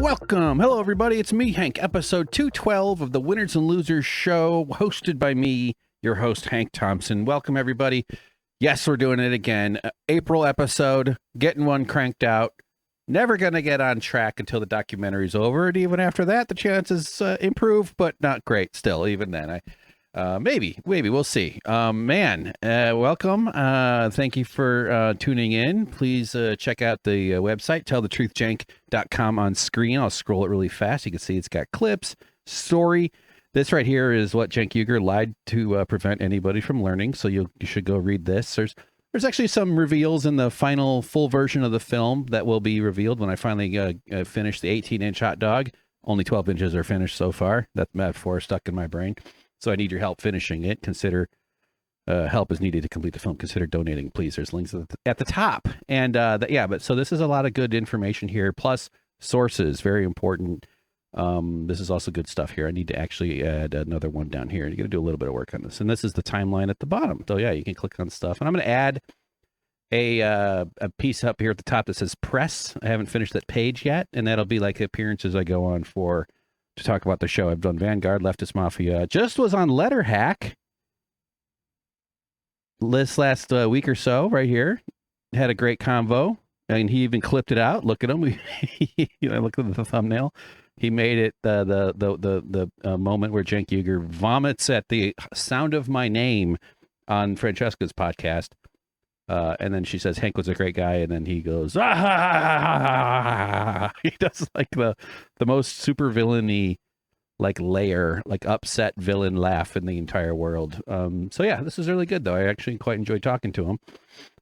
Welcome. Hello, everybody. It's me, Hank, episode 212 of the Winners and Losers show, hosted by me, your host, Hank Thompson. Welcome, everybody. Yes, we're doing it again. April episode, getting one cranked out. Never going to get on track until the documentary's over. And even after that, the chances improve, but not great still, even then. Maybe, we'll see. Welcome. Thank you for tuning in. Please check out the website, tellthetruthjank.com on screen. I'll scroll it really fast. You can see it's got clips, story. This right here is what Cenk Uygur lied to prevent anybody from learning. So you should go read this. There's actually some reveals in the final full version of the film that will be revealed when I finally finish the 18-inch hot dog. Only 12 inches are finished so far. That metaphor is stuck in my brain. So I need your help finishing it. Consider help is needed to complete the film. Consider donating, please. There's links at the top. And so this is a lot of good information here. Plus sources, very important. This is also good stuff here. I need to actually add another one down here. You're going to do a little bit of work on this. And this is the timeline at the bottom. So yeah, you can click on stuff. And I'm going to add a piece up here at the top that says press. I haven't finished that page yet. And that'll be like appearances I go on to talk about the show. I've done Vanguard, Leftist Mafia. Just was on LetterHack this last week or so right here. Had a great convo. And he even clipped it out. Look at him. Look at the thumbnail. He made it the moment where Cenk Uygur vomits at the sound of my name on Francesca's podcast. And then she says, Hank was a great guy. And then he goes, ah! He does like the most super villainy, like layer, like upset villain laugh in the entire world. So yeah, this is really good though. I actually quite enjoyed talking to him.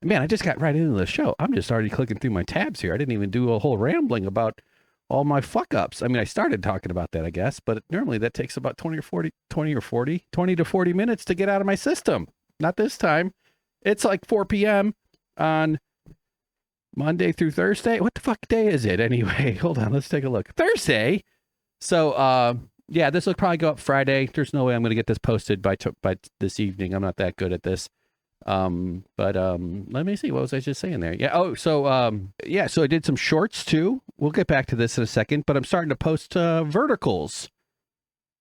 Man, I just got right into the show. I'm just already clicking through my tabs here. I didn't even do a whole rambling about all my fuck ups. I mean, I started talking about that, I guess, but normally that takes about 20 to 40 minutes to get out of my system. Not this time. It's like 4 p.m. on Monday through Thursday. What the fuck day is it anyway? Hold on, let's take a look. Thursday. So, yeah, this will probably go up Friday. There's no way I'm going to get this posted by this evening. I'm not that good at this. Let me see. What was I just saying there? Yeah. Oh, so I did some shorts too. We'll get back to this in a second, but I'm starting to post verticals.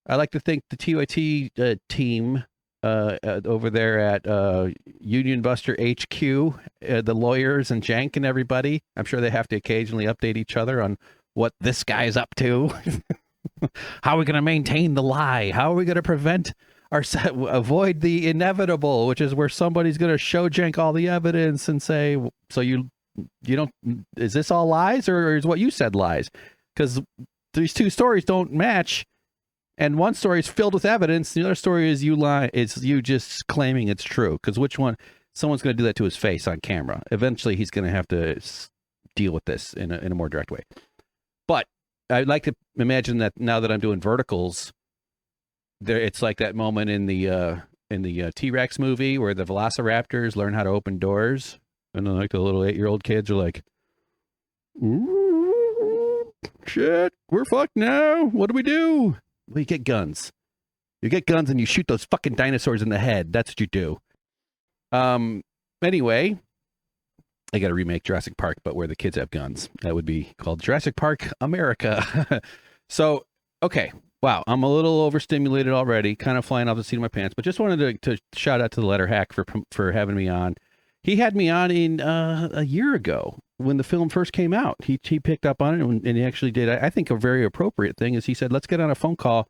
I like to think the TYT team over there at Union Buster HQ, the lawyers and Jank and everybody. I'm sure they have to occasionally update each other on what this guy's up to. How are we going to maintain the lie? How are we going to avoid the inevitable, which is where somebody's going to show Jank all the evidence and say, so you don't, is this all lies or is what you said lies? Because these two stories don't match. And one story is filled with evidence. The other story is you lie. It's you just claiming it's true. Because which one? Someone's going to do that to his face on camera. Eventually, he's going to have to deal with this in a more direct way. But I'd like to imagine that now that I'm doing verticals, it's like that moment in the T-Rex movie where the velociraptors learn how to open doors, and then like the little 8-year-old kids are like, "Ooh, shit, we're fucked now. What do we do?" Well, you get guns. You get guns and you shoot those fucking dinosaurs in the head. That's what you do. Anyway, I got to remake Jurassic Park, but where the kids have guns. That would be called Jurassic Park America. So, okay. Wow, I'm a little overstimulated already, kind of flying off the seat of my pants, but just wanted to shout out to the LetterHack for having me on. He had me on in a year ago when the film first came out. He picked up on it and he actually did, I think, a very appropriate thing is he said, let's get on a phone call.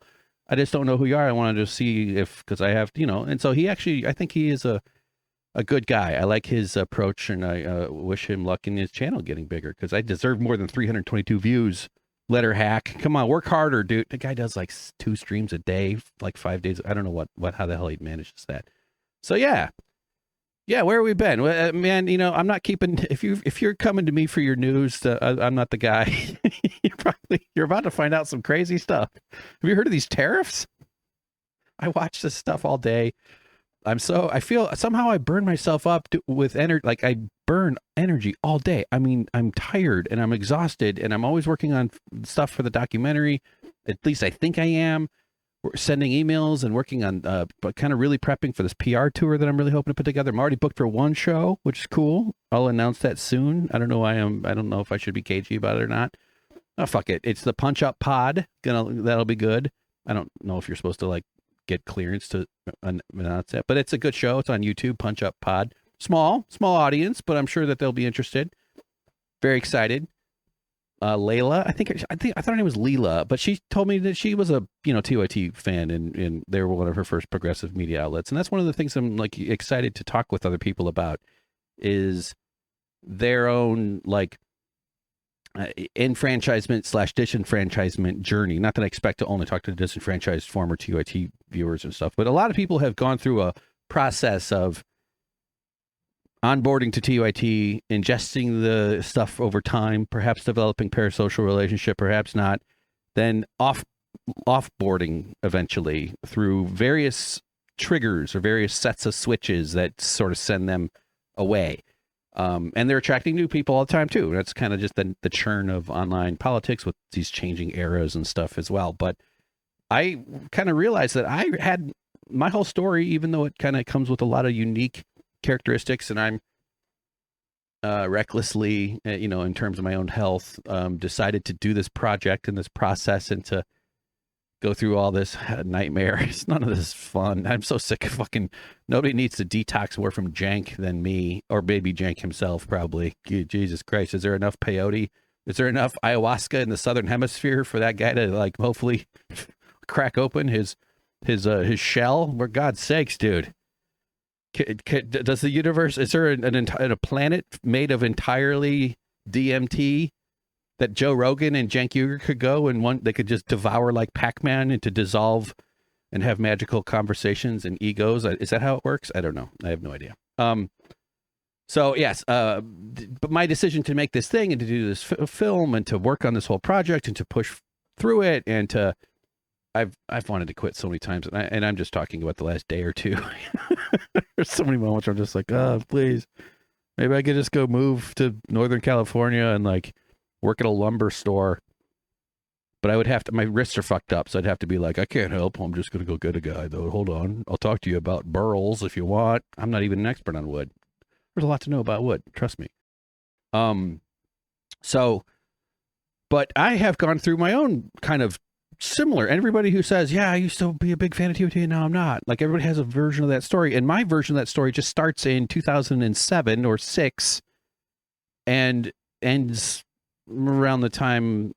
I just don't know who you are. I wanted to see because I have, and so he actually, I think he is a good guy. I like his approach and I wish him luck in his channel getting bigger because I deserve more than 322 views. LetterHack, come on, work harder, dude. The guy does like 2 streams a day, like 5 days. I don't know how the hell he manages that. So yeah, where have we been? Well, man, I'm not keeping. If you're coming to me for your news, I'm not the guy. you're about to find out some crazy stuff. Have you heard of these tariffs? I watch this stuff all day. I feel somehow I burn myself up with energy. Like I burn energy all day. I mean, I'm tired and I'm exhausted and I'm always working on stuff for the documentary. At least I think I am. We're sending emails and working on, but kind of really prepping for this PR tour that I'm really hoping to put together. I'm already booked for 1 show, which is cool. I'll announce that soon. I don't know if I should be cagey about it or not. Oh, fuck it. It's the Punch Up Pod. That'll be good. I don't know if you're supposed to like get clearance to announce it, but it's a good show. It's on YouTube, Punch Up Pod. Small audience, but I'm sure that they'll be interested. Very excited. Layla, I thought her name was Leela, but she told me that she was a TYT fan, and they were one of her first progressive media outlets. And that's one of the things I'm like excited to talk with other people about is their own like enfranchisement / disenfranchisement journey. Not that I expect to only talk to disenfranchised former TYT viewers and stuff, but a lot of people have gone through a process of onboarding to TYT, ingesting the stuff over time, perhaps developing parasocial relationship, perhaps not, then offboarding eventually through various triggers or various sets of switches that sort of send them away. And they're attracting new people all the time too. That's kind of just the churn of online politics with these changing eras and stuff as well. But I kind of realized that I had my whole story, even though it kind of comes with a lot of unique characteristics, and I'm recklessly, in terms of my own health, decided to do this project and this process and to go through all this nightmare. It's none of this is fun. I'm so sick of fucking, nobody needs to detox more from jank than me, or baby jank himself, probably. Jesus Christ. Is there enough peyote? Is there enough ayahuasca in the Southern Hemisphere for that guy to like hopefully crack open his shell? For God's sakes, dude. Does the universe, is there a planet made of entirely DMT that Joe Rogan and Cenk Uygur could go and they could just devour like Pac-Man and to dissolve and have magical conversations and egos? Is that how it works? I don't know. I have no idea. So yes, but my decision to make this thing and to do this film and to work on this whole project and to push through it and to, I've wanted to quit so many times, and I'm just talking about the last day or two. There's so many moments where I'm just like, oh, please, maybe I could just go move to Northern California and like work at a lumber store. But I would have to, my wrists are fucked up, so I'd have to be like, I can't help. I'm just going to go get a guy, though. Hold on. I'll talk to you about burls if you want. I'm not even an expert on wood. There's a lot to know about wood. Trust me. So, but I have gone through my own kind of similar. Everybody who says, yeah, I used to be a big fan of TOT and now I'm not. Like everybody has a version of that story. And my version of that story just starts in 2007 or 6 and ends around the time,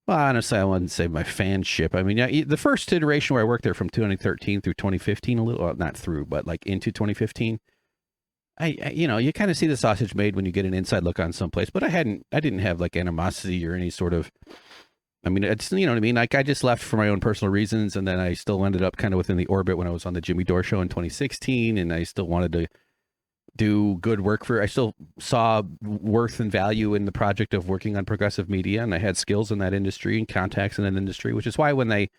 well, honestly, I wouldn't say my fanship. I mean, yeah, the first iteration where I worked there from 2013 through 2015, a little, well, not through, but like into 2015, you kind of see the sausage made when you get an inside look on someplace, but I didn't have like animosity or any sort of, I mean, it's, you know what I mean? Like I just left for my own personal reasons. And then I still ended up kind of within the orbit when I was on the Jimmy Dore show in 2016. And I still wanted to do good work I still saw worth and value in the project of working on progressive media. And I had skills in that industry and contacts in that industry, which is why when they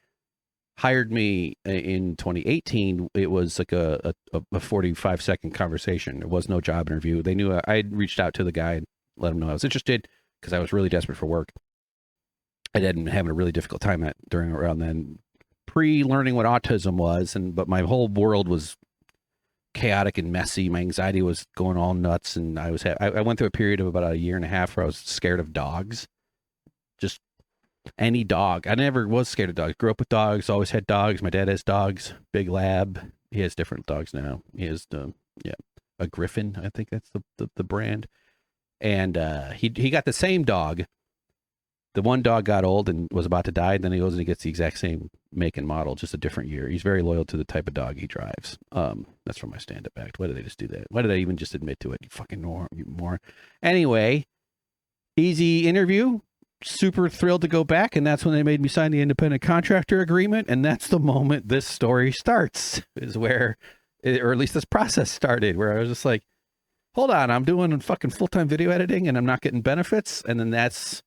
hired me in 2018, it was like a 45-second conversation. It was no job interview. They knew I had reached out to the guy and let him know I was interested because I was really desperate for work. I had been having a really difficult time around then, pre-learning what autism was, but my whole world was chaotic and messy. My anxiety was going all nuts, and I went through a period of about a year and a half where I was scared of dogs. Just any dog. I never was scared of dogs. Grew up with dogs, always had dogs. My dad has dogs, big lab. He has different dogs now. He has a Griffin, I think that's the brand. And he got the same dog. The one dog got old and was about to die, and then he goes and he gets the exact same make and model, just a different year. He's very loyal to the type of dog he drives. That's from my stand-up act. Why did they just do that? Why did I even just admit to it? You fucking moron. Anyway, easy interview. Super thrilled to go back, and that's when they made me sign the independent contractor agreement, and that's the moment this story starts, is where, or at least this process started, where I was just like, hold on, I'm doing fucking full-time video editing, and I'm not getting benefits, and then that's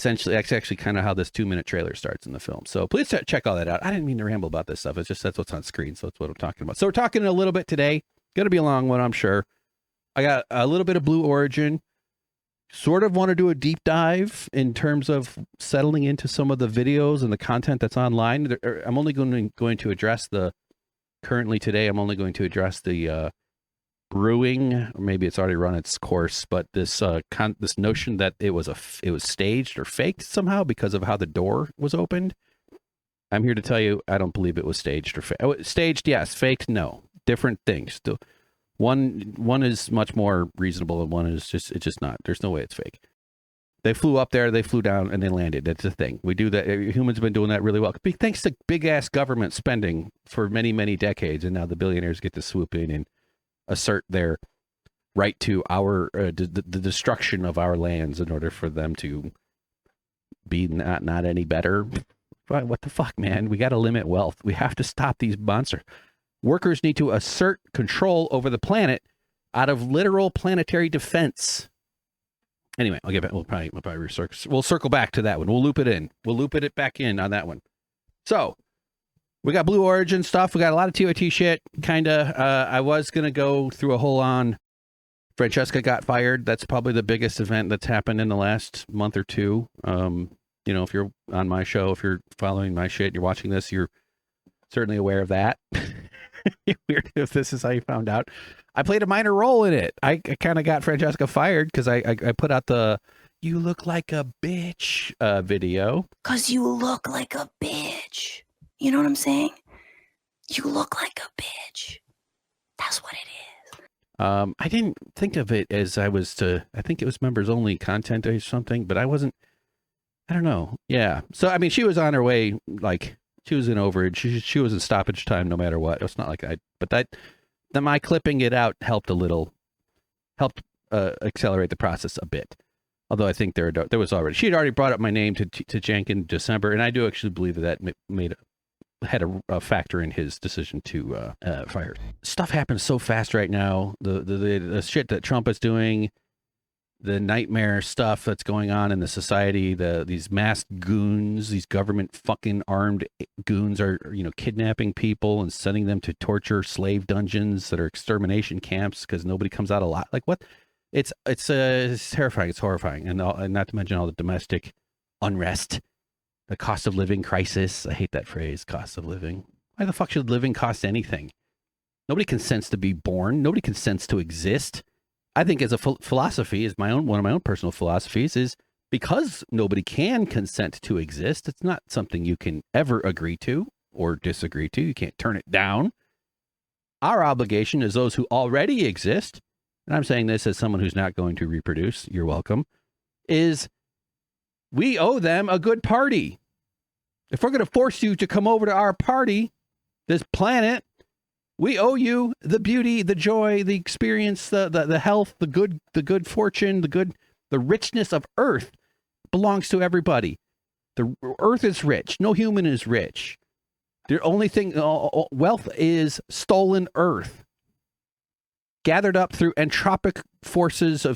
actually kind of how this 2-minute trailer starts in the film. So please check all that out. I didn't mean to ramble about this stuff. It's just that's what's on screen. So that's what I'm talking about. So we're talking a little bit today. Going to be a long one, I'm sure. I got a little bit of Blue Origin. Sort of want to do a deep dive in terms of settling into some of the videos and the content that's online. I'm only going to address currently today, I'm only going to address the brewing, or maybe it's already run its course, but this this notion that it was staged or faked somehow because of how the door was opened. I'm here to tell you, I don't believe it was staged or faked. Oh, staged, yes. Faked, no. Different things. One is much more reasonable, and one is just not. There's no way it's fake. They flew up there, they flew down, and they landed. That's the thing. We do that. Humans have been doing that really well. Thanks to big-ass government spending for many, many decades, and now the billionaires get to swoop in and assert their right to our the destruction of our lands in order for them to be not any better. What the fuck, man? We got to limit wealth. We have to stop these monsters. Workers need to assert control over the planet out of literal planetary defense. Anyway, I'll get back. We'll circle back to that one. We'll loop it in. We'll loop it back in on that one. So we got Blue Origin stuff. We got a lot of TOT shit. Kind of. I was gonna go through a whole on. Francesca got fired. That's probably the biggest event that's happened in the last month or two. You know, if you're on my show, if you're following my shit, you're watching this, you're certainly aware of that. Weird if this is how you found out. I played a minor role in it. I kind of got Francesca fired because I put out the "You look like a bitch" video. Because you look like a bitch. You know what I'm saying? You look like a bitch. That's what it is. I didn't think of it as I think it was members only content or something, but I don't know. Yeah. So, I mean, she was on her way, like, she was in overage. She was in stoppage time no matter what. It's not like but my clipping it out helped accelerate the process a bit. Although I think there was already, she had already brought up my name to Cenk in December, and I do actually believe that had a factor in his decision to fire her. Stuff happens so fast right now. The shit that Trump is doing, the nightmare stuff that's going on in the society, these masked goons, these government fucking armed goons are, kidnapping people and sending them to torture slave dungeons that are extermination camps because nobody comes out alive. Like what? It's terrifying. It's horrifying. And not to mention all the domestic unrest, the cost of living crisis. I hate that phrase, cost of living. Why the fuck should living cost anything? Nobody consents to be born. Nobody consents to exist. I think as a philosophy, one of my own personal philosophies is because nobody can consent to exist, it's not something you can ever agree to or disagree to. You can't turn it down. Our obligation as those who already exist, and I'm saying this as someone who's not going to reproduce, you're welcome, is we owe them a good party. If we're going to force you to come over to our party, this planet, we owe you the beauty, the joy, the experience, the health, the good fortune, the richness of Earth belongs to everybody. The Earth is rich. No human is rich. The only thing, wealth is stolen Earth, gathered up through entropic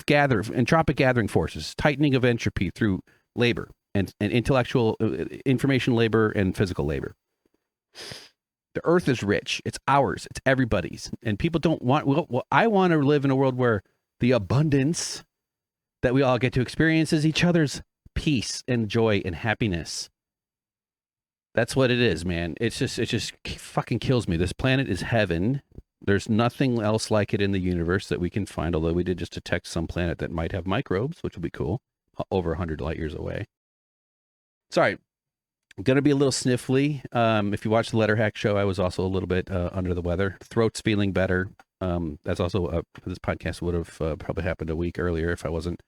gathering forces, tightening of entropy through labor and intellectual information labor and physical labor. The Earth is rich. It's ours. It's everybody's. And people don't want, I want to live in a world where the abundance that we all get to experience is each other's peace and joy and happiness. That's what it is, man. It just fucking kills me. This planet is heaven. There's nothing else like it in the universe that we can find, although we did just detect some planet that might have microbes, which would be cool, over 100 light years away. Sorry. I'm going to be a little sniffly. If you watch the LetterHack show, I was also a little bit under the weather. Throat's feeling better. That's also, this podcast would have probably happened a week earlier if I wasn't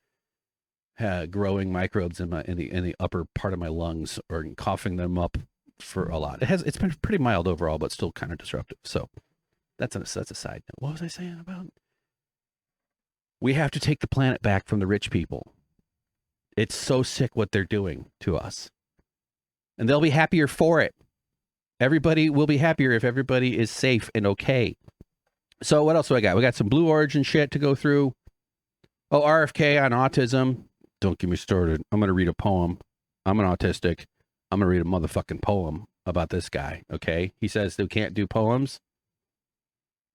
growing microbes in the upper part of my lungs or coughing them up for a lot. It's been pretty mild overall, but still kind of disruptive. So that's a side note. What was I saying about? We have to take the planet back from the rich people. It's so sick what they're doing to us. And they'll be happier for it. Everybody will be happier if everybody is safe and okay. So what else do I got? We got some Blue Origin shit to go through. Oh, RFK on autism. Don't get me started. I'm going to read a poem. I'm an autistic. I'm going to read a motherfucking poem about this guy, okay? He says they can't do poems.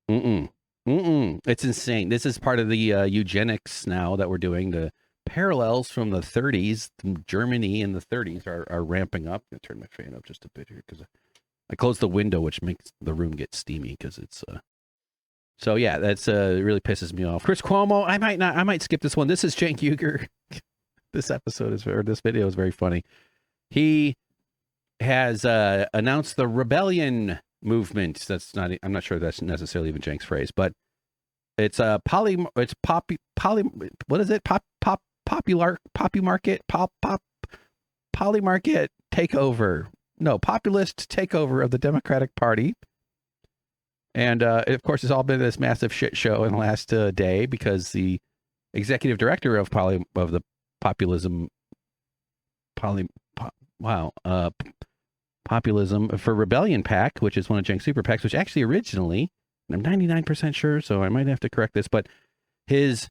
It's insane. This is part of the eugenics now that we're doing. The parallels from the 30s, Germany in the 30s are ramping up. I'm going to turn my fan up just a bit here because I closed the window, which makes the room get steamy because it's So yeah, that's it really pisses me off. Chris Cuomo, I might skip this one. This is Cenk Uygur. This video is very funny. He has announced the rebellion movement. I'm not sure that's necessarily even Cenk's phrase, but it's popular polymarket takeover. No, populist takeover of the Democratic Party. And of course, it's all been this massive shit show in the last day because the executive director of the populism for RebellionPAC, which is one of Cenk's super PACs, which actually originally, and I'm 99% sure, so I might have to correct this, but his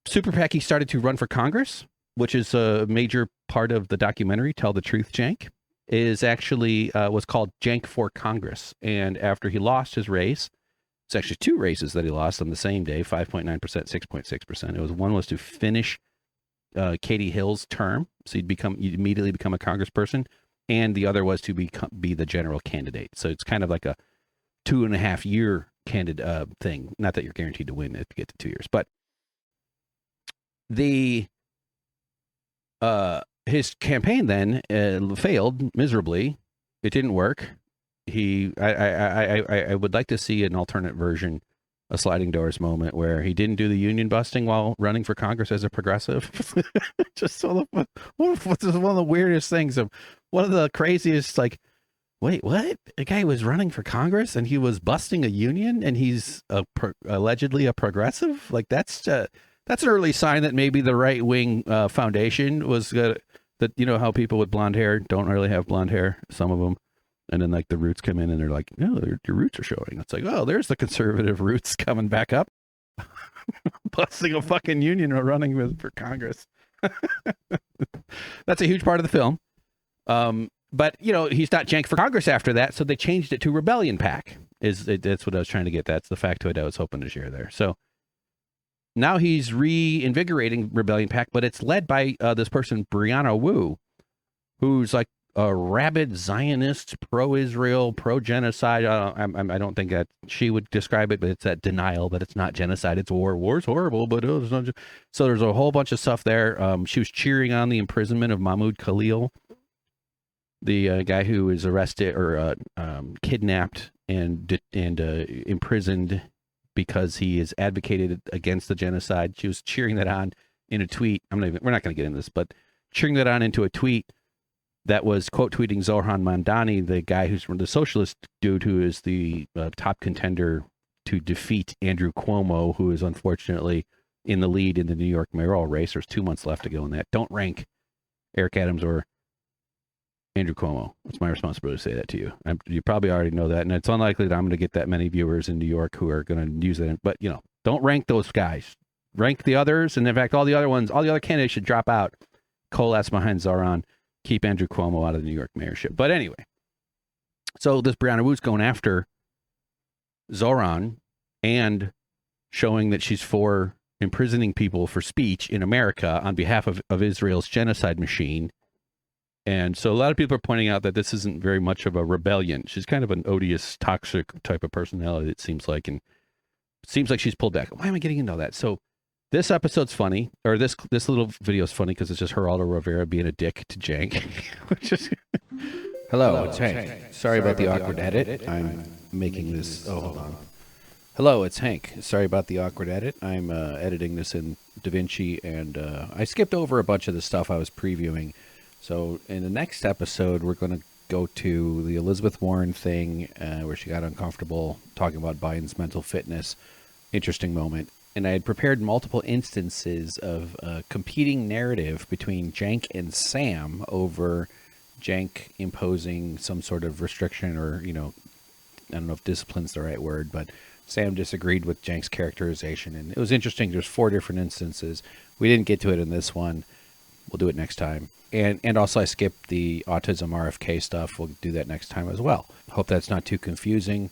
super PAC, he started to run for Congress, which is a major part of the documentary, Tell the Truth, Cenk, is actually was called Cenk for Congress. And after he lost his race, it's actually two races that he lost on the same day, 5.9%, 6.6%. One was to finish Katie Hill's term, so you'd immediately become a congressperson, and the other was to be the general candidate. So it's kind of like a 2.5 year candidate thing. Not that you're guaranteed to win if you get to 2 years, but his campaign then failed miserably. It didn't work. I would like to see an alternate version, a sliding doors moment where he didn't do the union busting while running for Congress as a progressive. Just one of the weirdest things. One of the craziest, like, wait, what? A guy was running for Congress and he was busting a union and he's allegedly a progressive? Like, that's an early sign that maybe the right wing foundation was that, you know how people with blonde hair don't really have blonde hair, some of them. And then like the roots come in and they're like, no, your roots are showing. It's like, oh, there's the conservative roots coming back up. Busting a fucking union or running for Congress. That's a huge part of the film. But, you know, he's not Cenk for Congress after that, so they changed it to RebellionPAC. That's what I was trying to get. That's the factoid I was hoping to share there. So now he's reinvigorating RebellionPAC, but it's led by this person, Brianna Wu, who's like a rabid Zionist, pro-Israel, pro-genocide. I don't think that she would describe it, but it's that denial that it's not genocide. It's war. War's horrible, but there's no. So there's a whole bunch of stuff there. She was cheering on the imprisonment of Mahmoud Khalil, the guy who was arrested or kidnapped and imprisoned because he has advocated against the genocide. She was cheering that on in a tweet. We're not going to get into this, but cheering that on into a tweet that was quote tweeting Zohran Mamdani, the guy who's the socialist dude who is the top contender to defeat Andrew Cuomo, who is unfortunately in the lead in the New York mayoral race. There's 2 months left to go in that. Don't rank Eric Adams or Andrew Cuomo. It's my responsibility to say that to you. You probably already know that, and it's unlikely that I'm going to get that many viewers in New York who are going to use it. But, you know, don't rank those guys. Rank the others, and in fact, all the other candidates should drop out, coalesce behind Zohran, keep Andrew Cuomo out of the New York mayorship. But anyway, so this Brianna Wu's going after Zohran and showing that she's for imprisoning people for speech in America on behalf of Israel's genocide machine. And so a lot of people are pointing out that this isn't very much of a rebellion. She's kind of an odious, toxic type of personality, it seems like. And it seems like she's pulled back. Why am I getting into all that? So this episode's funny, or this little video is funny because it's just Geraldo Rivera being a dick to Cenk. Hello, it's Hank. Sorry about the awkward edit. I'm making this. Oh, hold on. Hello, it's Hank. Sorry about the awkward edit. I'm editing this in DaVinci, and I skipped over a bunch of the stuff I was previewing. So in the next episode, we're going to go to the Elizabeth Warren thing where she got uncomfortable talking about Biden's mental fitness. Interesting moment. And I had prepared multiple instances of competing narrative between Cenk and Sam over Cenk imposing some sort of restriction or, you know, I don't know if discipline's the right word, but Sam disagreed with Cenk's characterization. And it was interesting. There's 4 different instances. We didn't get to it in this one. We'll do it next time. And also I skipped the autism RFK stuff. We'll do that next time as well. Hope that's not too confusing.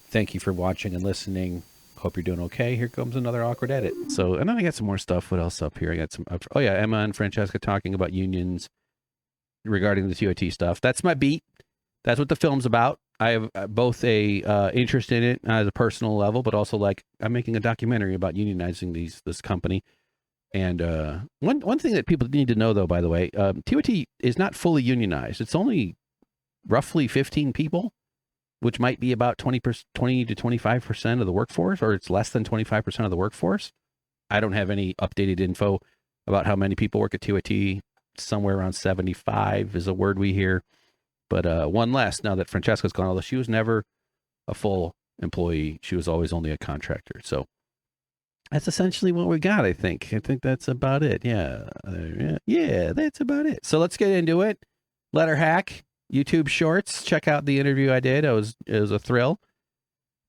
Thank you for watching and listening. Hope you're doing okay. Here comes another awkward edit. So, and then I got some more stuff. What else up here? I got some, oh yeah, Emma and Francesca talking about unions regarding the TOT stuff. That's my beat. that's what the film's about. I have both a interest in it as a personal level, but also like I'm making a documentary about unionizing this company. And one thing that people need to know, though, by the way, TYT is not fully unionized. It's only roughly 15 people, which might be about 20 to 25% of the workforce, or it's less than 25% of the workforce. I don't have any updated info about how many people work at TYT. Somewhere around 75 is a word we hear. But one less now that Francesca's gone, although she was never a full employee. She was always only a contractor. So that's essentially what we got, I think. I think that's about it. Yeah. Yeah, that's about it. So let's get into it. LetterHack, YouTube Shorts. Check out the interview I did. It was a thrill.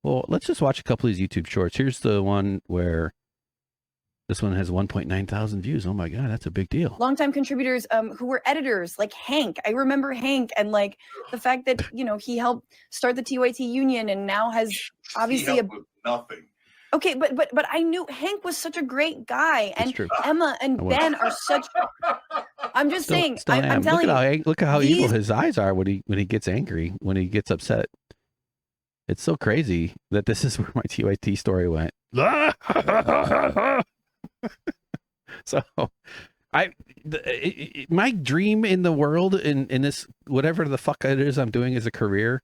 Well, let's just watch a couple of these YouTube Shorts. Here's the one where this one has 1.9 thousand views. Oh my God, that's a big deal. Longtime contributors who were editors, like Hank. I remember Hank, and like the fact that, you know, he helped start the TYT union and now has obviously nothing. Okay, but I knew Hank was such a great guy, and Emma and Ben are such. I'm just saying. I'm telling you. Look at how evil his eyes are when he gets angry, when he gets upset. It's so crazy that this is where my TYT story went. So, my dream in the world in this whatever the fuck it is I'm doing as a career.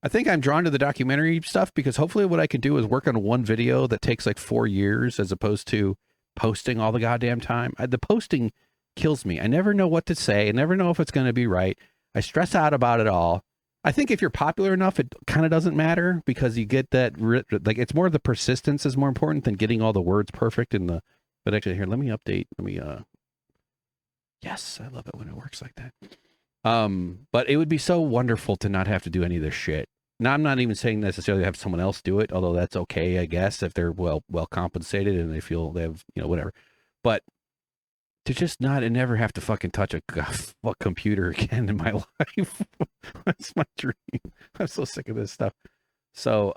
I think I'm drawn to the documentary stuff because hopefully what I can do is work on one video that takes like 4 years as opposed to posting all the goddamn time. The posting kills me. I never know what to say. I never know if it's going to be right. I stress out about it all. I think if you're popular enough, it kind of doesn't matter because you get that, like, it's more the persistence is more important than getting all the words perfect in the, but actually here, let me update. Yes, I love it when it works like that. But it would be so wonderful to not have to do any of this shit. Now, I'm not even saying necessarily have someone else do it, although that's okay, I guess, if they're well compensated and they feel they have, you know, whatever. But to just not and never have to fucking touch a computer again in my life. That's my dream. I'm so sick of this stuff. So,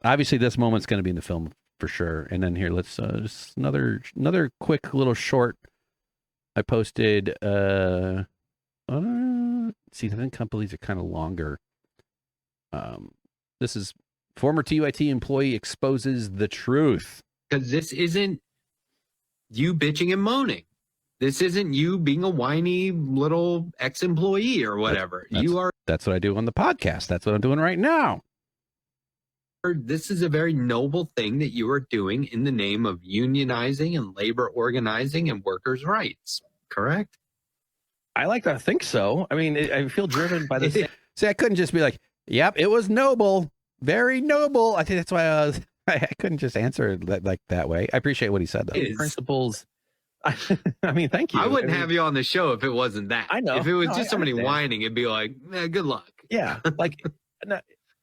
obviously this moment's going to be in the film for sure. And then here, let's, just another quick little short I posted, see, I think companies are kind of longer. This is former TYT employee exposes the truth. Because this isn't you bitching and moaning. This isn't you being a whiny little ex-employee or whatever. That's what I do on the podcast. That's what I'm doing right now. This is a very noble thing that you are doing in the name of unionizing and labor organizing and workers' rights. Correct? I like to think so. I mean, I feel driven by the See, I couldn't just be like, yep, it was noble. Very noble. I think that's why I couldn't just answer like that way. I appreciate what he said, though. Principles. I mean, thank you. I wouldn't have you on the show if it wasn't that. I know. If it was just somebody whining, it'd be like, good luck. Yeah. Like,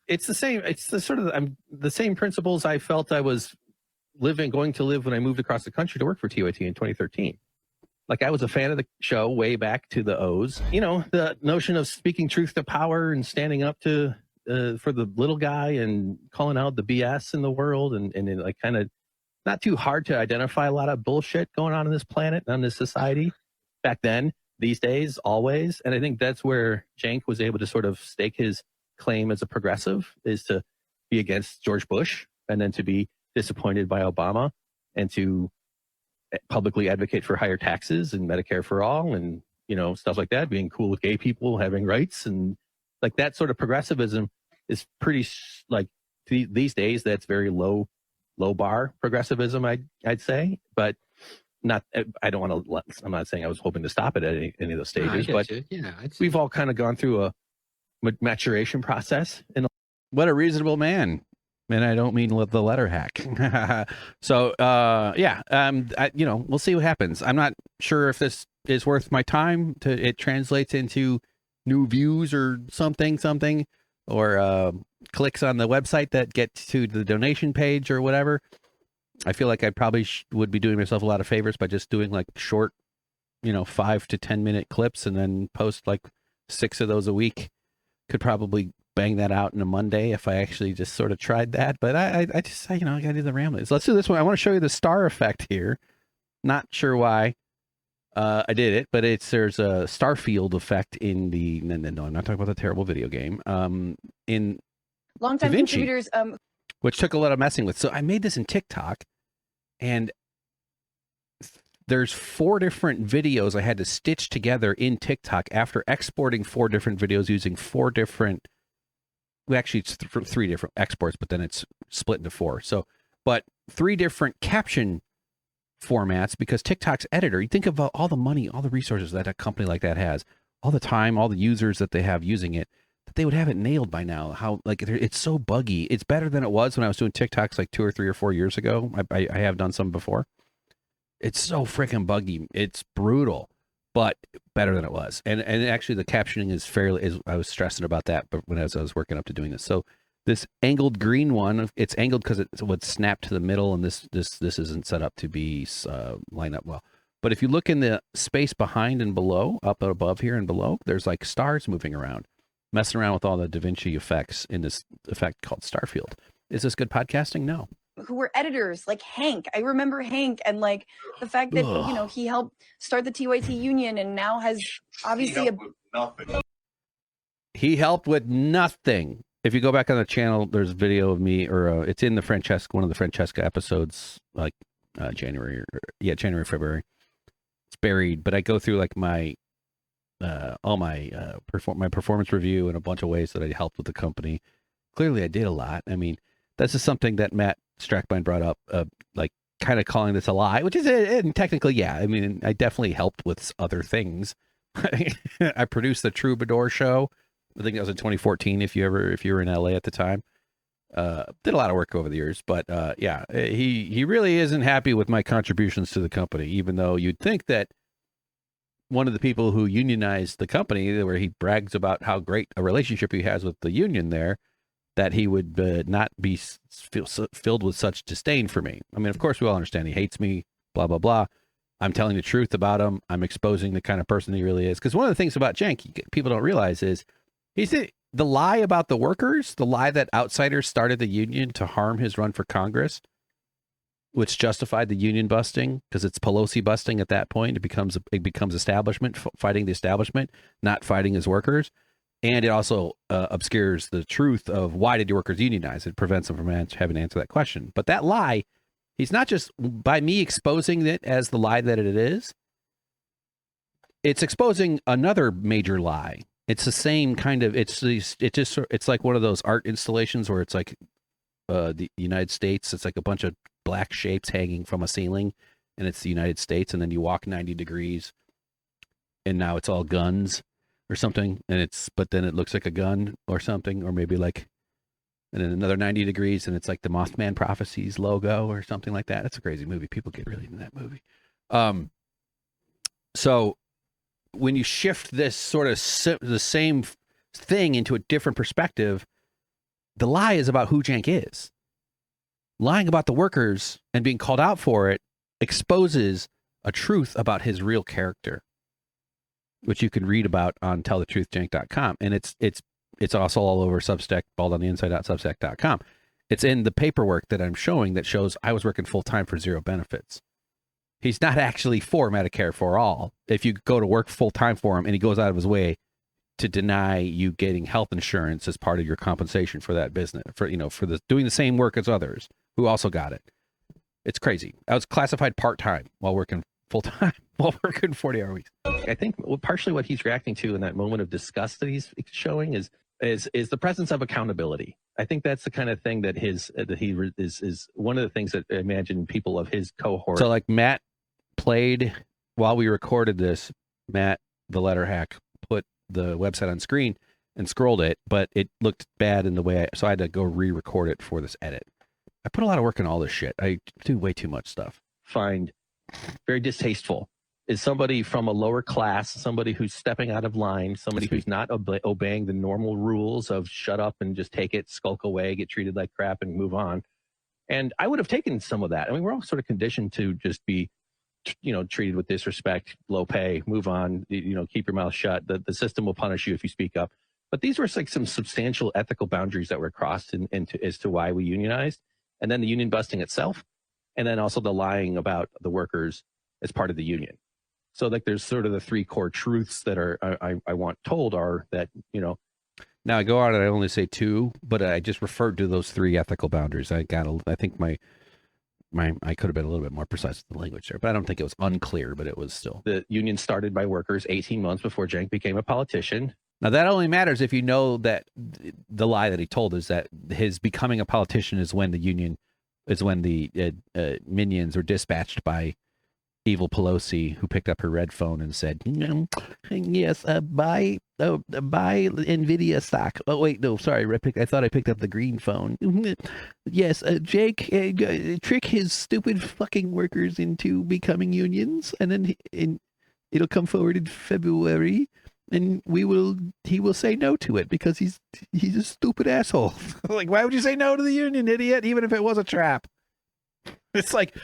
it's the same. It's the sort of the same principles I felt I was going to live when I moved across the country to work for TYT in 2013. Like, I was a fan of the show way back to the O's. You know, the notion of speaking truth to power and standing up to for the little guy and calling out the BS in the world and like kind of not too hard to identify a lot of bullshit going on in this planet and in this society back then, these days, always. And I think that's where Cenk was able to sort of stake his claim as a progressive, is to be against George Bush and then to be disappointed by Obama and to publicly advocate for higher taxes and Medicare for all and, you know, stuff like that, being cool with gay people, having rights. And like that sort of progressivism is pretty like these days, that's very low bar progressivism, I'd say, but not, I don't want to, I'm not saying I was hoping to stop it at any of those stages, but we've all kind of gone through a maturation process. And what a reasonable man. And I don't mean the LetterHack. So, you know, we'll see what happens. I'm not sure if this is worth my time it translates into new views or something, or clicks on the website that get to the donation page or whatever. I feel like I probably would be doing myself a lot of favors by just doing like short, you know, 5 to 10 minute clips and then post like 6 of those a week. Could probably bang that out in a Monday if I actually just sort of tried that. But I just, you know, I gotta do the ramblings. Let's do this one. I want to show you the star effect here. Not sure why. I did it, but there's a Starfield effect in the. No, I'm not talking about the terrible video game. In Longtime DaVinci, contributors, which took a lot of messing with. So I made this in TikTok, and there's 4 different videos I had to stitch together in TikTok after exporting 4 different videos using 4 different. Well, actually, it's 3 different exports, but then it's split into 4. So, but 3 different caption formats, because TikTok's editor, you think about all the money, all the resources that a company like that has, all the time, all the users that they have using it, that they would have it nailed by now. How, like, it's so buggy. It's better than it was when I was doing TikToks like 2 or 3 or 4 years ago. I have done some before. It's so freaking buggy. It's brutal, but better than it was. And actually the captioning is I was stressing about that, but as I was working up to doing this. So this angled green one, it's angled because it would snap to the middle, and this isn't set up to be line up well. But if you look in the space behind and below, up and above here and below, there's like stars moving around, messing around with all the DaVinci effects in this effect called Starfield. Is this good podcasting? No. who were editors, like Hank. I remember Hank, and like the fact that you know he helped start the TYT union and now has obviously He helped with nothing. If you go back on the channel, there's a video of me, or it's in the Francesca, one of the Francesca episodes, like January, February. It's buried, but I go through like my all my my performance review and a bunch of ways that I helped with the company. Clearly, I did a lot. I mean, this is something that Matt Strackbein brought up, like kind of calling this a lie, which is and technically, yeah. I mean, I definitely helped with other things. I produced the Troubadour show. I think that was in 2014. If you were in LA at the time, did a lot of work over the years, but yeah, he really isn't happy with my contributions to the company, even though you'd think that one of the people who unionized the company, where he brags about how great a relationship he has with the union there, that he would not be filled with such disdain for me. I mean, of course, we all understand he hates me, blah, blah, blah. I'm telling the truth about him. I'm exposing the kind of person he really is. Because one of the things about Cenk, people don't realize is he's the lie about the workers, the lie that outsiders started the union to harm his run for Congress, which justified the union busting, because it's Pelosi busting at that point. It becomes establishment, fighting the establishment, not fighting his workers. And it also obscures the truth of why did your workers unionize? It prevents them from having to answer that question. But that lie, he's not just, by me exposing it as the lie that it is, it's exposing another major lie. It's the same kind of, it's like one of those art installations where it's like the United States, it's like a bunch of black shapes hanging from a ceiling, and it's the United States, and then you walk 90 degrees and now it's all guns or something, but then it looks like a gun or something, or maybe like, and then another 90 degrees and it's like the Mothman Prophecies logo or something like that. It's a crazy movie. People get really into that movie. So when you shift this sort of the same thing into a different perspective, the lie is about who Cenk is. Lying about the workers and being called out for it exposes a truth about his real character, which you can read about on tellthetruthcenk.com. And it's also all over Substack, baldontheinside.substack.com. It's in the paperwork that I'm showing that shows I was working full-time for zero benefits. He's not actually for Medicare for all. If you go to work full-time for him and he goes out of his way to deny you getting health insurance as part of your compensation for that business, for doing the same work as others who also got it. It's crazy. I was classified part-time while working full-time, while working 40-hour weeks. I think partially what he's reacting to in that moment of disgust that he's showing is the presence of accountability. I think that's the kind of thing that he is one of the things that I imagine people of his cohort. So like Matt played while we recorded this, Matt, the LetterHack, put the website on screen and scrolled it, but it looked bad in the way, so I had to go re-record it for this edit. I put a lot of work in all this shit. I do way too much stuff. Find very distasteful is somebody from a lower class, somebody who's stepping out of line, somebody who's not obeying the normal rules of shut up and just take it, skulk away, get treated like crap and move on. And I would have taken some of that. I mean, we're all sort of conditioned to just be, treated with disrespect, low pay, move on, keep your mouth shut. The system will punish you if you speak up. But these were like some substantial ethical boundaries that were crossed as to why we unionized. And then the union busting itself. And then also the lying about the workers as part of the union. So like there's sort of the three core truths that are I want told are that, you know, now I go on and I only say two, but I just referred to those three ethical boundaries. I think my I could have been a little bit more precise with the language there, but I don't think it was unclear, but it was still. The union started by workers 18 months before Cenk became a politician. Now that only matters if you know that the lie that he told is that his becoming a politician is when the union is when the minions were dispatched by evil Pelosi, who picked up her red phone and said, yes, buy NVIDIA stock. Oh, wait, no, sorry. I thought I picked up the green phone. Yes, Jake, trick his stupid fucking workers into becoming unions, and then it'll come forward in February, and he will say no to it because he's a stupid asshole. Like, why would you say no to the union, idiot, even if it was a trap? It's like,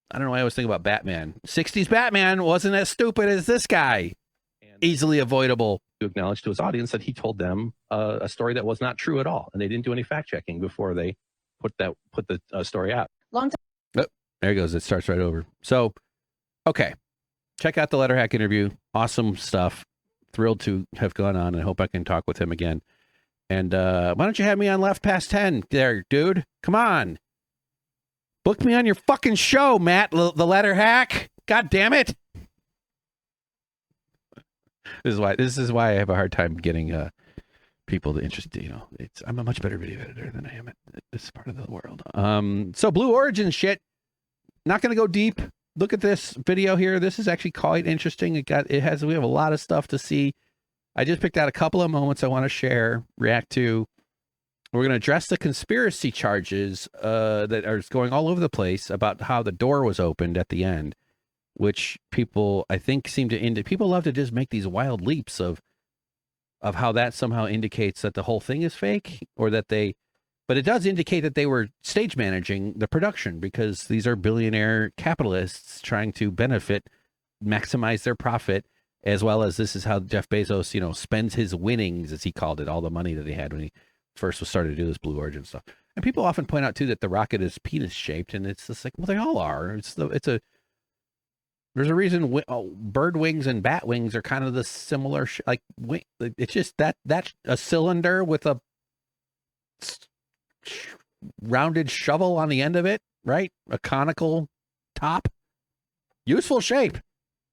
I don't know why I always think about Batman. 60s Batman wasn't as stupid as this guy. And easily avoidable. To acknowledge to his audience that he told them a story that was not true at all. And they didn't do any fact checking before they put the story out. Long time. Oh, there it goes. It starts right over. So, okay. Check out the LetterHack interview. Awesome stuff. Thrilled to have gone on, and I hope I can talk with him again. And why don't you have me on Left Past 10 there, dude? Come on. Book me on your fucking show, Matt, the LetterHack. God damn it. This is why I have a hard time getting people to interest. You know, I'm a much better video editor than I am at this part of the world. So Blue Origin shit. Not going to go deep. Look at this video here. This is actually quite interesting. We have a lot of stuff to see. I just picked out a couple of moments I want to share, react to. We're going to address the conspiracy charges that are going all over the place about how the door was opened at the end, which people, I think, seem to indicate. People love to just make these wild leaps of how that somehow indicates that the whole thing is fake, or that but it does indicate that they were stage managing the production, because these are billionaire capitalists trying to benefit, maximize their profit, as well as this is how Jeff Bezos, you know, spends his winnings, as he called it, all the money that he had when he first was started to do this Blue Origin stuff. And people often point out too that the rocket is penis shaped, and it's just like, well, they all are. There's a reason bird wings and bat wings are kind of the similar it's just that a cylinder with a rounded shovel on the end of it, right? A conical top, useful shape,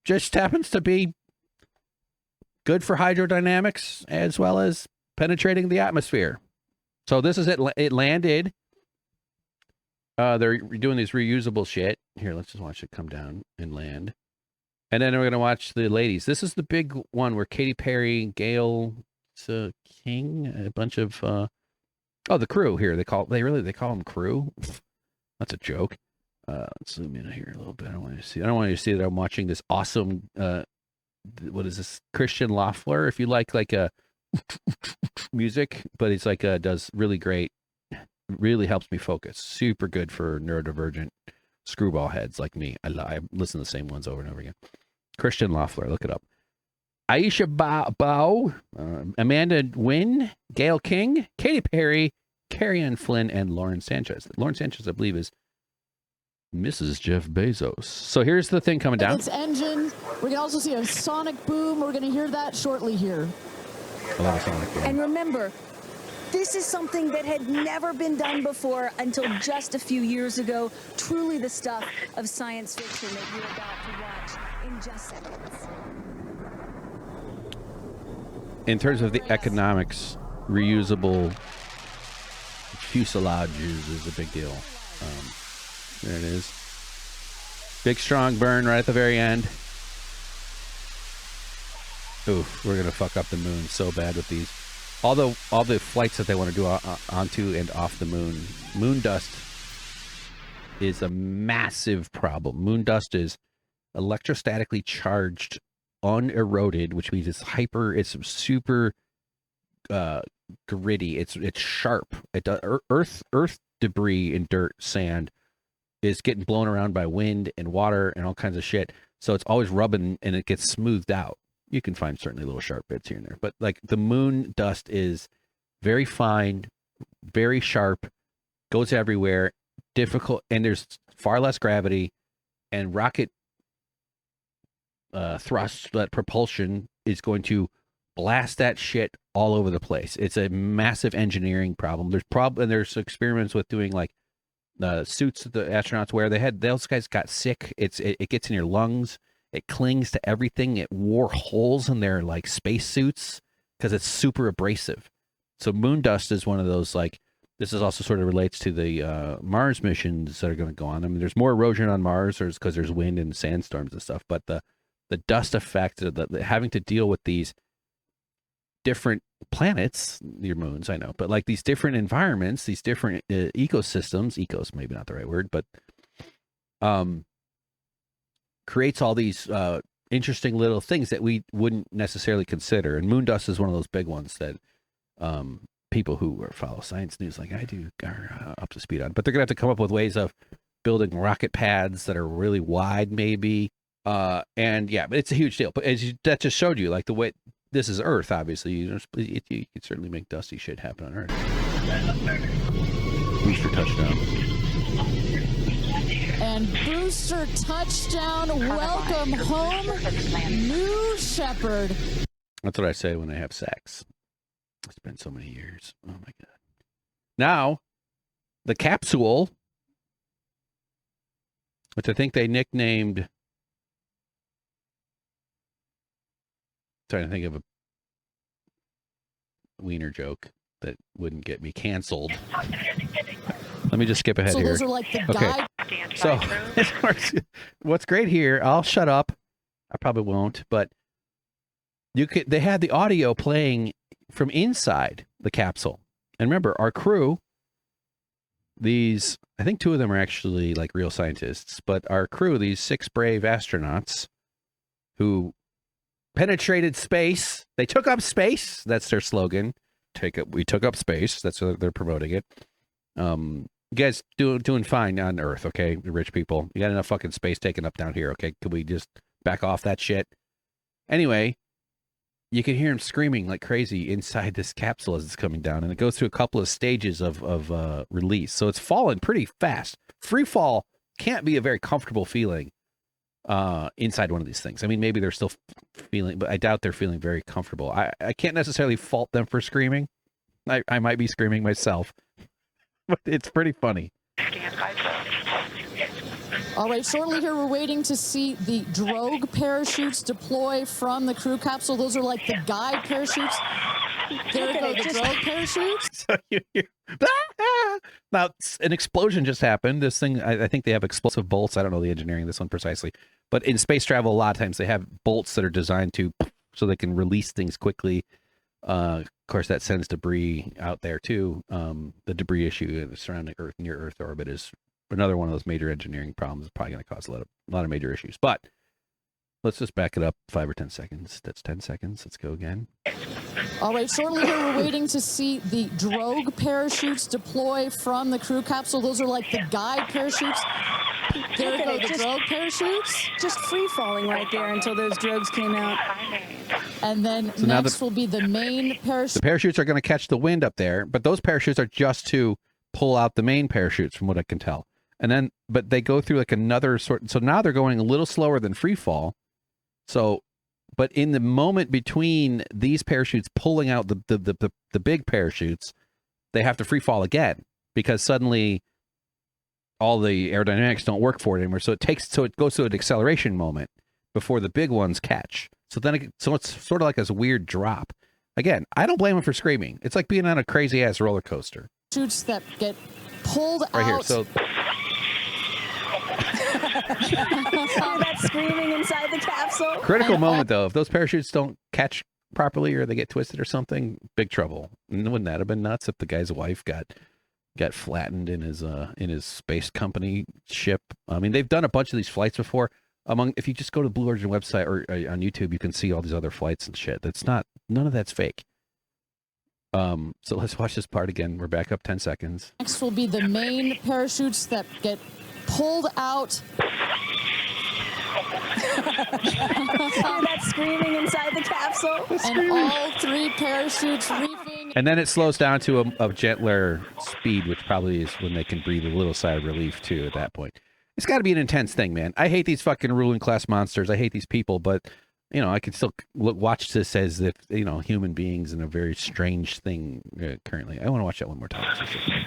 just happens to be good for hydrodynamics as well as penetrating the atmosphere. So this is it. It landed. They're doing this reusable shit. Here, let's just watch it come down and land. And then we're going to watch the ladies. This is the big one where Katy Perry, Gail King, a bunch of, the crew here. They call them crew. That's a joke. Let's zoom in here a little bit. I don't want you to see that I'm watching this awesome, what is this? Christian Loeffler. If you like a music, but it's like does really great, really helps me focus. Super good for neurodivergent screwball heads like me. I listen to the same ones over and over again. Christian Loeffler, look it up. Aisha Bao, Amanda Nguyen, Gail King, Katy Perry, Carrie Ann Flynn, and Lauren Sanchez. Lauren Sanchez, I believe, is Mrs. Jeff Bezos. So here's the thing coming down. Its engine. We can also see a sonic boom. We're going to hear that shortly here. A lot of sonic boom. And remember, this is something that had never been done before until just a few years ago. Truly the stuff of science fiction that you're about to watch in just seconds. In terms of the economics, reusable fuselages is a big deal. There it is. Big strong burn right at the very end. Oof, we're gonna fuck up the moon so bad with these. All the flights that they want to do onto and off the moon. Moon dust is a massive problem. Moon dust is electrostatically charged, uneroded, which means it's super gritty. It's sharp. Earth debris and dirt, sand is getting blown around by wind and water and all kinds of shit. So it's always rubbing and it gets smoothed out. You can find certainly little sharp bits here and there, but like the moon dust is very fine, very sharp, goes everywhere, difficult, and there's far less gravity, and rocket thrust, that propulsion is going to blast that shit all over the place. It's a massive engineering problem. There's experiments with doing like the suits that the astronauts wear. Those guys got sick. It gets in your lungs. It clings to everything. It wore holes in their like space suits because it's super abrasive. So moon dust is one of those, like, this is also sort of relates to the Mars missions that are going to go on. I mean, there's more erosion on Mars because there's wind and sandstorms and stuff, but the dust effect, having to deal with these different planets, your moons, I know, but like these different environments, these different ecosystems, ecos maybe not the right word, but creates all these interesting little things that we wouldn't necessarily consider. And moon dust is one of those big ones that people who follow science news like I do are up to speed on. But they're going to have to come up with ways of building rocket pads that are really wide, maybe. And yeah, but it's a huge deal. But that just showed you, like, the way this is Earth, obviously. You can certainly make dusty shit happen on Earth. Booster touchdown. And booster touchdown. Welcome home, New Shepard. That's what I say when I have sex. It's been so many years. Oh my God. Now, the capsule, which I think they nicknamed, trying to think of a wiener joke that wouldn't get me canceled. Let me just skip ahead here. So those are like the Okay. So what's great here, I'll shut up. I probably won't, but they had the audio playing from inside the capsule. And remember, our crew, I think 2 of them are actually like real scientists, but our crew, these 6 brave astronauts who penetrated space, they took up space. That's their slogan. We took up space. That's what they're promoting it. You guys doing fine on Earth, okay? The rich people. You got enough fucking space taken up down here, okay? Could we just back off that shit? Anyway, you can hear him screaming like crazy inside this capsule as it's coming down, and it goes through a couple of stages of release. So it's falling pretty fast. Free fall can't be a very comfortable feeling inside one of these things. I mean, maybe they're still feeling, but I doubt they're feeling very comfortable. I can't necessarily fault them for screaming. I might be screaming myself, but it's pretty funny. All right, shortly here, we're waiting to see the drogue parachutes deploy from the crew capsule. Those are like the guide parachutes. There go the drogue parachutes. So you hear, now, an explosion just happened. This thing, I think they have explosive bolts. I don't know the engineering of this one precisely. But in space travel, a lot of times they have bolts that are designed so they can release things quickly. Of course, that sends debris out there, too. The debris issue surrounding Earth, near Earth orbit, is another one of those major engineering problems. It's probably going to cause a lot of major issues. But let's just back it up 5 or 10 seconds. That's 10 seconds. Let's go again. All right, shortly here, we're waiting to see the drogue parachutes deploy from the crew capsule. Those are like the guide parachutes. There go the drogue parachutes. Just free falling right there until those drogues came out. And then So next will be the main parachute. The parachutes are going to catch the wind up there, but those parachutes are just to pull out the main parachutes, from what I can tell. And then, but they go through like another sort. So now they're going a little slower than free fall. So, but in the moment between these parachutes pulling out the big parachutes, they have to free fall again, because suddenly all the aerodynamics don't work for it anymore. So it goes to an acceleration moment before the big ones catch. So then, it's sort of like this weird drop. Again, I don't blame them for screaming. It's like being on a crazy ass roller coaster. Shoots that get pulled Right out. here. So Hear that screaming inside the capsule? critical moment though. If those parachutes don't catch properly or they get twisted or something, big trouble. And wouldn't that have been nuts if the guy's wife got flattened in his space company ship? I mean, they've done a bunch of these flights before. If you just go to the Blue Origin website or on YouTube, you can see all these other flights and shit. None of that's fake. So let's watch this part again. We're back up 10 seconds. Next will be the main parachutes that get pulled out. Hear that screaming inside the capsule? And all 3 parachutes reefing. And then it slows down to a gentler speed, which probably is when they can breathe a little sigh of relief too at that point. It's got to be an intense thing, man. I hate these fucking ruling class monsters. I hate these people, but you know, I can still watch this as if, you know, human beings in a very strange thing currently. I want to watch that one more time.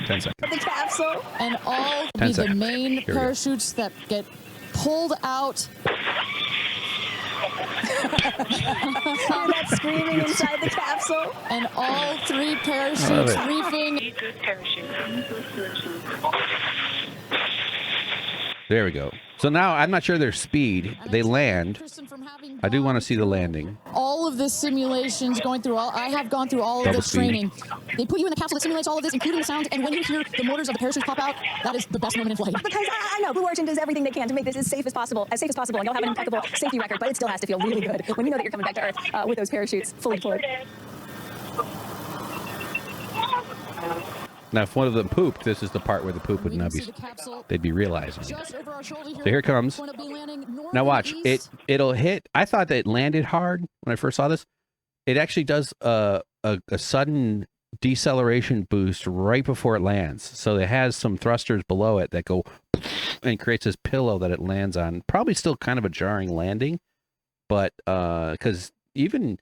10 seconds. The capsule. And all 10 be the seconds. main Here we go. parachutes that get pulled out. Hear that screaming inside the capsule. And all 3 love parachutes it. reefing. There we go. So now I'm not sure their speed. They land. I do want to see the landing. All of this simulations going through all. I have gone through all of Double this speed. training. They put you in the capsule that simulates all of this, including the sound. And when you hear the motors of the parachutes pop out, that is the best moment in flight. Because I know Blue Origin does everything they can to make this as safe as possible, and you'll have an impeccable safety record, but it still has to feel really good when you know that you're coming back to Earth with those parachutes fully deployed. Now, if one of them pooped, this is the part where the poop would not be. They'd be realizing it. Just over our shoulder here. So here it comes. Going to be landing north Now and watch east. It'll hit. I thought that it landed hard when I first saw this. It actually does a sudden deceleration boost right before it lands. So it has some thrusters below it that go and creates this pillow that it lands on. Probably still kind of a jarring landing, but because even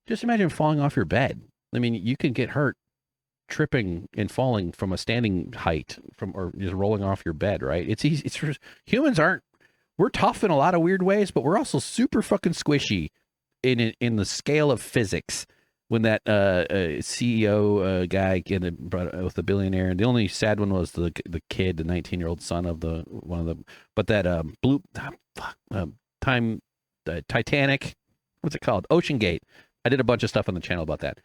just imagine falling off your bed. I mean, you can get hurt tripping and falling from a standing height or just rolling off your bed, right? It's easy. Humans we're tough in a lot of weird ways, but we're also super fucking squishy in the scale of physics. When that CEO guy with the billionaire, and the only sad one was the kid, the 19-year-old son of but that Titanic, what's it called? Ocean Gate. I did a bunch of stuff on the channel about that.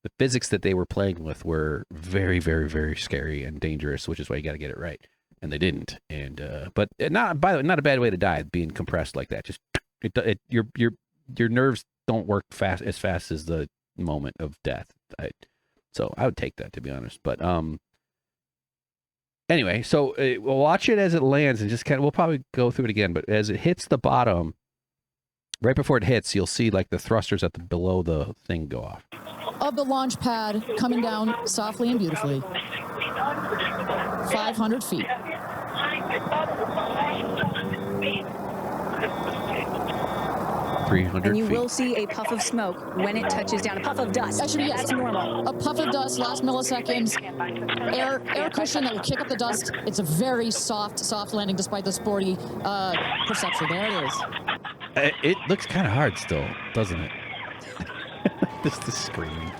The physics that they were playing with were very, very, very scary and dangerous, which is why you got to get it right. And they didn't. And but not a bad way to die, being compressed like that. Just your nerves don't work as fast as the moment of death. So I would take that, to be honest. But anyway, so we'll watch it as it lands and just we'll probably go through it again. But as it hits the bottom, right before it hits, you'll see like the thrusters below the thing go off. Of the launch pad coming down softly and beautifully. 500 feet. 300 And you feet. will see a puff of smoke when it touches down, a puff of dust. Actually, yes. That's normal. A puff of dust, last milliseconds. Air cushion that will kick up the dust. It's a very soft landing despite the sporty perception. There it is. It looks kind of hard still, doesn't it? Just the screaming.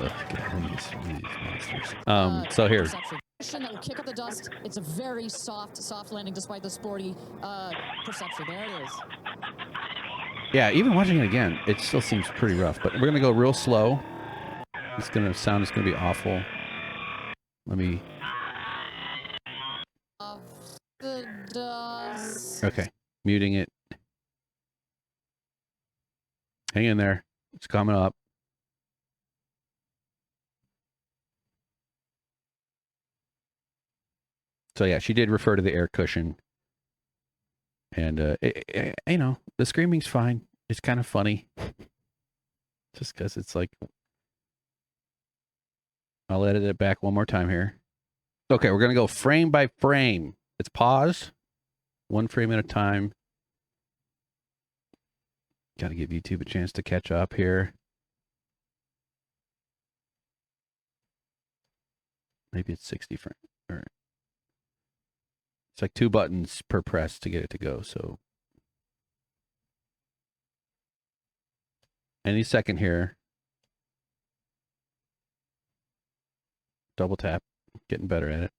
Ugh, God, these monsters. So here. Perception that will kick up the dust. It's a very soft landing despite the sporty perception. There it is. Yeah, even watching it again, it still seems pretty rough. But we're gonna go real slow. Sound is gonna be awful. Let me. Off the dust. Okay, muting it. Hang in there. It's coming up. So yeah, she did refer to the air cushion. And, you know, the screaming's fine. It's kind of funny. Just because it's like... I'll edit it back one more time here. Okay, we're going to go frame by frame. It's pause. One frame at a time. Got to give YouTube a chance to catch up here. Maybe it's 60 frames. All right. It's like 2 buttons per press to get it to go. So any second here. Double tap. Getting better at it.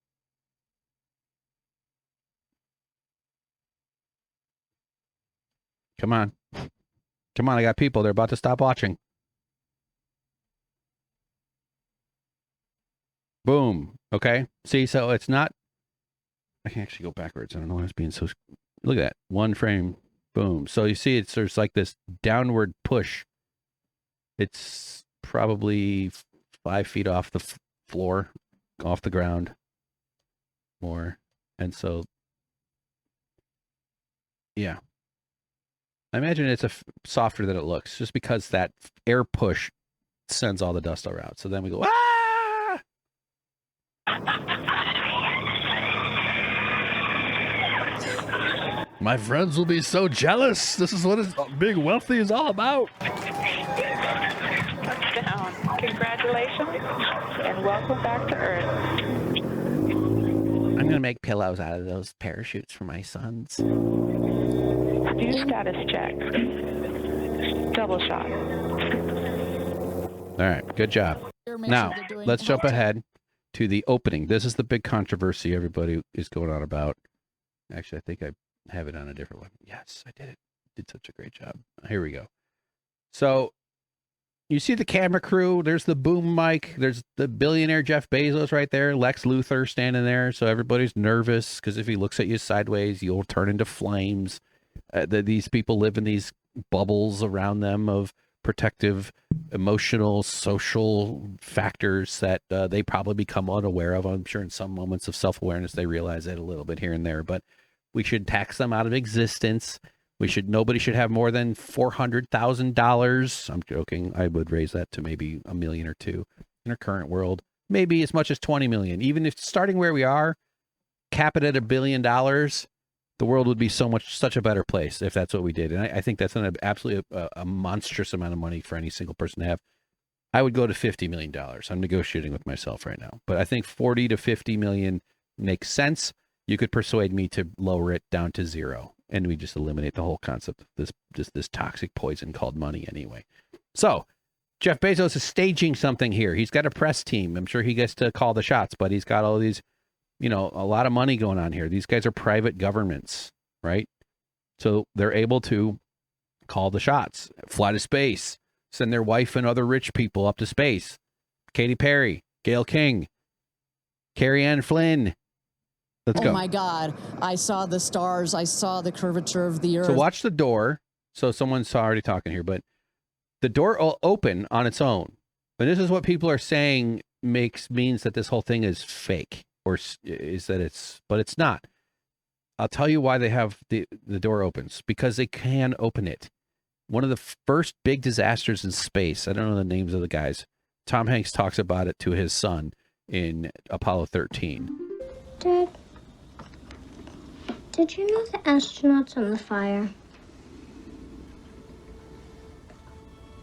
Come on. Come on, I got people. They're about to stop watching. Boom. Okay. See, so it's not... I can actually go backwards. I don't know why I was being so... Look at that. One frame. Boom. So you see, there's like this downward push. It's probably 5 feet off the floor, off the ground. More. And so... Yeah. I imagine it's softer than it looks, just because that air push sends all the dust around. So then we go, ah! My friends will be so jealous. This is what being wealthy is all about. Touchdown. Congratulations and welcome back to Earth. I'm going to make pillows out of those parachutes for my sons. Do status check. Double shot. All right, good job. Now, let's jump ahead to the opening. This is the big controversy everybody is going on about. Actually, I think I have it on a different one. Yes, I did it. Did such a great job. Here we go. So, you see the camera crew. There's the boom mic. There's the billionaire Jeff Bezos right there. Lex Luthor standing there. So everybody's nervous because if he looks at you sideways, you'll turn into flames. These people live in these bubbles around them of protective, emotional, social factors that they probably become unaware of. I'm sure in some moments of self-awareness, they realize it a little bit here and there, but we should tax them out of existence. Nobody should have more than $400,000. I'm joking. I would raise that to maybe $1 million or $2 million in our current world. Maybe as much as 20 million. Even if starting where we are, cap it at $1 billion, the world would be such a better place if that's what we did. And I think that's an absolutely a monstrous amount of money for any single person to have. I would go to $50 million. I'm negotiating with myself right now, but I think 40 to 50 million makes sense. You could persuade me to lower it down to 0. And we just eliminate the whole concept of this toxic poison called money anyway. So Jeff Bezos is staging something here. He's got a press team. I'm sure he gets to call the shots, but he's got all these, a lot of money going on here. These guys are private governments, right? So they're able to call the shots, fly to space, send their wife and other rich people up to space. Katy Perry, Gayle King, Carrie Ann Flynn. Let's go. Oh my God. I saw the stars. I saw the curvature of the earth. So watch the door. So someone's already talking here, but the door will open on its own. And this is what people are saying means that this whole thing is fake, or is that but it's not. I'll tell you why they have the door opens, because they can open it. One of the first big disasters in space, I don't know the names of the guys. Tom Hanks talks about it to his son in Apollo 13. Dad, did you know the astronauts on the fire?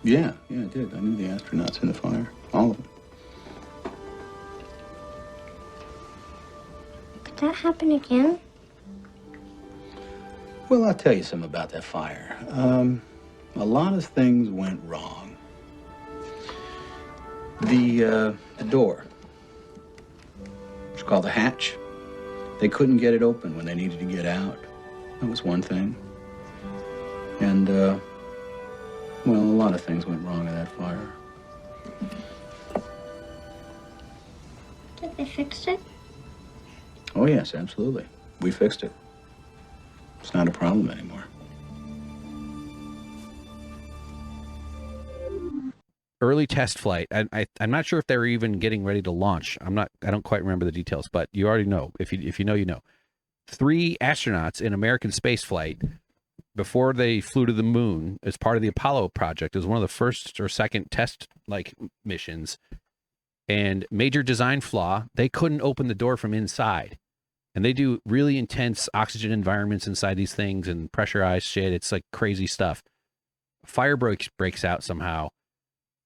Yeah, I did. I knew the astronauts in the fire. All of them. Could that happen again? Well, I'll tell you something about that fire. A lot of things went wrong. The door. It's called the hatch. They couldn't get it open when they needed to get out. That was one thing. And, well, a lot of things went wrong in that fire. Did they fix it? Oh, yes, absolutely. We fixed it. It's not a problem anymore. Early test flight. I'm not sure if they were even getting ready to launch. I don't quite remember the details, but you already know. If you know, you know. 3 astronauts in American space flight before they flew to the moon as part of the Apollo project. It was one of the first or second test missions. And major design flaw, they couldn't open the door from inside. And they do really intense oxygen environments inside these things and pressurized shit. It's like crazy stuff. Fire breaks out somehow.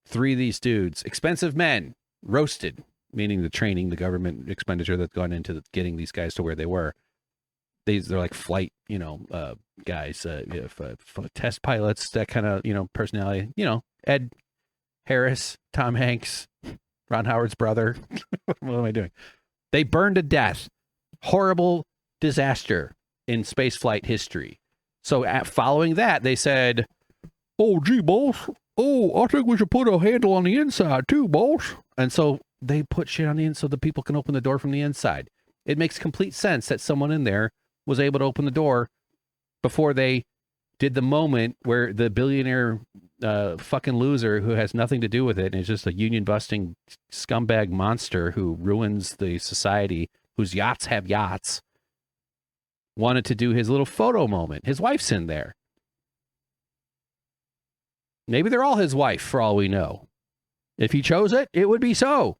3 of these dudes, expensive men, roasted, meaning the training, the government expenditure that's gone into getting these guys to where they were. They're like flight, guys, test pilots, that kind of, personality. Ed Harris, Tom Hanks, Ron Howard's brother. What am I doing? They burned to death. Horrible disaster in spaceflight history. So following that, they said, "Oh, gee, boss. Oh, I think we should put a handle on the inside too, boss." And so they put shit on the inside so the people can open the door from the inside. It makes complete sense that someone in there was able to open the door before they did the moment where the billionaire fucking loser who has nothing to do with it and is just a union busting scumbag monster who ruins the society, whose yachts have yachts, wanted to do his little photo moment. His wife's in there. Maybe they're all his wife, for all we know. If he chose it, it would be so.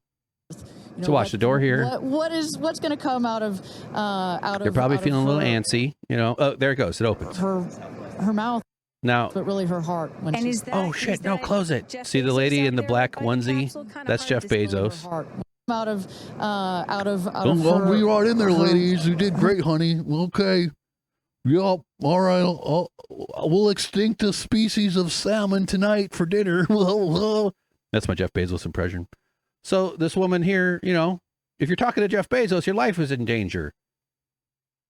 So watch the door here. What's going to come out of They're probably feeling a little antsy, you know. Oh, there it goes. It opens. Her mouth. Now, but really her heart. When And is that, oh shit! No, close it. Jeff See the Bezos lady out in the there black by the onesie? capsule? Kinda That's hard Jeff to see. Bezos. out of We'll be right in there, ladies. You did great, honey. Okay. Yup. All right. We'll extinct a species of salmon tonight for dinner. That's my Jeff Bezos impression. So this woman here, you know, if you're talking to Jeff Bezos, your life is in danger.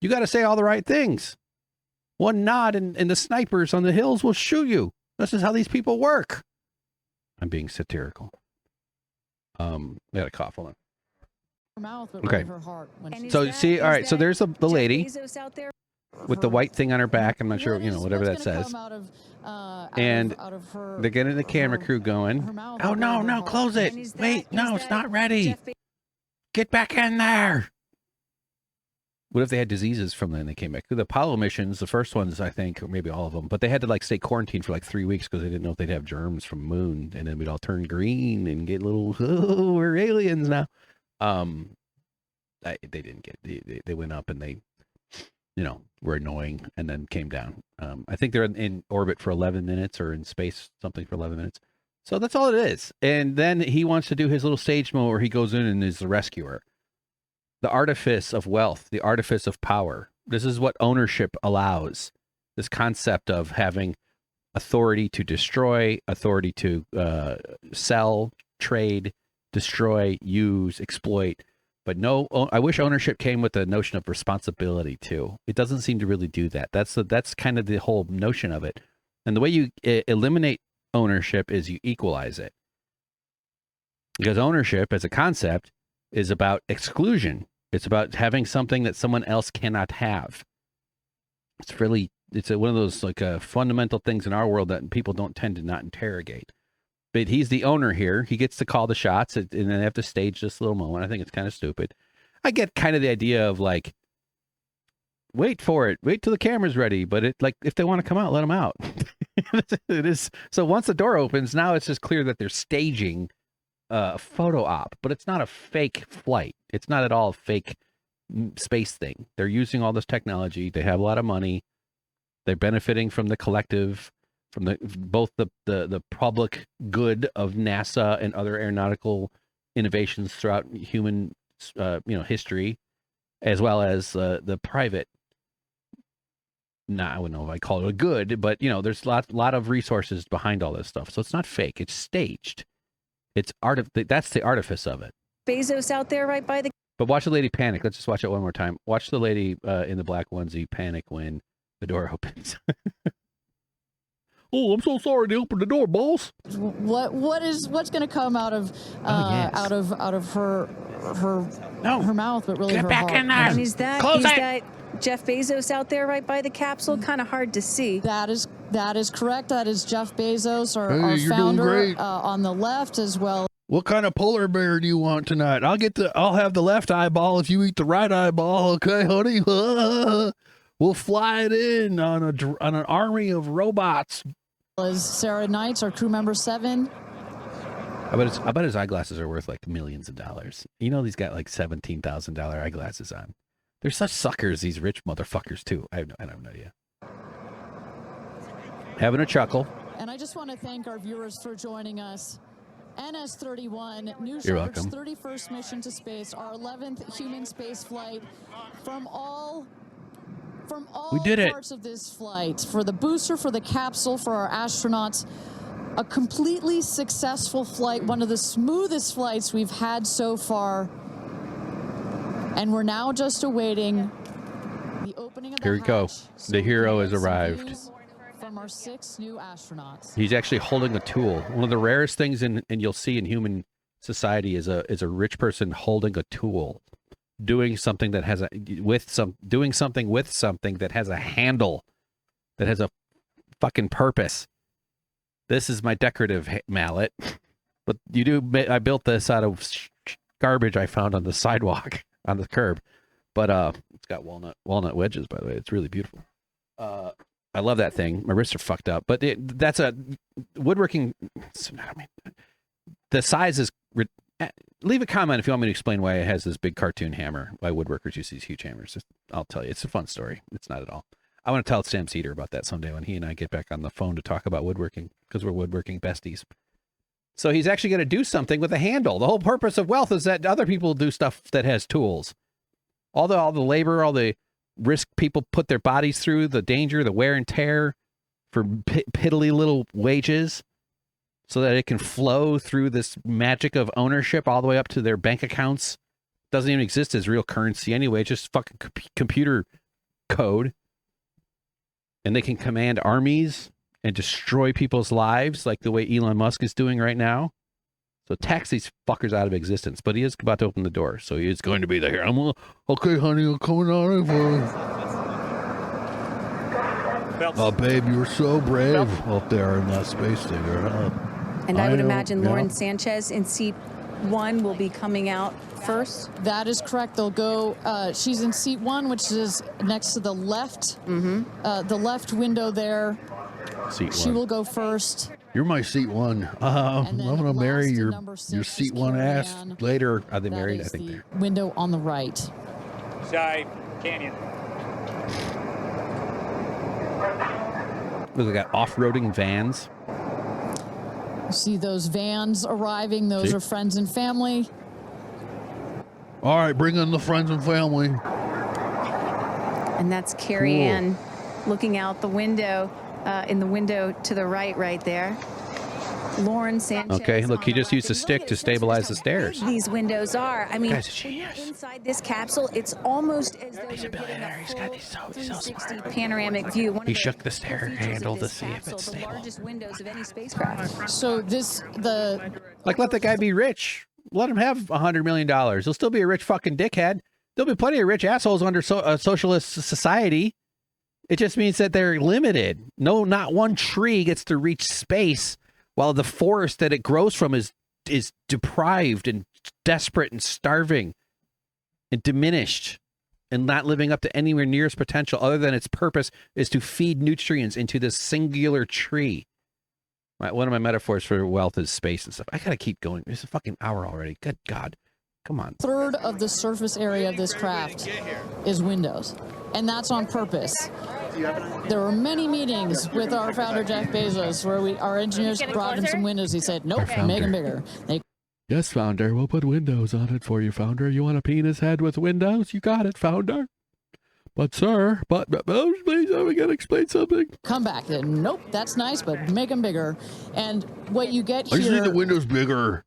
You got to say all the right things. One nod and the snipers on the hills will shoot you. This is how these people work. I'm being satirical. I got a cough. Hold on. her mouth, but Okay. really her heart. So see, all right. So there's the lady with the white thing on her back. I'm not sure, you know, whatever that says. And they're getting the camera crew going. Oh no, no, close it. Wait, no, it's not ready. Get back in there. What if they had diseases from then they came back? The Apollo missions, the first ones, I think, or maybe all of them, but they had to like stay quarantined for like 3 weeks because they didn't know if they'd have germs from moon, and then we'd all turn green and get little, oh, we're aliens now. They didn't get. They went up and they, you know, were annoying and then came down. I think they're in orbit for 11 minutes or in space something for 11 minutes. So that's all it is. And then he wants to do his little stage mode where he goes in and is the rescuer. The artifice of wealth, the artifice of power. This is what ownership allows. This concept of having authority to destroy, authority to sell, trade, destroy, use, exploit. But no, I wish ownership came with the notion of responsibility too. It doesn't seem to really do that. That's kind of the whole notion of it. And the way you eliminate ownership is you equalize it. Because ownership as a concept is about exclusion. It's about having something that someone else cannot have. It's really, it's one of those like fundamental things in our world that people don't tend to not interrogate. But he's the owner here. He gets to call the shots, and then they have to stage this little moment. I think it's kind of stupid. I get kind of the idea of like, wait for it. Wait till the camera's ready. But it, like, if they want to come out, let them out. It is. So once the door opens, now it's just clear that they're staging a photo op, but it's not a fake flight. It's not at all a fake space thing. They're using all this technology. They have a lot of money. They're benefiting from the collective, from the both the public good of NASA and other aeronautical innovations throughout human history, as well as the private. I wouldn't know if I call it a good, but you know, there's a lot of resources behind all this stuff. So it's not fake. It's staged. It's that's the artifice of it. Bezos out there right by the... But watch the lady panic. Let's just watch it one more time. Watch the lady in the black onesie panic when the door opens. Oh, I'm so sorry to open the door, boss. What's going to come out of out of her mouth, but really Get her back heart. in there. And is that Close it. that Jeff Bezos out there right by the capsule? Kind of hard to see. That is correct. That is Jeff Bezos, our Hey, you're doing founder, great. on the left as well. What kind of polar bear do you want tonight? I'll have the left eyeball if you eat the right eyeball, okay, honey? We'll fly it in on an army of robots. As Sarah Knights, our crew member 7. I bet his eyeglasses are worth like millions of dollars. You know, he's got like $17,000 eyeglasses on. They're such suckers, these rich motherfuckers too. I have no idea. Having a chuckle. And I just want to thank our viewers for joining us. NS-31, New You're Shark's welcome. 31st mission to space, our 11th human space flight. From all We did it. parts of this flight, for the booster, for the capsule, for our astronauts, a completely successful flight, one of the smoothest flights we've had so far. And we're now just awaiting the opening of the Here we go. hatch, so The we can hero get has some arrived. views from our 6 new astronauts. He's actually holding a tool. One of the rarest things and you'll see in human society is a rich person holding a tool, doing something that has doing something with something that has a handle, that has a fucking purpose. This is my decorative mallet, but I built this out of garbage I found on the sidewalk on the curb, but it's got walnut wedges, by the way. It's really beautiful. I love that thing. My wrists are fucked up, but that's a woodworking. I mean, the size is leave a comment if you want me to explain why it has this big cartoon hammer. Why woodworkers use these huge hammers. I'll tell you. It's a fun story. It's not at all. I want to tell Sam Cedar about that someday when he and I get back on the phone to talk about woodworking, because we're woodworking besties. So he's actually going to do something with a handle. The whole purpose of wealth is that other people do stuff that has tools. All the labor, all the risk people put their bodies through, the danger, the wear and tear for piddly little wages, so that it can flow through this magic of ownership all the way up to their bank accounts. Doesn't even exist as real currency anyway. It's just fucking computer code. And they can command armies and destroy people's lives like the way Elon Musk is doing right now. So tax these fuckers out of existence. But he is about to open the door, so he is going to be there. Okay, honey, I'm coming on over. Oh, babe, you were so brave up there in that space digger. And I would imagine Lauren Sanchez in seat 1 will be coming out first. That is correct. They'll go. She's in seat 1, which is next to the left. The left window there. Seat 1. She will go first. You're my seat 1. I'm gonna marry your seat 1 ass later. Are they That married? I is think the they're. window on the right. Side Canyon. Look, they got off-roading vans. You see those vans arriving. Those are friends and family. All right, bring in the friends and family. And that's Carrie Ann looking out the window, in the window to the right there. Lauren Sanchez. Okay, look, he just used a stick to stabilize the stairs. These windows are. I mean, Guy's a when you're genius. inside this capsule, it's almost as though He's a you're getting billionaire. He's got these so 360 panoramic view. One He of the shook the stair features handle of to this see if capsule, it's the stable. largest windows of any spacecraft. So Like, let the guy be rich. Let him have $100 million. He'll still be a rich fucking dickhead. There'll be plenty of rich assholes under a socialist society. It just means that they're limited. No, not one tree gets to reach space, while the forest that it grows from is deprived and desperate and starving and diminished and not living up to anywhere near its potential, other than its purpose is to feed nutrients into this singular tree. One of my metaphors for wealth is space and stuff. I gotta keep going. It's a fucking hour already. Good God. Come on. third of the surface area of this craft is windows. And that's on purpose. There were many meetings with our founder, Jeff Bezos, where our engineers brought him some windows. He said, nope, make them bigger. Yes, founder, we'll put windows on it for you, founder. You want a penis head with windows? You got it, founder. But, sir, please, we got to explain something. Come back. Nope, that's nice, but make them bigger. And what you get I here... just need the windows bigger.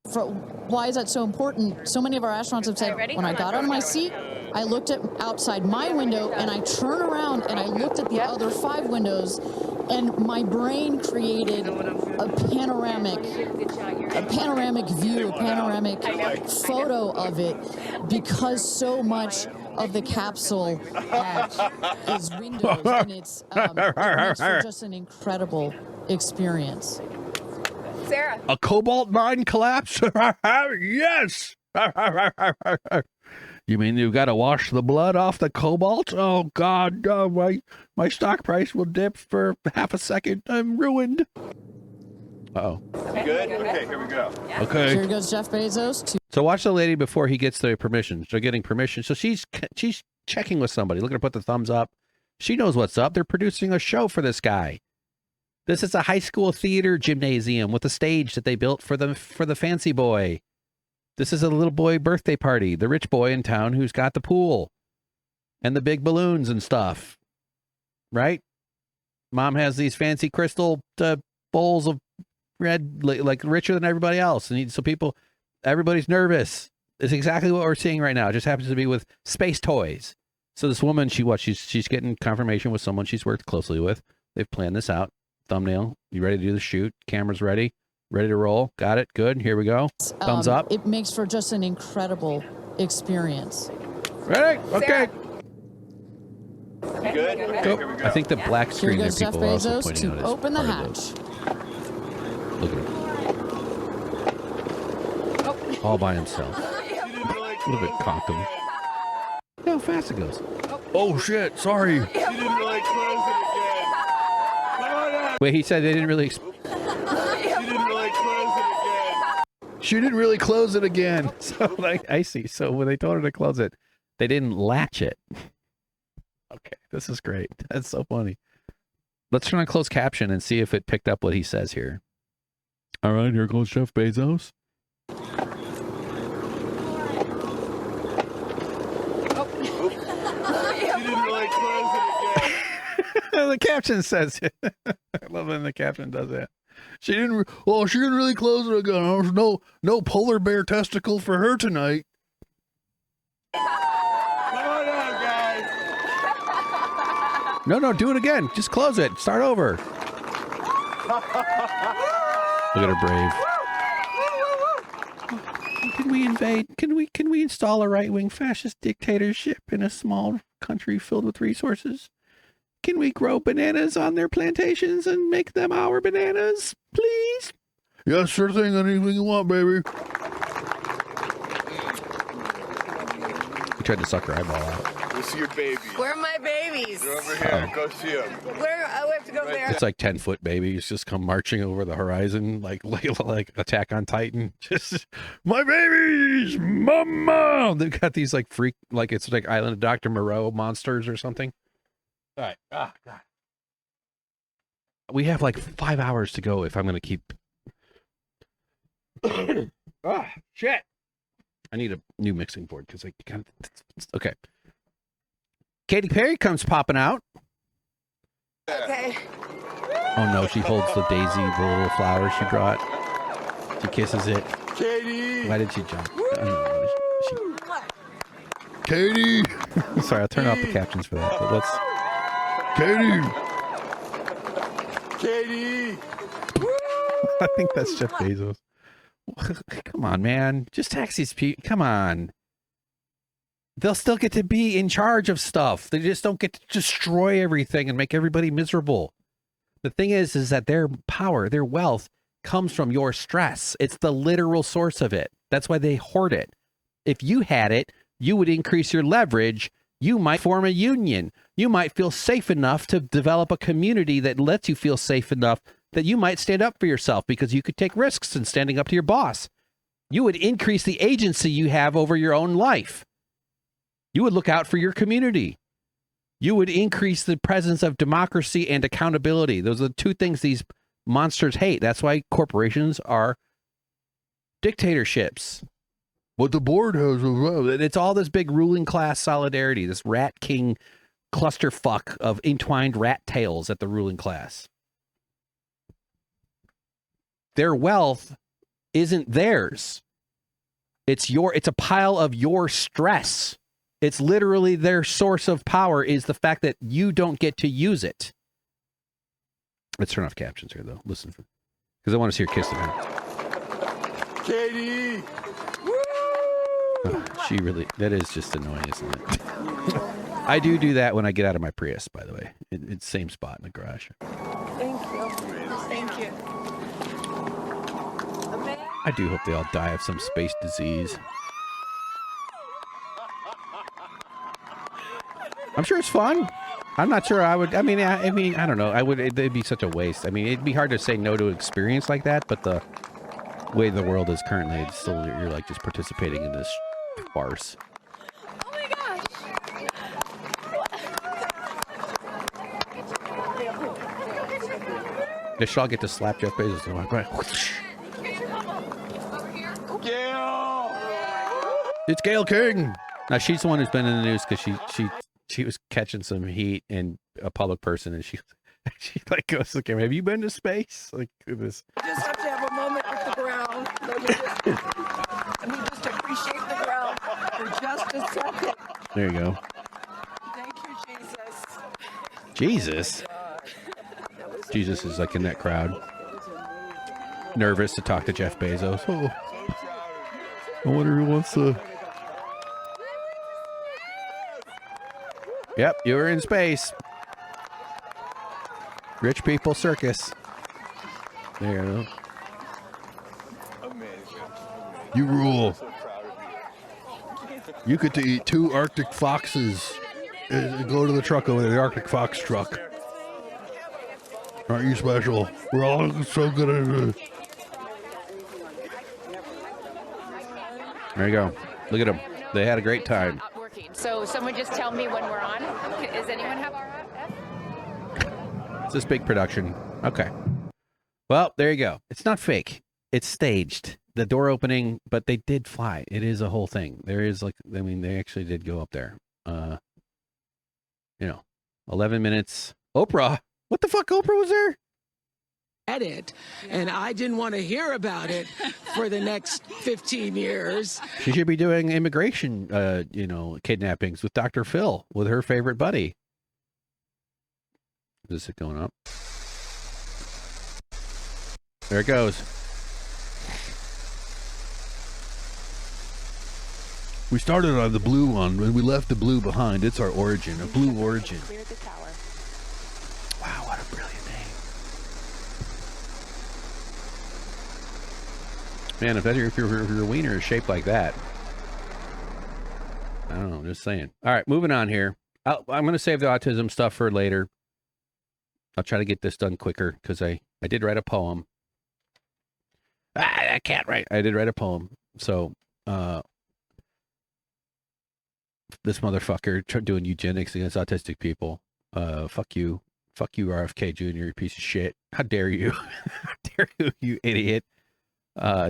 Why is that so important? So many of our astronauts have said, when I got out of my seat, I looked at outside my window, and I turned around, and I looked at the other 5 windows, and my brain created a panoramic view, a panoramic photo of it, because so much of the capsule is windows, and it makes for just an incredible experience. Sarah. A cobalt mine collapse? Yes! You mean you got to wash the blood off the cobalt? Oh, God, my stock price will dip for half a second. I'm ruined. Uh-oh. Good? Okay, here we go. Okay. Here goes Jeff Bezos. So watch the lady before he gets the permission. They're getting permission. So she's checking with somebody. Look at her put the thumbs up. She knows what's up. They're producing a show for this guy. This is a high school theater gymnasium with a stage that they built for the fancy boy. This is a little boy birthday party. The rich boy in town who's got the pool and the big balloons and stuff. Right? Mom has these fancy crystal bowls of red, like richer than everybody else. And so everybody's nervous. It's exactly what we're seeing right now. It just happens to be with space toys. So this woman, she's getting confirmation with someone she's worked closely with. They've planned this out. Thumbnail. You ready to do the shoot? Camera's ready. Ready to roll. Got it. Good. Here we go. Thumbs up. It makes for just an incredible experience. Ready? Okay. Good? Okay, Go. here we go. I think the black Here screen there goes Jeff people are also Bezos pointing to out is open the part of hatch. Look at him. All by himself. A little bit cocked him. Look how fast it goes. Oh, shit. Sorry. You didn't really close it again. Come on out. Wait, he said they didn't really... You didn't really close it again. She didn't really close it again. So like I see. So when they told her to close it, they didn't latch it. Okay, this is great. That's so funny. Let's turn on closed caption and see if it picked up what he says here. All right, here goes Jeff Bezos. She didn't really close it again. The caption says it. I love when the caption does that. She didn't. Well, she didn't really close it again. There was no polar bear testicle for her tonight. Come on out, guys. No, do it again. Just close it. Start over. Look at her brave. Can we invade? Can we install a right-wing fascist dictatorship in a small country filled with resources? Can we grow bananas on their plantations and make them our bananas, please? Yeah, sure thing. Anything you want, baby. He tried to suck her eyeball out. We'll see your babies. Where are my babies? They're over here. Go see them. Where? I have to go there. It's like 10-foot babies just come marching over the horizon like Attack on Titan. Just my babies, mama. They've got these like freak, like it's like Island of Dr. Moreau monsters or something. All right. Ah, God. We have like 5 hours to go if I'm going to keep. Ah, shit. I need a new mixing board because I got. Okay. Katy Perry comes popping out. Okay. Oh no, she holds the daisy, the little flower she brought. She kisses it. Katie. Why did she jump? I don't know. Katie. Sorry, I'll turn off the captions for that. But let's. Katie. I think that's Jeff Bezos. Come on, man. Just tax these people. Come on. They'll still get to be in charge of stuff. They just don't get to destroy everything and make everybody miserable. The thing is that their power, their wealth comes from your stress. It's the literal source of it. That's why they hoard it. If you had it, you would increase your leverage. You might form a union. You might feel safe enough to develop a community that lets you feel safe enough that you might stand up for yourself because you could take risks in standing up to your boss. You would increase the agency you have over your own life. You would look out for your community. You would increase the presence of democracy and accountability. Those are the two things these monsters hate. That's why corporations are dictatorships. What the board has. It's all this big ruling class solidarity, this rat king clusterfuck of entwined rat tails at the ruling class. Their wealth isn't theirs. It's a pile of your stress. It's literally their source of power is the fact that you don't get to use it. Let's turn off captions here, though. Listen, because I want to see her kiss him. Katie. She really, that is just annoying, isn't it? I do that when I get out of my Prius, by the way. It's the same spot in the garage. Thank you. Thank you. I do hope they all die of some space disease. I'm sure it's fun. I'm not sure I would. I mean, I don't know. I would. It'd be such a waste. I mean, it'd be hard to say no to an experience like that. But the way the world is currently, it's still you're like just participating in this farce. Oh my gosh. They should all get to slap Jeff Bezos. Gail. It's Gail King. Now she's the one who's been in the news because she was catching some heat in a public person, and she like goes to the camera. Have you been to space? Like this. I just have to have a moment with the ground. Let me just appreciate the ground for just a second. There you go. Thank you, Jesus. Jesus. Jesus is like in that crowd, nervous to talk to Jeff Bezos. Oh, I wonder who wants to. Yep, you were in space. Rich people circus. There you go. You rule. You get to eat 2 Arctic foxes. Go to the truck over there, the Arctic Fox truck. Aren't you special? We're all so good at it. There you go. Look at them. They had a great time. Not working. So someone just tell me when we're on. Does anyone have RF? It's this big production. Okay. Well, there you go. It's not fake. It's staged. The door opening, but they did fly. It is a whole thing. There is like, I mean, they actually did go up there. 11 minutes. Oprah. What the fuck? Oprah was there? It, and I didn't want to hear about it for the next 15 years. She should be doing immigration, kidnappings with Dr. Phil, with her favorite buddy. Is it going up? There it goes. We started on the blue one when we left the blue behind. It's our origin, a blue origin. Wow, what a brilliant name. Man, if your wiener is shaped like that. I don't know, just saying. All right, moving on here. I'm going to save the autism stuff for later. I'll try to get this done quicker because I did write a poem. I can't write. I did write a poem. So, this motherfucker doing eugenics against autistic people. Fuck you. Fuck you, RFK Jr., you piece of shit. How dare you? How dare you, you idiot.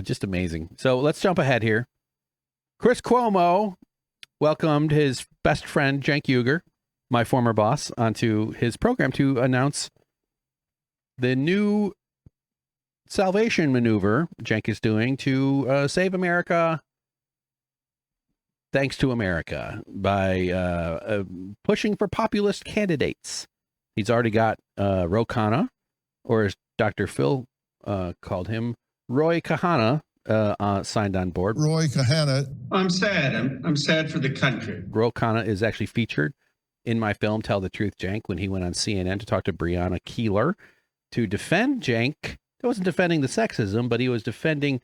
Just amazing. So let's jump ahead here. Chris Cuomo welcomed his best friend, Cenk Uygur, my former boss, onto his program to announce the new salvation maneuver Cenk is doing to save America, thanks to America, by pushing for populist candidates. He's already got Ro Khanna, or as Dr. Phil called him, Roy Kahana, signed on board. Roy Kahana. I'm sad. I'm sad for the country. Ro Khanna is actually featured in my film, Tell the Truth, Cenk, when he went on CNN to talk to Brianna Keeler to defend Cenk. He wasn't defending the sexism, but he was defending,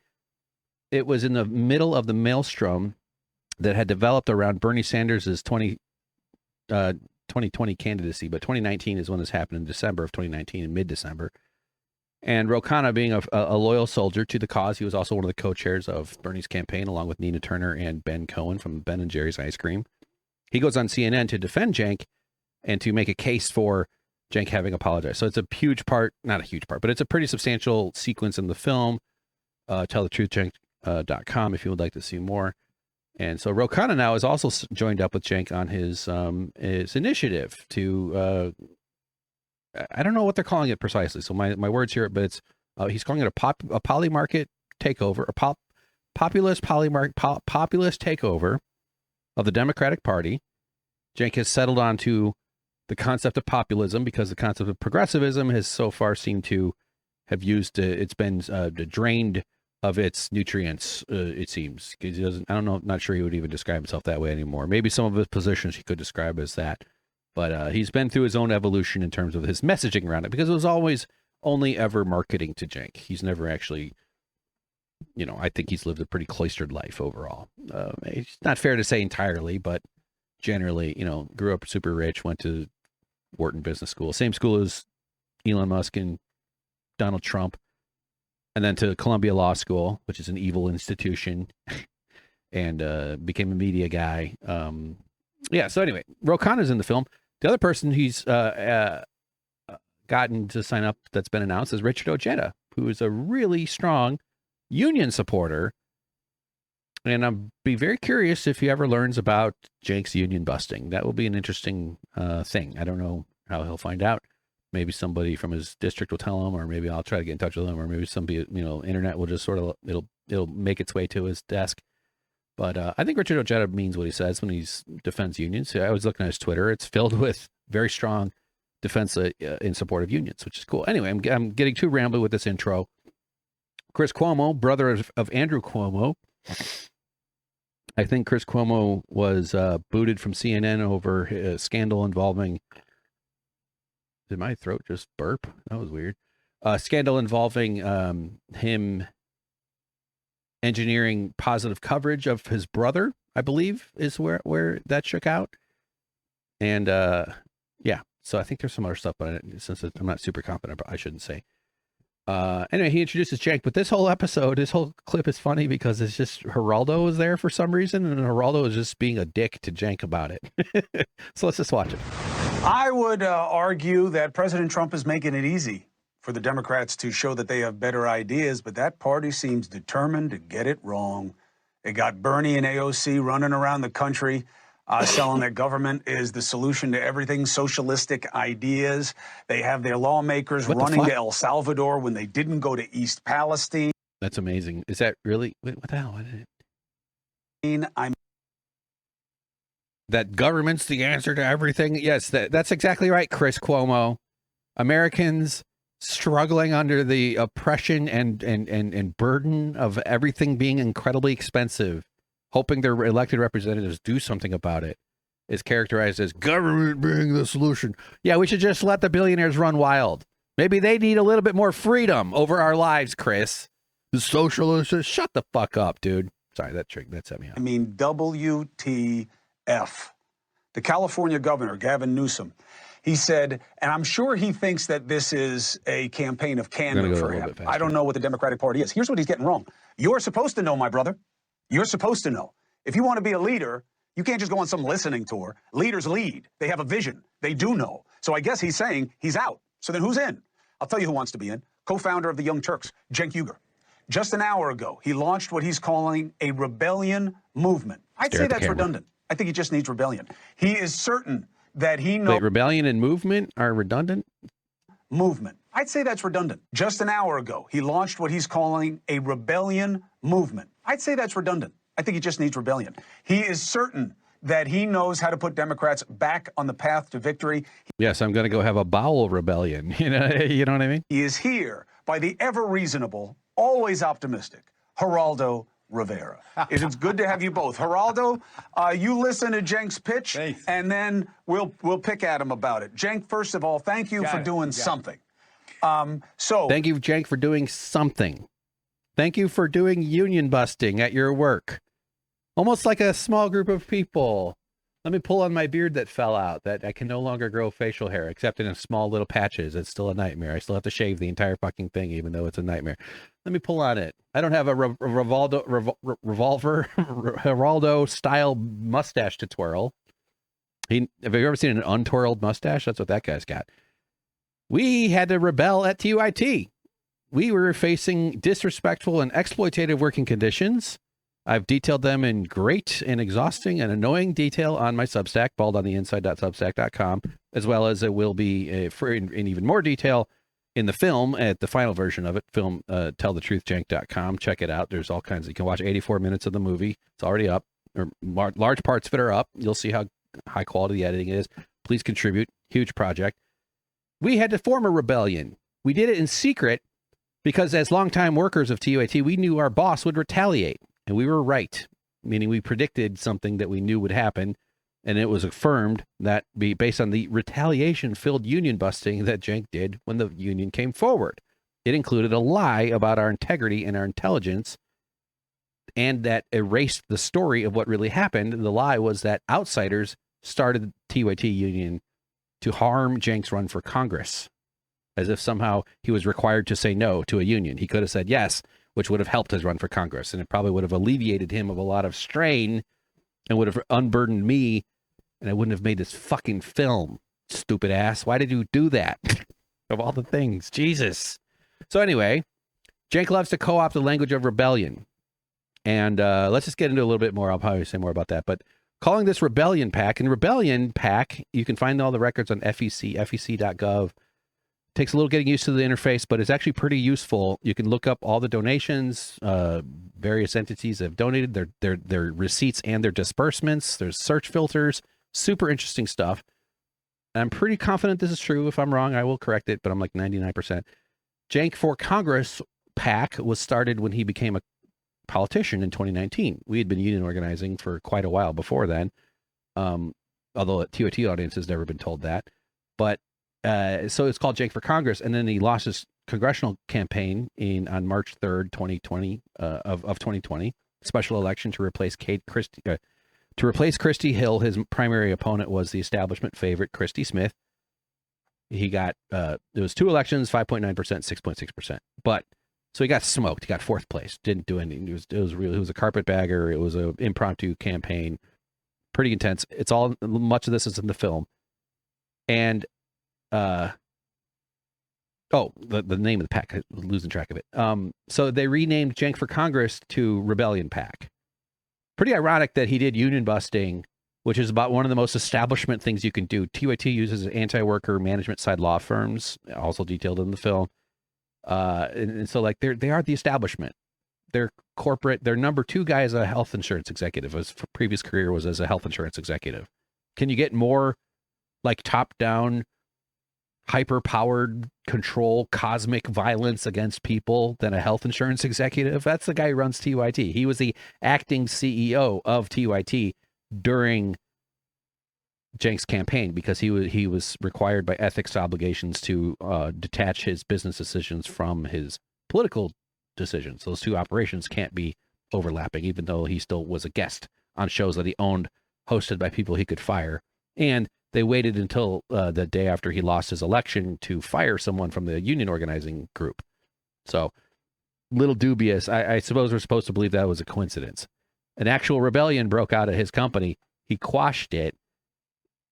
it was in the middle of the maelstrom that had developed around Bernie Sanders' 2020 candidacy, but 2019 is when this happened, in December of 2019, in mid-December. And Ro Khanna, being a loyal soldier to the cause, he was also one of the co-chairs of Bernie's campaign, along with Nina Turner and Ben Cohen from Ben and Jerry's Ice Cream. He goes on CNN to defend Cenk and to make a case for Cenk having apologized. So it's a huge part, not a huge part, but it's a pretty substantial sequence in the film. TellTheTruthCenk.com if you would like to see more. And so Ro Khanna now is also joined up with Cenk on his initiative to, I don't know what they're calling it precisely. So my words here, but it's, he's calling it a poly-market takeover, a populist takeover of the Democratic Party. Cenk has settled onto the concept of populism because the concept of progressivism has so far seemed to have used, it's been drained of its nutrients, it seems. He doesn't, I don't know, not sure he would even describe himself that way anymore. Maybe some of his positions he could describe as that. But he's been through his own evolution in terms of his messaging around it, because it was always only ever marketing to Cenk. He's never actually, I think he's lived a pretty cloistered life overall. It's not fair to say entirely, but generally, grew up super rich, went to Wharton Business School, same school as Elon Musk and Donald Trump, and then to Columbia Law School, which is an evil institution, and became a media guy. So anyway, Ro Khanna's in the film. The other person he's gotten to sign up that's been announced is Richard Ojeda, who is a really strong union supporter. And I'll be very curious if he ever learns about Cenk's union busting. That will be an interesting thing. I don't know how he'll find out. Maybe somebody from his district will tell him, or maybe I'll try to get in touch with him, or maybe somebody, internet will just sort of, it'll make its way to his desk. But I think Richard Ojeda means what he says when he defends unions. I was looking at his Twitter. It's filled with very strong defense in support of unions, which is cool. Anyway, I'm getting too rambly with this intro. Chris Cuomo, brother of Andrew Cuomo. I think Chris Cuomo was booted from CNN over a scandal involving... Did my throat just burp? That was weird. Scandal involving him engineering positive coverage of his brother, I believe, is where that shook out. And so I think there's some other stuff, but since I'm not super confident, I shouldn't say. Anyway, he introduces Cenk, but this whole clip is funny because it's just Geraldo was there for some reason, and Geraldo is just being a dick to Cenk about it. So let's just watch it. I would argue that President Trump is making it easy for the Democrats to show that they have better ideas, but that party seems determined to get it wrong. They got Bernie and AOC running around the country selling that government is the solution to everything, socialistic ideas. They have their lawmakers running to El Salvador when they didn't go to East Palestine. That's amazing. Is that really? Wait, what the hell? That government's the answer to everything? Yes, that's exactly right, Chris Cuomo. Americans struggling under the oppression and burden of everything being incredibly expensive, hoping their elected representatives do something about it, is characterized as government being the solution. Yeah, we should just let the billionaires run wild. Maybe they need a little bit more freedom over our lives, Chris. The socialists, shut the fuck up, dude. Sorry, that set me off. I mean, WTF. The California governor, Gavin Newsom, he said, and I'm sure he thinks that this is a campaign of candor for him. I don't know what the Democratic Party is. Here's what he's getting wrong. You're supposed to know, my brother. You're supposed to know. If you want to be a leader, you can't just go on some listening tour. Leaders lead. They have a vision. They do know. So I guess he's saying he's out. So then who's in? I'll tell you who wants to be in. Co-founder of the Young Turks, Cenk Uygur. Just an hour ago, he launched what he's calling a rebellion movement. I'd say that's redundant. I think he just needs rebellion. He is certain that he knows... Wait, rebellion and movement are redundant? Movement. I'd say that's redundant. Just an hour ago, he launched what he's calling a rebellion movement. I'd say that's redundant. I think he just needs rebellion. He is certain that he knows how to put Democrats back on the path to victory. Yes, I'm going to go have a bowel rebellion. You know what I mean? He is here by the ever reasonable, always optimistic, Geraldo Rivera. It's good to have you both. Geraldo, you listen to Cenk's pitch, and then we'll pick at him about it. Cenk, first of all, thank you for doing something. Thank you, Cenk, for doing something. Thank you for doing union busting at your work. Almost like a small group of people. Let me pull on my beard that fell out, that I can no longer grow facial hair, except in small little patches. It's still a nightmare. I still have to shave the entire fucking thing, even though it's a nightmare. Let me pull on it. I don't have a Geraldo style mustache to twirl. Have you ever seen an untwirled mustache? That's what that guy's got. We had to rebel at TYT. We were facing disrespectful and exploitative working conditions. I've detailed them in great and exhausting and annoying detail on my Substack, baldontheinside.substack.com, as well as it will be in even more detail in the film, at the final version of it, tellthetruthcenk.com. Check it out. There's all kinds. You can watch 84 minutes of the movie. It's already up. Or large parts of it are up. You'll see how high quality the editing is. Please contribute. Huge project. We had to form a rebellion. We did it in secret because as longtime workers of TUAT, we knew our boss would retaliate. And we were right, meaning we predicted something that we knew would happen, and it was affirmed that based on the retaliation-filled union busting that Cenk did when the union came forward. It included a lie about our integrity and our intelligence, and that erased the story of what really happened. The lie was that outsiders started the TYT union to harm Cenk's run for Congress, as if somehow he was required to say no to a union. He could have said yes, which would have helped his run for Congress, and it probably would have alleviated him of a lot of strain and would have unburdened me, and I wouldn't have made this fucking film, stupid ass. Why did you do that? Of all the things, Jesus. So anyway, Cenk loves to co-opt the language of rebellion, and let's just get into a little bit more. I'll probably say more about that, but calling this RebellionPAC, and RebellionPAC, you can find all the records on fec.gov. Takes a little getting used to the interface, but it's actually pretty useful. You can look up all the donations, various entities have donated, their receipts and their disbursements. There's search filters, super interesting stuff. I'm pretty confident this is true. If I'm wrong, I will correct it, but I'm like 99%. Cenk for Congress PAC was started when he became a politician in 2019. We had been union organizing for quite a while before then, although a TOT audience has never been told that. But so it's called Cenk for Congress, and then he launched his congressional campaign on March 3rd, 2020, of 2020, special election to replace Christy Hill. His primary opponent was the establishment favorite, Christy Smith. He got there was 2 elections, 5.9%, 6.6%. But so he got smoked. He got 4th place. Didn't do anything. It was a carpetbagger. It was an impromptu campaign. Pretty intense. It's all, much of this is in the film. And the name of the PAC, I was losing track of it. So they renamed Cenk for Congress to RebellionPAC. Pretty ironic that he did union busting, which is about one of the most establishment things you can do. TYT uses anti-worker management side law firms, also detailed in the film. And so like they are the establishment. They're corporate. Their number 2 guy is a health insurance executive. His previous career was as a health insurance executive. Can you get more like top-down, hyper-powered control, cosmic violence against people than a health insurance executive? That's the guy who runs TYT. He was the acting CEO of TYT during Cenk's campaign because he was required by ethics obligations to detach his business decisions from his political decisions. Those 2 operations can't be overlapping, even though he still was a guest on shows that he owned, hosted by people he could fire. And they waited until the day after he lost his election to fire someone from the union organizing group. So, little dubious. I suppose we're supposed to believe that was a coincidence. An actual rebellion broke out at his company. He quashed it.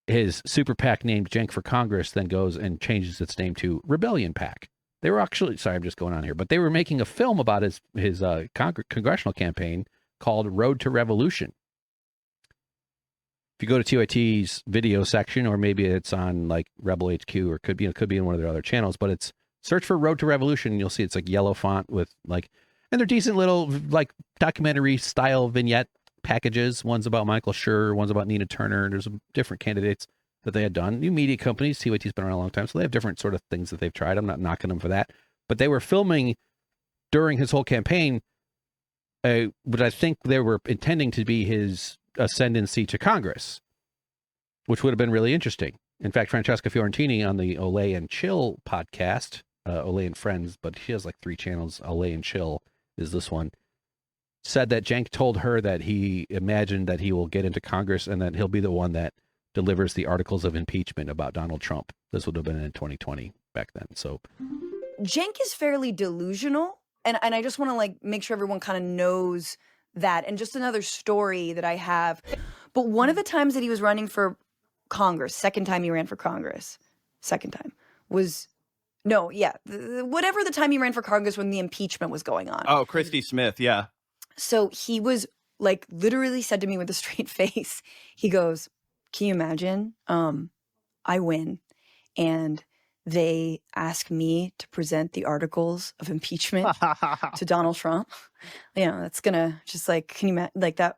His super PAC named Cenk for Congress then goes and changes its name to RebellionPAC. They were actually, sorry, I'm just going on here, but they were making a film about his congressional campaign called Road to Revolution. If you go to TYT's video section, or maybe it's on like Rebel HQ, or could be in one of their other channels, but it's search for Road to Revolution. And you'll see it's like yellow font with like, and they're decent little like documentary style vignette packages. One's about Michael Schur, one's about Nina Turner. There's different candidates that they had done. New media companies, TYT's been around a long time, so they have different sort of things that they've tried. I'm not knocking them for that, but they were filming during his whole campaign, what I think they were intending to be his ascendancy to Congress, which would have been really interesting. In fact, Francesca Fiorentini on the Olay and Chill podcast, Olay and Friends, but she has like 3 channels. Olay and Chill is this one. Said that Cenk told her that he imagined that he will get into Congress and that he'll be the one that delivers the articles of impeachment about Donald Trump. This would have been in 2020 back then. So Cenk is fairly delusional, and I just want to like make sure everyone kind of knows that. And just another story that I have. But one of the times that he was running for Congress, second time he ran for Congress, whatever the time he ran for Congress when the impeachment was going on. Oh, Christy Smith, yeah. So he was like literally said to me with a straight face, he goes, "Can you imagine? I win and they ask me to present the articles of impeachment to Donald Trump. You know, that's gonna just like, can you like that?"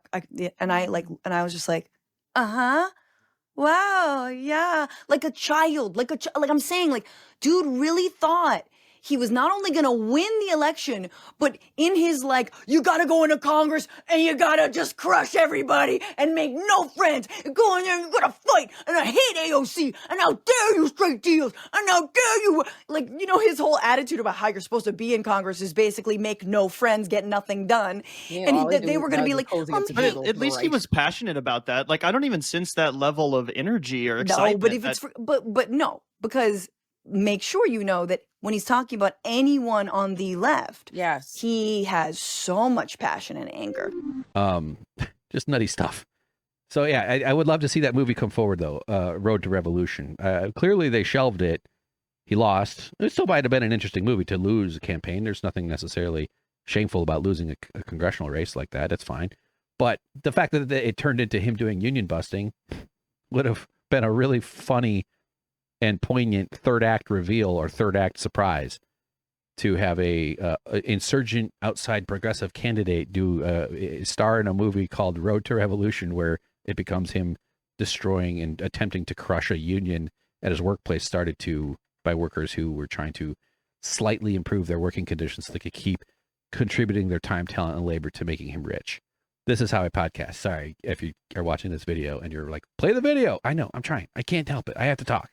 And I was just like, wow, yeah, like a child, like I'm saying, like, dude really thought he was not only going to win the election, but in his like, you got to go into Congress and you got to just crush everybody and make no friends and go in there and you got to fight. And I hate AOC and how dare you straight deals and how dare you. Like, you know, his whole attitude about how you're supposed to be in Congress is basically make no friends, get nothing done. Yeah, and they were going to be like, but at least he was passionate about that. Like, I don't even sense that level of energy or excitement. No, but if it's, but no, because make sure you know that when he's talking about anyone on the left, yes, he has so much passion and anger. Just nutty stuff. So yeah, I would love to see that movie come forward though. Road to Revolution. Clearly they shelved it. He lost. It still might have been an interesting movie to lose a campaign. There's nothing necessarily shameful about losing a congressional race like that. It's fine. But the fact that it turned into him doing union busting would have been a really funny and poignant third act reveal or third act surprise to have a insurgent outside progressive candidate do star in a movie called Road to Revolution, where it becomes him destroying and attempting to crush a union at his workplace started by workers who were trying to slightly improve their working conditions so they could keep contributing their time, talent, and labor to making him rich. This is how I podcast. Sorry if you are watching this video and you're like, play the video. I know, I'm trying. I can't help it. I have to talk.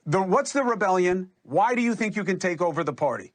What's the rebellion? Why do you think you can take over the party?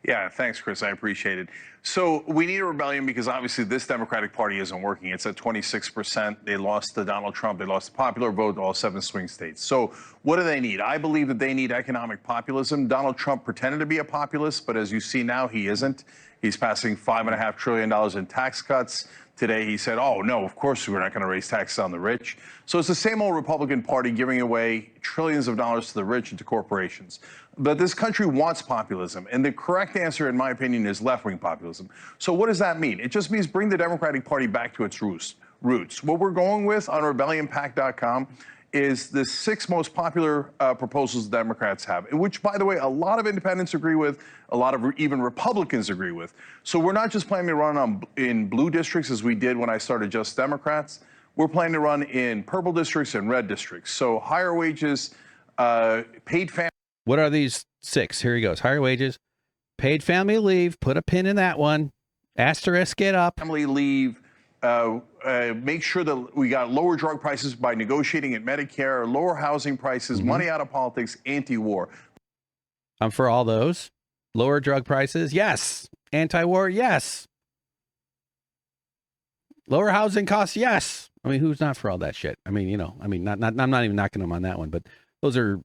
Yeah, thanks, Chris. I appreciate it. So we need a rebellion because obviously this Democratic Party isn't working. It's at 26%. They lost to Donald Trump. They lost the popular vote to all 7 swing states. So what do they need? I believe that they need economic populism. Donald Trump pretended to be a populist, but as you see now, he isn't. He's passing $5.5 trillion in tax cuts. Today he said, oh, no, of course we're not going to raise taxes on the rich. So it's the same old Republican Party giving away trillions of dollars to the rich and to corporations. But this country wants populism. And the correct answer, in my opinion, is left-wing populism. So what does that mean? It just means bring the Democratic Party back to its roots. What we're going with on RebellionPAC.com is the 6 most popular proposals Democrats have, which, by the way, a lot of independents agree with, a lot of even Republicans agree with. So we're not just planning to run in blue districts as we did when I started Just Democrats. We're planning to run in purple districts and red districts. So higher wages, paid family. What are these 6? Here he goes. Higher wages, paid family leave. Put a pin in that one. Asterisk it up. Family leave. Make sure that we got lower drug prices by negotiating at Medicare, lower housing prices, money out of politics, anti-war. I'm for all those. Lower drug prices, yes. Anti-war, yes. Lower housing costs, yes. I mean, who's not for all that shit? I mean, you know, I'm not even knocking him on that one, but those are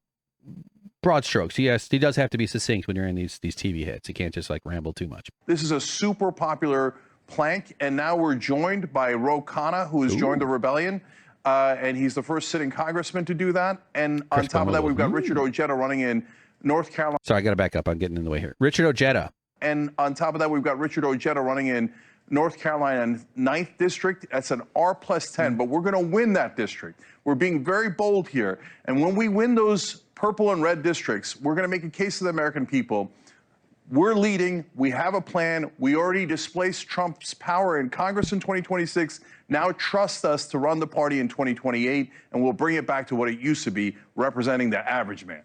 broad strokes. Yes, he does have to be succinct when you're in these TV hits. He can't just like ramble too much. This is a super popular plank, and now we're joined by Ro Khanna, who has joined the rebellion, and he's the first sitting congressman to do that. And on top of that, we've got Richard Ojeda running in North Carolina. Sorry, I got to back up. I'm getting in the way here. Richard Ojeda. And on top of that, we've got Richard Ojeda running in North Carolina 9th district. That's an R+10, but we're going to win that district. We're being very bold here. And when we win those purple and red districts, we're going to make a case to the American people. We're leading. We have a plan. We already displaced Trump's power in Congress in 2026. Now trust us to run the party in 2028, and we'll bring it back to what it used to be, representing the average man.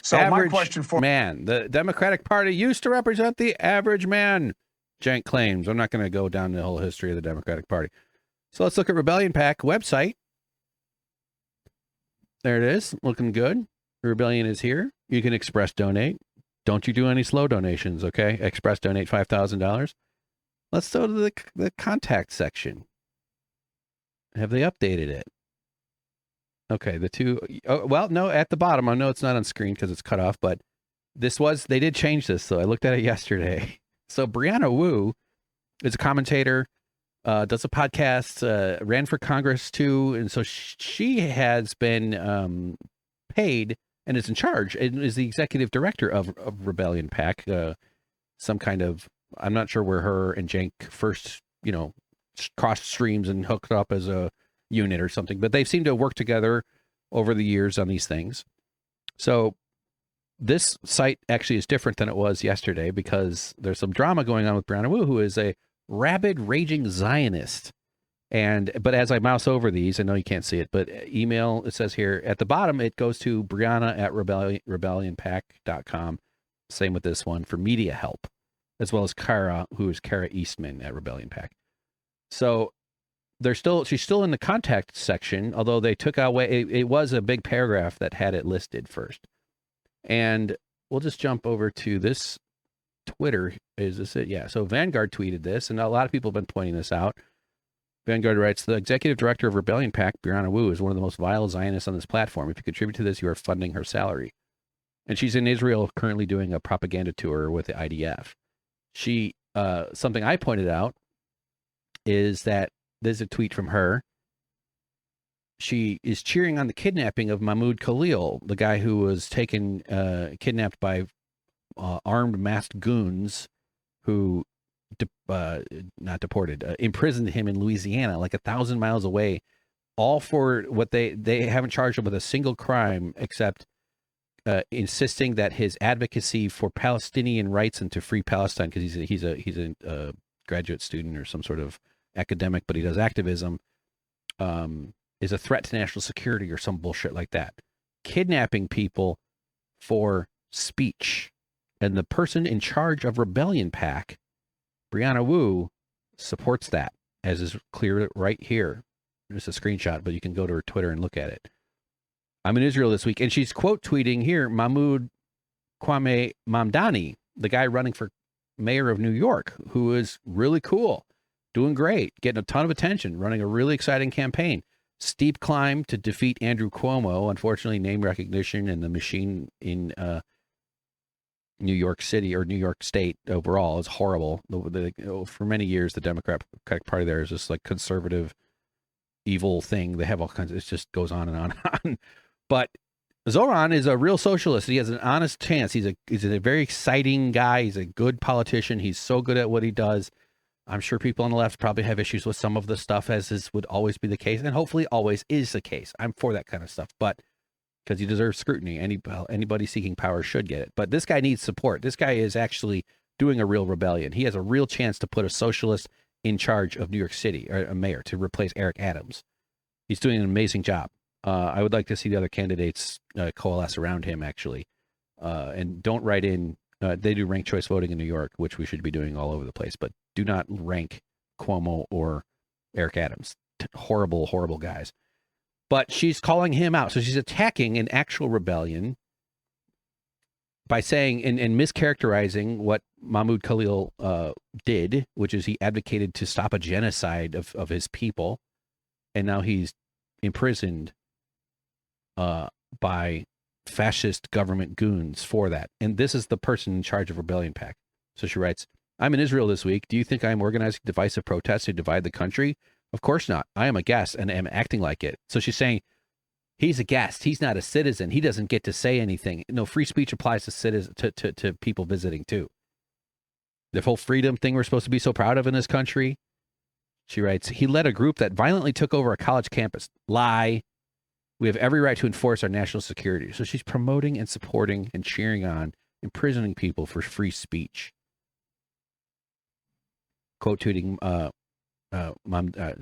So average my question for man, the Democratic Party used to represent the average man. Cenk claims. I'm not going to go down the whole history of the Democratic Party. So let's look at Rebellion PAC website. There it is, looking good. Rebellion is here. You can express donate. Don't you do any slow donations, okay? Express donate $5,000. Let's go to the contact section. Have they updated it? Okay, the two. Oh, well, no, at the bottom. I know it's not on screen because it's cut off, but they did change this. So I looked at it yesterday. So Brianna Wu is a commentator, does a podcast, ran for Congress too. And so she has been paid and is in charge and is the executive director of Rebellion PAC. Some kind of, I'm not sure where her and Cenk first, you know, crossed streams and hooked up as a unit or something, but they seem to work together over the years on these things. So this site actually is different than it was yesterday because there's some drama going on with Brianna Wu, who is a rabid, raging Zionist. But as I mouse over these, I know you can't see it, but email, it says here at the bottom, it goes to Brianna at RebellionPAC.com. Same with this one for media help, as well as Kara, who is Kara Eastman at Rebellion PAC. So she's still in the contact section, although they took away, it was a big paragraph that had it listed first. And we'll just jump over to this Twitter. Is this it? Yeah. So Vanguard tweeted this, and a lot of people have been pointing this out. Vanguard writes, the executive director of Rebellion PAC, Brianna Wu, is one of the most vile Zionists on this platform. If you contribute to this, you are funding her salary. And she's in Israel currently doing a propaganda tour with the IDF. She, something I pointed out is that there's a tweet from her. She is cheering on the kidnapping of Mahmoud Khalil, the guy who was kidnapped by armed masked goons who imprisoned him in Louisiana, like 1,000 miles away, all for what they haven't charged him with a single crime except insisting that his advocacy for Palestinian rights and to free Palestine, because he's a graduate student or some sort of academic, but he does activism, is a threat to national security or some bullshit like that. Kidnapping people for speech. And the person in charge of Rebellion PAC, Brianna Wu, supports that, as is clear right here. There's a screenshot, but you can go to her Twitter and look at it. I'm in Israel this week, and she's quote tweeting here Mahmoud Kwame Mamdani, the guy running for mayor of New York, who is really cool, doing great, getting a ton of attention, running a really exciting campaign. Steep climb to defeat Andrew Cuomo. Unfortunately, name recognition and the machine in New York City or New York State overall is horrible. For many years, the Democratic Party there is just like conservative, evil thing. They have all kinds of, it just goes on and on and on. But Zoran is a real socialist. He has an honest chance. He's a very exciting guy. He's a good politician. He's so good at what he does. I'm sure people on the left probably have issues with some of the stuff, as is would always be the case, and hopefully always is the case. I'm for that kind of stuff, but because he deserves scrutiny. Anybody seeking power should get it. But this guy needs support. This guy is actually doing a real rebellion. He has a real chance to put a socialist in charge of New York City, or a mayor, to replace Eric Adams. He's doing an amazing job. I would like to see the other candidates coalesce around him, actually. And don't write in. They do ranked choice voting in New York, which we should be doing all over the place. But do not rank Cuomo or Eric Adams. Horrible, horrible guys. But she's calling him out. So she's attacking an actual rebellion by saying and mischaracterizing what Mahmoud Khalil did, which is he advocated to stop a genocide of his people. And now he's imprisoned by fascist government goons for that. And this is the person in charge of RebellionPAC. So she writes, I'm in Israel this week. Do you think I am organizing divisive protests to divide the country? Of course not. I am a guest and am acting like it. So she's saying he's a guest. He's not a citizen. He doesn't get to say anything. No, free speech applies to citizens, to people visiting too. The whole freedom thing we're supposed to be so proud of in this country. She writes, he led a group that violently took over a college campus. Lie. We have every right to enforce our national security. So she's promoting and supporting and cheering on imprisoning people for free speech. Quote tweeting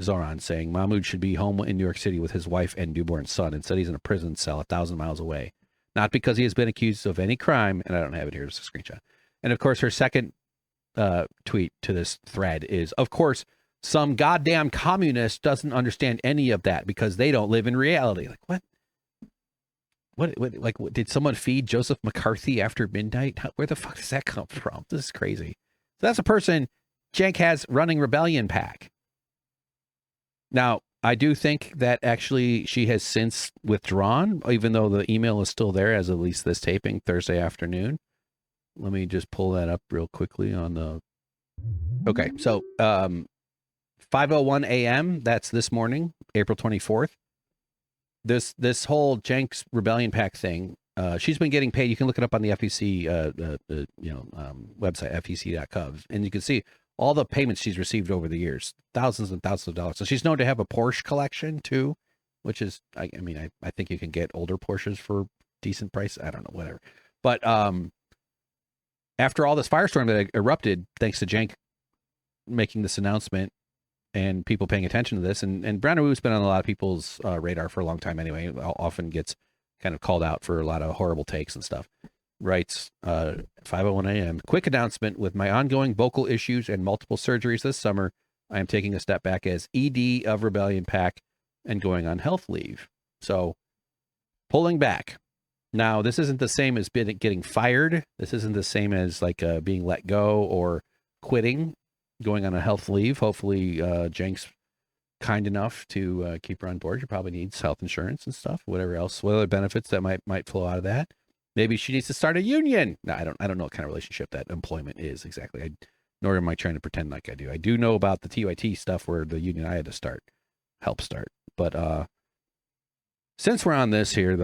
Zoran saying Mahmoud should be home in New York City with his wife and newborn son. Instead, he's in a prison cell 1,000 miles away. Not because he has been accused of any crime. And I don't have it here. It's a screenshot. And of course, her second tweet to this thread is, of course, some goddamn communist doesn't understand any of that because they don't live in reality. Like, what? Like, did someone feed Joseph McCarthy after midnight? Where the fuck does that come from? This is crazy. So that's a person Cenk has running RebellionPAC. Now, I do think that actually she has since withdrawn, even though the email is still there as at least this taping Thursday afternoon. Let me just pull that up real quickly on the... Okay, so 5:01 a.m., that's this morning, April 24th. This whole Cenk's RebellionPAC thing, she's been getting paid. You can look it up on the FEC website, fec.gov, and you can see all the payments she's received over the years, thousands and thousands of dollars. So she's known to have a Porsche collection too, which is, I think you can get older Porsches for decent price. I don't know, whatever. But after all this firestorm that erupted, thanks to Cenk making this announcement and people paying attention to this, and Brianna Wu's been on a lot of people's radar for a long time anyway, often gets kind of called out for a lot of horrible takes and stuff. Writes 5:01 a.m. Quick announcement: with my ongoing vocal issues and multiple surgeries this summer, I am taking a step back as ED of RebellionPAC and going on health leave. So pulling back. Now, this isn't the same as getting fired. This isn't the same as like being let go or quitting, going on a health leave. Hopefully, Cenk's kind enough to keep her on board. She probably needs health insurance and stuff, whatever else, what other benefits that might flow out of that. Maybe she needs to start a union. No, I don't know what kind of relationship that employment is exactly. Nor am I trying to pretend like I do. I do know about the TYT stuff where the union I had to help start. But since we're on this here,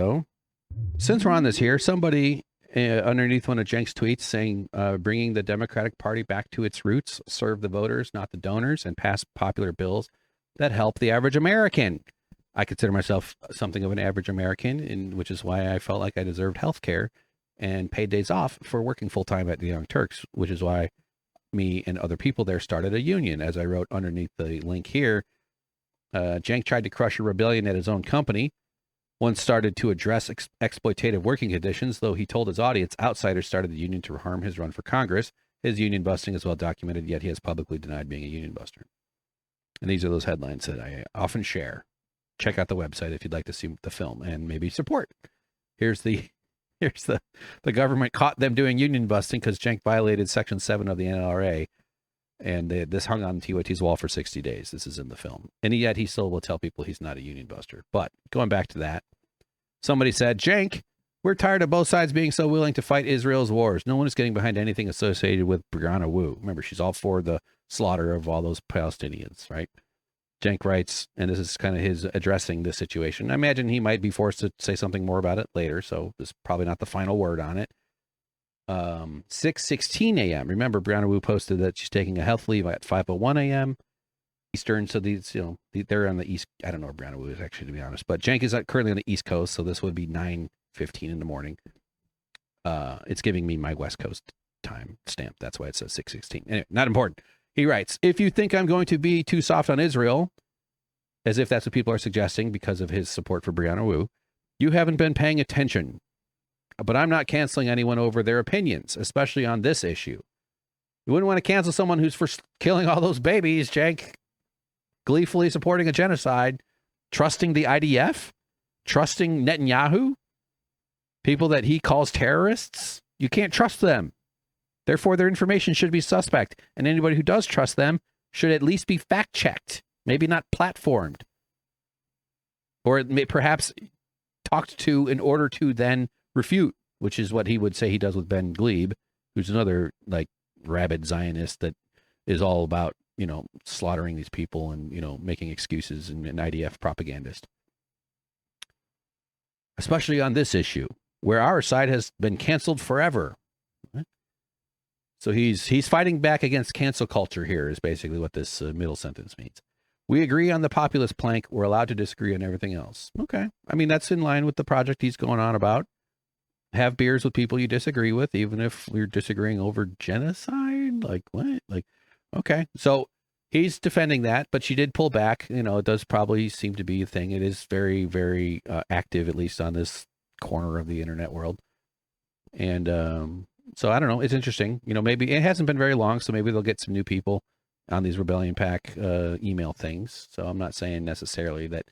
somebody underneath one of Cenk's tweets saying, bringing the Democratic Party back to its roots, serve the voters, not the donors, and pass popular bills that help the average American. I consider myself something of an average American, which is why I felt like I deserved health care and paid days off for working full-time at the Young Turks, which is why me and other people there started a union. As I wrote underneath the link here, Cenk tried to crush a rebellion at his own company. One started to address exploitative working conditions, though he told his audience outsiders started the union to harm his run for Congress. His union busting is well documented, yet he has publicly denied being a union buster. And these are those headlines that I often share. Check out the website if you'd like to see the film and maybe support. Here's the Here's the government caught them doing union busting because Cenk violated Section 7 of the NLRA. And this hung on TYT's wall for 60 days. This is in the film. And yet he still will tell people he's not a union buster. But going back to that, somebody said, Cenk, we're tired of both sides being so willing to fight Israel's wars. No one is getting behind anything associated with Brianna Wu. Remember, she's all for the slaughter of all those Palestinians, right? Cenk writes, and this is kind of his addressing this situation. I imagine he might be forced to say something more about it later, so this is probably not the final word on it. 6:16 a.m. Remember, Brianna Wu posted that she's taking a health leave at 5:01 a.m. Eastern. So these, they're on the east. I don't know where Brianna Wu is actually, to be honest. But Cenk is currently on the East Coast, so this would be 9:15 in the morning. It's giving me my West Coast time stamp. That's why it says 6:16. Anyway, not important. He writes, if you think I'm going to be too soft on Israel, as if that's what people are suggesting because of his support for Brianna Wu, you haven't been paying attention. But I'm not canceling anyone over their opinions, especially on this issue. You wouldn't want to cancel someone who's for killing all those babies, Cenk. Gleefully supporting a genocide, trusting the IDF, trusting Netanyahu, people that he calls terrorists. You can't trust them. Therefore, their information should be suspect. And anybody who does trust them should at least be fact-checked, maybe not platformed. Or it may perhaps talked to in order to then refute, which is what he would say he does with Ben Glebe, who's another like rabid Zionist that is all about, slaughtering these people and, making excuses and an IDF propagandist. Especially on this issue, where our side has been canceled forever. So he's fighting back against cancel culture here is basically what this middle sentence means. We agree on the populist plank. We're allowed to disagree on everything else. Okay. I mean, that's in line with the project he's going on about. Have beers with people you disagree with, even if we're disagreeing over genocide. Like what? Like, okay. So he's defending that, but she did pull back. It does probably seem to be a thing. It is very, very active, at least on this corner of the internet world. And so I don't know. It's interesting. Maybe it hasn't been very long, so maybe they'll get some new people on these RebellionPAC email things. So I'm not saying necessarily that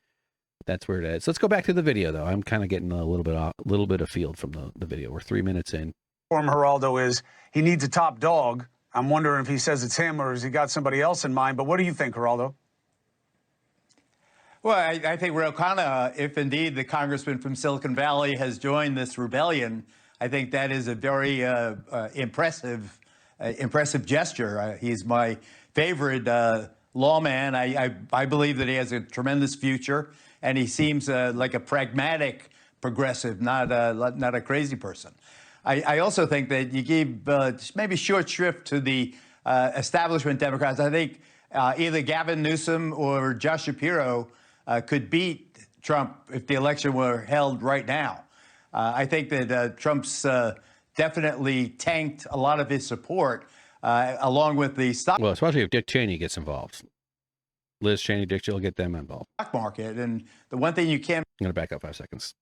that's where it is. Let's go back to the video, though. I'm kind of getting a little bit afield from the video. We're 3 minutes in. From Geraldo is he needs a top dog. I'm wondering if he says it's him or has he got somebody else in mind. But what do you think, Geraldo? Well, I think Ro Khanna, if indeed the congressman from Silicon Valley has joined this rebellion, I think that is a very impressive gesture. He's my favorite lawman. I believe that he has a tremendous future, and he seems like a pragmatic progressive, not a crazy person. I also think that you gave maybe short shrift to the establishment Democrats. I think either Gavin Newsom or Josh Shapiro could beat Trump if the election were held right now. I think that Trump's definitely tanked a lot of his support, along with the stock. Well, especially if Dick Cheney gets involved. Liz Cheney, Dick Cheney will get them involved. Stock market, and the one thing you can't. I'm going to back up 5 seconds.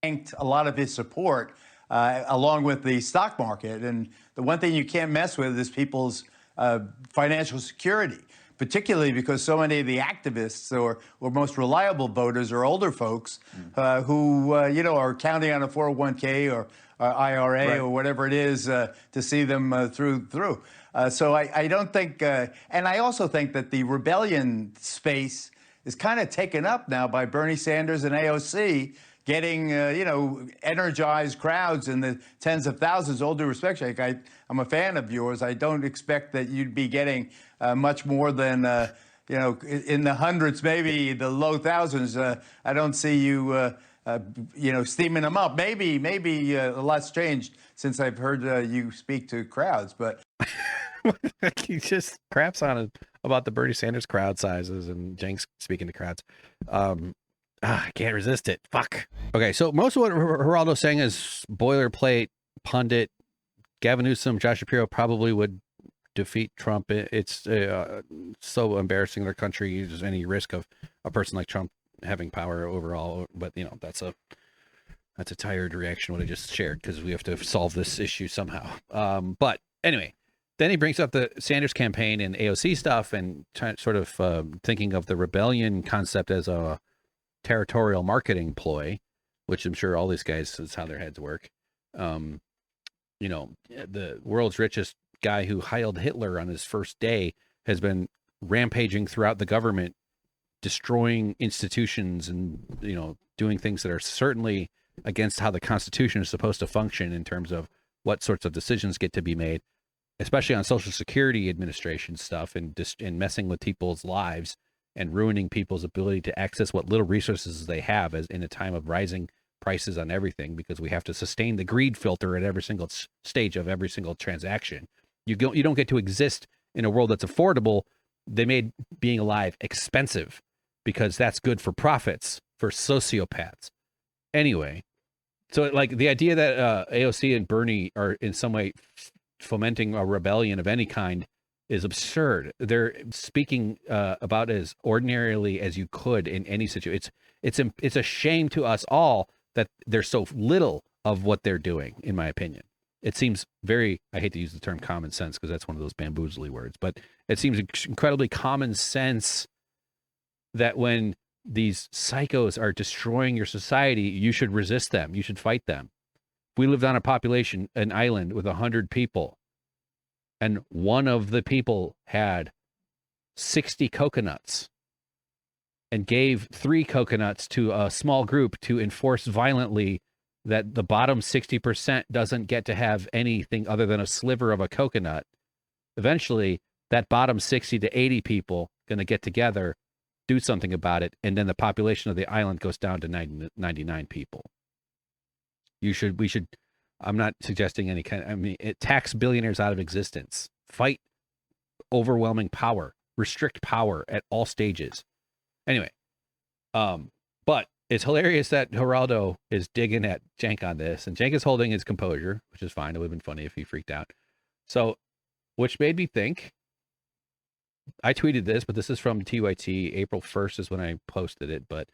Tanked a lot of his support, along with the stock market, and the one thing you can't mess with is people's financial security. Particularly because so many of the activists or most reliable voters are older folks who, are counting on a 401k or IRA or whatever it is to see them through. So I don't think, and I also think that the rebellion space is kind of taken up now by Bernie Sanders and AOC getting, energized crowds in the tens of thousands. All due respect, Hank, I'm a fan of yours. I don't expect that you'd be getting much more than, in the hundreds, maybe the low thousands. I don't see you, steaming them up. Maybe a lot's changed since I've heard you speak to crowds, but. He just craps on it about the Bernie Sanders crowd sizes and Cenk's speaking to crowds. I can't resist it. Fuck. Okay, so most of what Geraldo's saying is boilerplate, pundit. Gavin Newsom, Josh Shapiro probably would defeat Trump. It's so embarrassing their country. There's any risk of a person like Trump having power overall. But, that's a tired reaction what I just shared because we have to solve this issue somehow. But anyway, then he brings up the Sanders campaign and AOC stuff and sort of thinking of the rebellion concept as a territorial marketing ploy. which I'm sure all these guys is how their heads work. You know, the world's richest guy who heiled Hitler on his first day has been rampaging throughout the government, destroying institutions and, you know, doing things that are certainly against how the Constitution is supposed to function in terms of what sorts of decisions get to be made, especially on Social Security Administration stuff, and messing with people's lives and ruining people's ability to access what little resources they have as in a time of rising prices on everything, because we have to sustain the greed filter at every single stage of every single transaction. You don't get to exist in a world that's affordable. They made being alive expensive because that's good for profits for sociopaths. Anyway, so like the idea that AOC and Bernie are in some way fomenting a rebellion of any kind is absurd. They're speaking about as ordinarily as you could in any situation. It's a shame to us all that there's so little of what they're doing, in my opinion. It seems very, I hate to use the term common sense because that's one of those bamboozly words, but it seems incredibly common sense that when these psychos are destroying your society, you should resist them. You should fight them. We lived on an island with 100 people, and one of the people had 60 coconuts and gave 3 coconuts to a small group to enforce violently that the bottom 60% doesn't get to have anything other than a sliver of a coconut. Eventually, that bottom 60 to 80 people going to get together, do something about it, and then the population of the island goes down to 99 people. We should, I'm not suggesting any kind, I mean, tax billionaires out of existence, fight overwhelming power, restrict power at all stages. Anyway, but it's hilarious that Geraldo is digging at Cenk on this, and Cenk is holding his composure, which is fine. It would have been funny if he freaked out. So, which made me think, I tweeted this, but this is from TYT. April 1st is when I posted it, but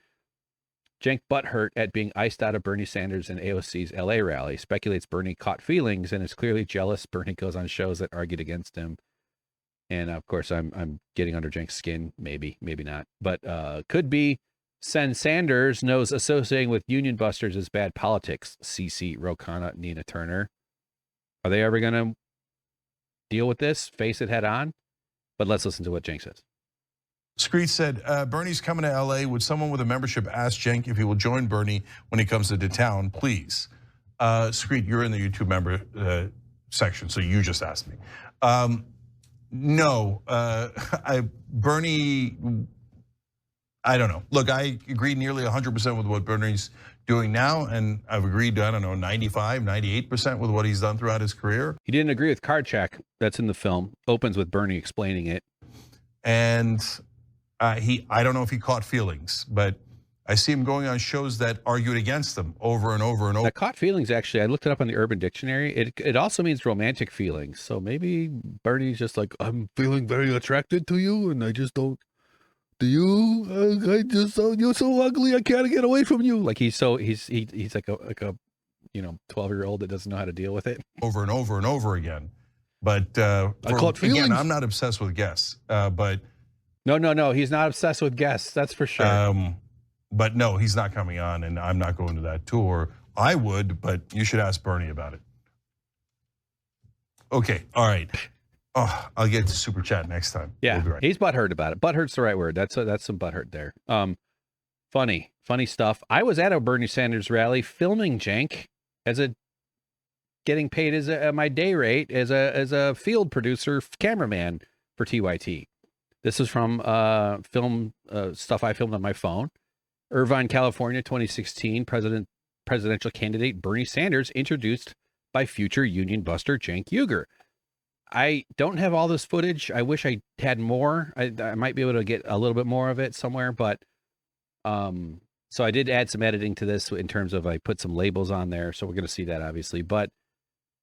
Cenk butthurt at being iced out of Bernie Sanders and AOC's LA rally, speculates Bernie caught feelings and is clearly jealous. Bernie goes on shows that argued against him. And of course, I'm getting under Cenk's skin. Maybe not, but could be. Sanders knows associating with union busters is bad politics. CC Rokana, Nina Turner. Are they ever going to deal with this? Face it head on? But let's listen to what Cenk says. Screech said, Bernie's coming to LA. Would someone with a membership ask Cenk if he will join Bernie when he comes into town, please? Screech, you're in the YouTube member section, so you just asked me. No, Bernie, I don't know. Look, I agree nearly 100% with what Bernie's doing now, and I've agreed, 95, 98% with what he's done throughout his career. He didn't agree with card check. That's in the film. Opens with Bernie explaining it. And I don't know if he caught feelings, but I see him going on shows that argued against them over and over and over. That caught feelings, actually, I looked it up on the Urban Dictionary. It also means romantic feelings. So maybe Bernie's just like, I'm feeling very attracted to you, and I just don't. Do you? You're so ugly. I can't get away from you. Like he's like a 12-year-old that doesn't know how to deal with it. Over and over and over again. But I caught feelings. Again, I'm not obsessed with guests, but no, he's not obsessed with guests. That's for sure. But no, he's not coming on, and I'm not going to that tour. I would, but you should ask Bernie about it. Okay, all right. Oh, I'll get to super chat next time. Yeah, we'll be right. He's butthurt about it. Butthurt's the right word. That's some butthurt there. Funny stuff. I was at a Bernie Sanders rally filming Cenk getting paid as my day rate as a field producer, cameraman for TYT. This is from film stuff I filmed on my phone. Irvine, California, 2016. Presidential candidate Bernie Sanders introduced by future union buster Cenk Uygur. I don't have all this footage. I wish I had more. I might be able to get a little bit more of it somewhere, but so I did add some editing to this in terms of I put some labels on there, so we're going to see that obviously. But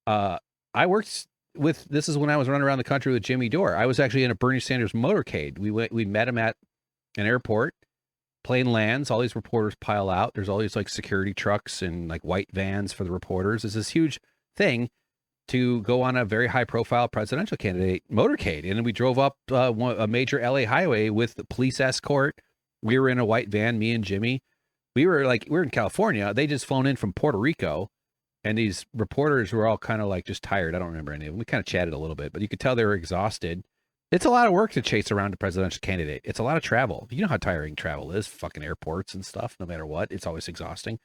I worked with, this is when I was running around the country with Jimmy Dore. I was actually in a Bernie Sanders motorcade. We met him at an airport. Plane lands, all these reporters pile out. There's all these like security trucks and like white vans for the reporters. It's this huge thing to go on a very high profile presidential candidate motorcade. And we drove up a major LA highway with the police escort. We were in a white van, me and Jimmy. we were in California. They just flown in from Puerto Rico, and these reporters were all kind of like just tired. I don't remember any of them. We kind of chatted a little bit, but you could tell they were exhausted. It's a lot of work to chase around a presidential candidate. It's a lot of travel. You know how tiring travel is, fucking airports and stuff, no matter what. It's always exhausting.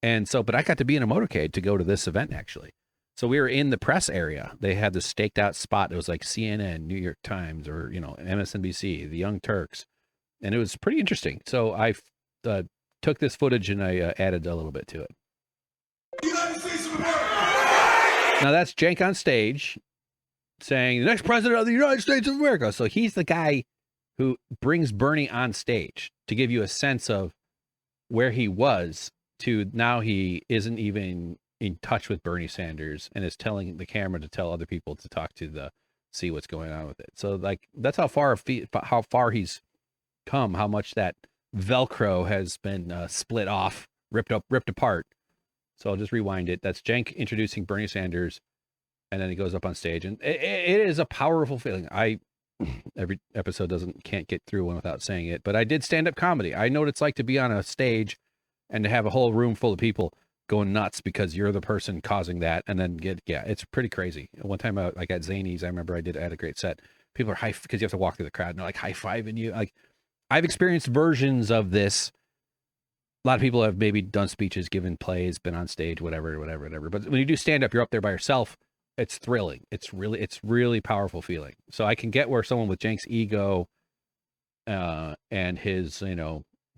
And so, but I got to be in a motorcade to go to this event, actually. So we were in the press area. They had this staked out spot. It was like CNN, New York Times, or, MSNBC, the Young Turks. And it was pretty interesting. So I took this footage and I added a little bit to it. Now that's Cenk on stage saying the next president of the United States of America. So he's the guy who brings Bernie on stage to give you a sense of where he was to now he isn't even in touch with Bernie Sanders and is telling the camera to tell other people to talk to see what's going on with it. So like, that's how far he's come, how much that Velcro has been split off, ripped apart. So I'll just rewind it. That's Cenk introducing Bernie Sanders, and then he goes up on stage, and it is a powerful feeling. Every episode can't get through one without saying it, but I did stand-up comedy. I know what it's like to be on a stage and to have a whole room full of people going nuts because you're the person causing that, and then it's pretty crazy. One time, like at Zany's, I remember I had a great set. People are because you have to walk through the crowd, and they're like high-fiving you. Like, I've experienced versions of this. A lot of people have maybe done speeches, given plays, been on stage, whatever. But when you do stand-up, you're up there by yourself. It's thrilling. It's really powerful feeling. So I can get where someone with Cenk's ego and his,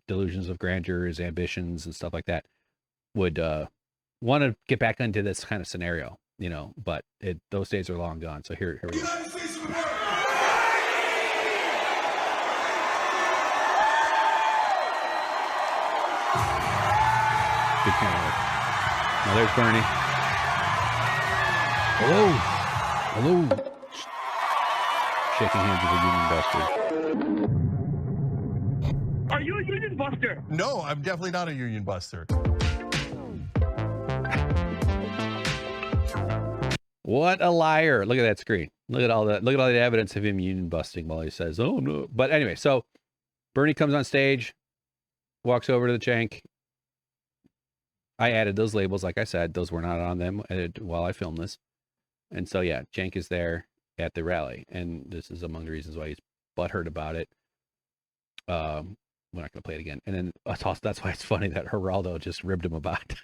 delusions of grandeur, his ambitions and stuff like that would want to get back into this kind of scenario, but those days are long gone. So here we go. Good camera work. Now there's Bernie. Hello. Shaking hands with a union buster. Are you a union buster? No, I'm definitely not a union buster. What a liar. Look at that screen. Look at all the evidence of him union busting while he says, oh no. But anyway, so Bernie comes on stage, walks over to the Cenk. I added those labels, like I said, those were not on them while I filmed this. And so, yeah, Cenk is there at the rally. And this is among the reasons why he's butthurt about it. We're not going to play it again. And then that's why it's funny that Geraldo just ribbed him about.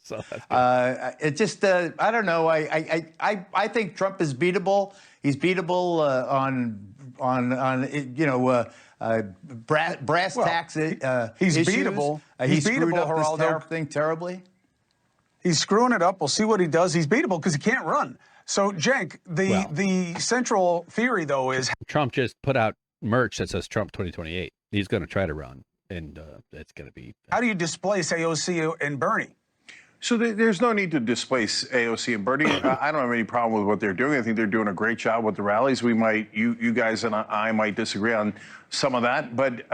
So it just, I don't know. I think Trump is beatable. He's beatable brass tacks. He's beatable. He screwed beatable, up this thing terribly. He's screwing it up. We'll see what he does. He's beatable because he can't run. So, Cenk, the central theory, though, is Trump just put out merch that says Trump 2028. He's going to try to run, and it's going to be. How do you displace AOC and Bernie? So there's no need to displace AOC and Bernie. I don't have any problem with what they're doing. I think they're doing a great job with the rallies. You guys and I might disagree on some of that, but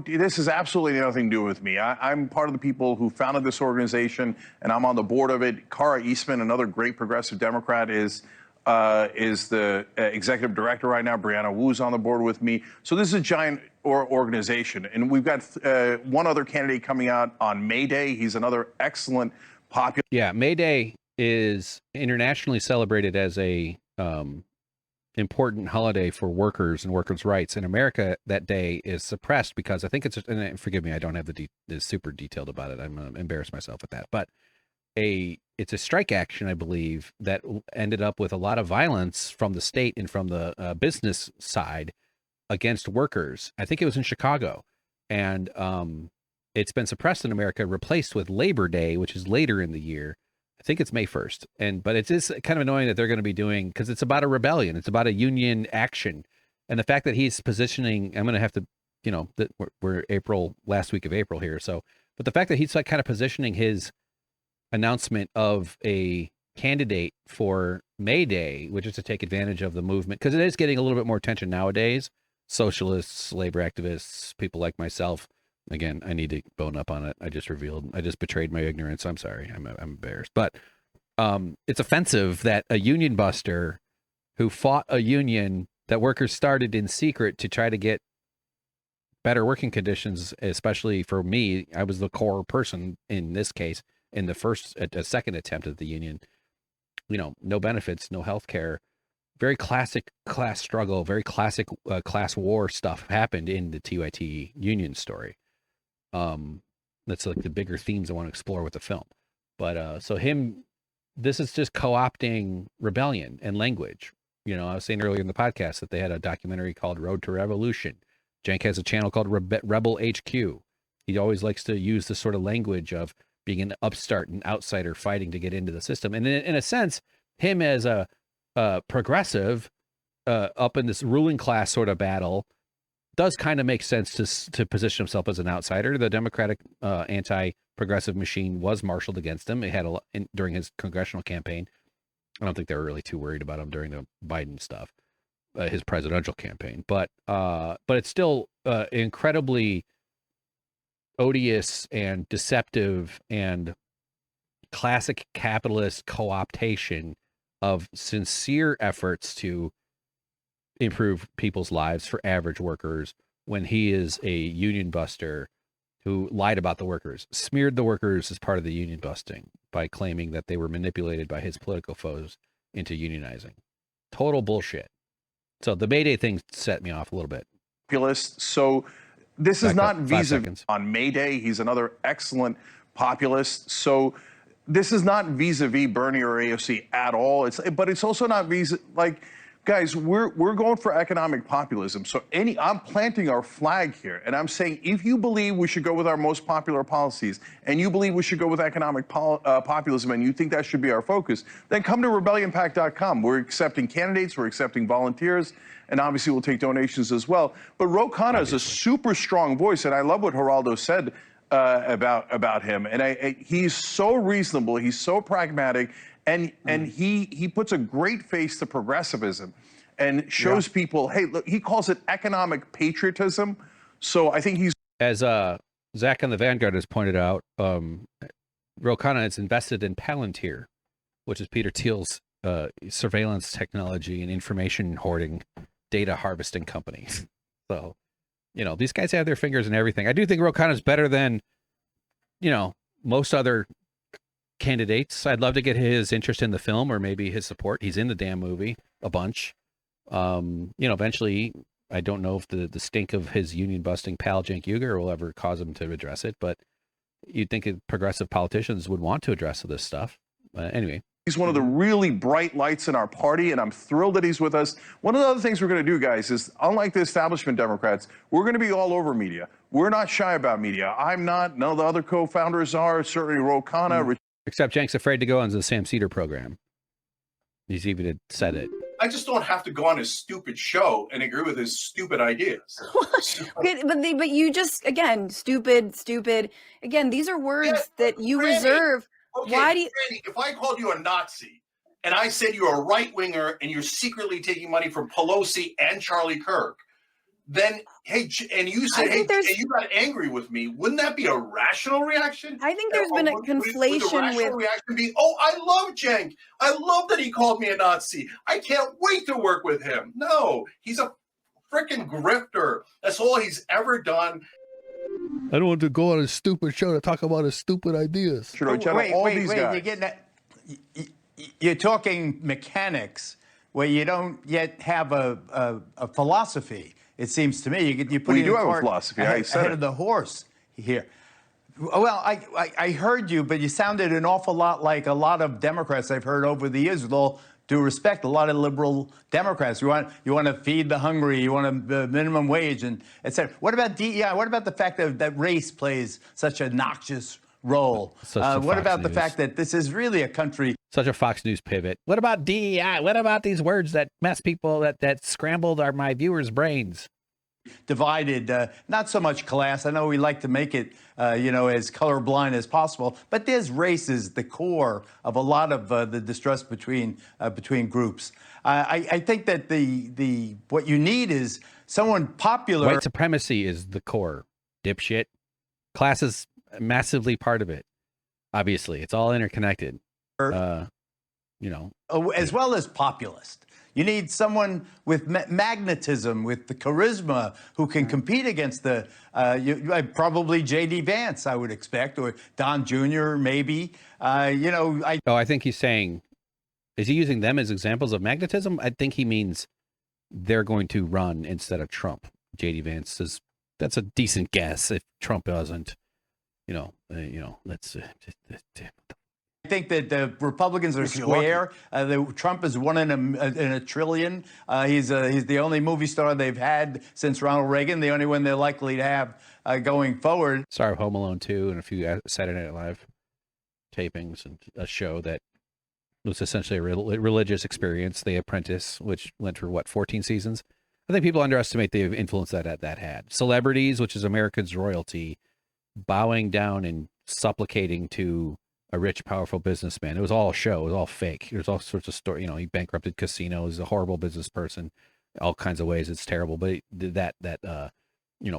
this has absolutely nothing to do with me. I'm part of the people who founded this organization, and I'm on the board of it. Cara Eastman, another great progressive Democrat, is the executive director right now. Brianna Wu's on the board with me. So this is a giant organization. And we've got one other candidate coming out on May Day. He's another excellent popular. Yeah, May Day is internationally celebrated as a important holiday for workers and workers' rights. In America, that day is suppressed because I think it's, and forgive me, I don't have the super detailed about it. I'm embarrassed myself with that. But it's a strike action, I believe, that ended up with a lot of violence from the state and from the business side against workers. I think it was in Chicago, and it's been suppressed in America, replaced with Labor Day, which is later in the year. I think it's May 1st. But it's just kind of annoying that they're going to be doing, because it's about a rebellion. It's about a union action. And the fact that he's positioning, I'm going to have to, we're last week of April here. So, but the fact that he's like kind of positioning his announcement of a candidate for May Day, which is to take advantage of the movement, because it is getting a little bit more attention nowadays. Socialists, labor activists, people like myself. Again, I need to bone up on it. I just betrayed my ignorance. I'm sorry. I'm embarrassed. But it's offensive that a union buster who fought a union that workers started in secret to try to get better working conditions, especially for me. I was the core person in this case in the second attempt at the union. You know, no benefits, no health care. Very classic class struggle, very classic class war stuff happened in the TYT union story. That's like the bigger themes I want to explore with the film. But so this is just co-opting rebellion and language. You know, I was saying earlier in the podcast that they had a documentary called Road to Revolution. Cenk has a channel called Rebel HQ. He always likes to use this sort of language of being an upstart and outsider fighting to get into the system. And in a sense, him as a progressive up in this ruling class sort of battle does kind of make sense to position himself as an outsider. The Democratic anti-progressive machine was marshaled against him. It had during his congressional campaign. I don't think they were really too worried about him during the Biden stuff, his presidential campaign. But it's still incredibly odious and deceptive and classic capitalist co-optation of sincere efforts to improve people's lives for average workers when he is a union buster who lied about the workers, smeared the workers as part of the union busting by claiming that they were manipulated by his political foes into unionizing. Total bullshit. So the May Day thing set me off a little bit. Populist. So this is not vis-a-vis on May Day. He's another excellent populist. So this is not vis-a-vis Bernie or AOC at all. But it's also not like, guys, we're going for economic populism. So I'm planting our flag here, and I'm saying if you believe we should go with our most popular policies, and you believe we should go with economic populism, and you think that should be our focus, then come to RebellionPAC.com. We're accepting candidates, we're accepting volunteers, and obviously we'll take donations as well. But Ro Khanna is a super strong voice, and I love what Geraldo said about him. And he's so reasonable, he's so pragmatic, and he puts a great face to progressivism and shows people, hey, look, he calls it economic patriotism. So I think he's... As Zach on the Vanguard has pointed out, Ro Khanna is invested in Palantir, which is Peter Thiel's surveillance technology and information hoarding data harvesting company. So, you know, these guys have their fingers in everything. I do think Ro Khanna is better than, you know, most other candidates. I'd love to get his interest in the film or maybe his support. He's in the damn movie a bunch. You know, eventually, I don't know if the stink of his union busting pal Cenk Uygur will ever cause him to address it, but you'd think progressive politicians would want to address this stuff. Anyway. He's one of the really bright lights in our party, and I'm thrilled that he's with us. One of the other things we're going to do, guys, is unlike the establishment Democrats, we're going to be all over media. We're not shy about media. I'm not. No, the other co-founders are. Certainly Ro Khanna. Except Cenk's afraid to go on the Sam Cedar program. He's even said it. I just don't have to go on his stupid show and agree with his stupid ideas. but you just, again, stupid. Again, these are words that you reserve. Okay, why do you... Randy, if I called you a Nazi and I said you're a right-winger and you're secretly taking money from Pelosi and Charlie Kirk, then, hey, and you said, hey, and you got angry with me, wouldn't that be a rational reaction? I think there's been a conflation with... reaction be, oh, I love Cenk. I love that he called me a Nazi. I can't wait to work with him. No, he's a freaking grifter. That's all he's ever done. I don't want to go on a stupid show to talk about his stupid ideas. Wait, you're getting that. You're talking mechanics where you don't yet have a philosophy. It seems to me you put do have a philosophy. ahead of the horse here. Well, I heard you, but you sounded an awful lot like a lot of Democrats I've heard over the years. With all due respect, a lot of liberal Democrats. You want to feed the hungry. You want a minimum wage, and etc. What about DEI? What about the fact that race plays such a noxious role? What about the fact that this is really a country? Such a Fox News pivot. What about DEI? What about these words that mess people, that scrambled my viewers' brains? Divided, not so much class. I know we like to make it, as colorblind as possible, but there's race is the core of a lot of the distrust between groups. I think that what you need is someone popular. White supremacy is the core, dipshit. Class is massively part of it. Obviously, it's all interconnected. you know, as well as populist. You need someone with magnetism, with the charisma, who can compete against the probably J.D. Vance, I would expect, or Don Jr. maybe. You know, I think he's saying, is he using them as examples of magnetism? I think he means they're going to run instead of Trump. J.D. Vance says that's a decent guess. If Trump doesn't, let's. I think that the Republicans are square. Trump is one in a trillion. He's the only movie star they've had since Ronald Reagan, the only one they're likely to have going forward. Star of Home Alone 2 and a few Saturday Night Live tapings and a show that was essentially a religious experience, The Apprentice, which went for, 14 seasons? I think people underestimate the influence that had. Celebrities, which is America's royalty, bowing down and supplicating to a rich, powerful businessman. It was all a show. It was all fake. There's all sorts of story. He bankrupted casinos. He's a horrible business person. All kinds of ways. It's terrible. But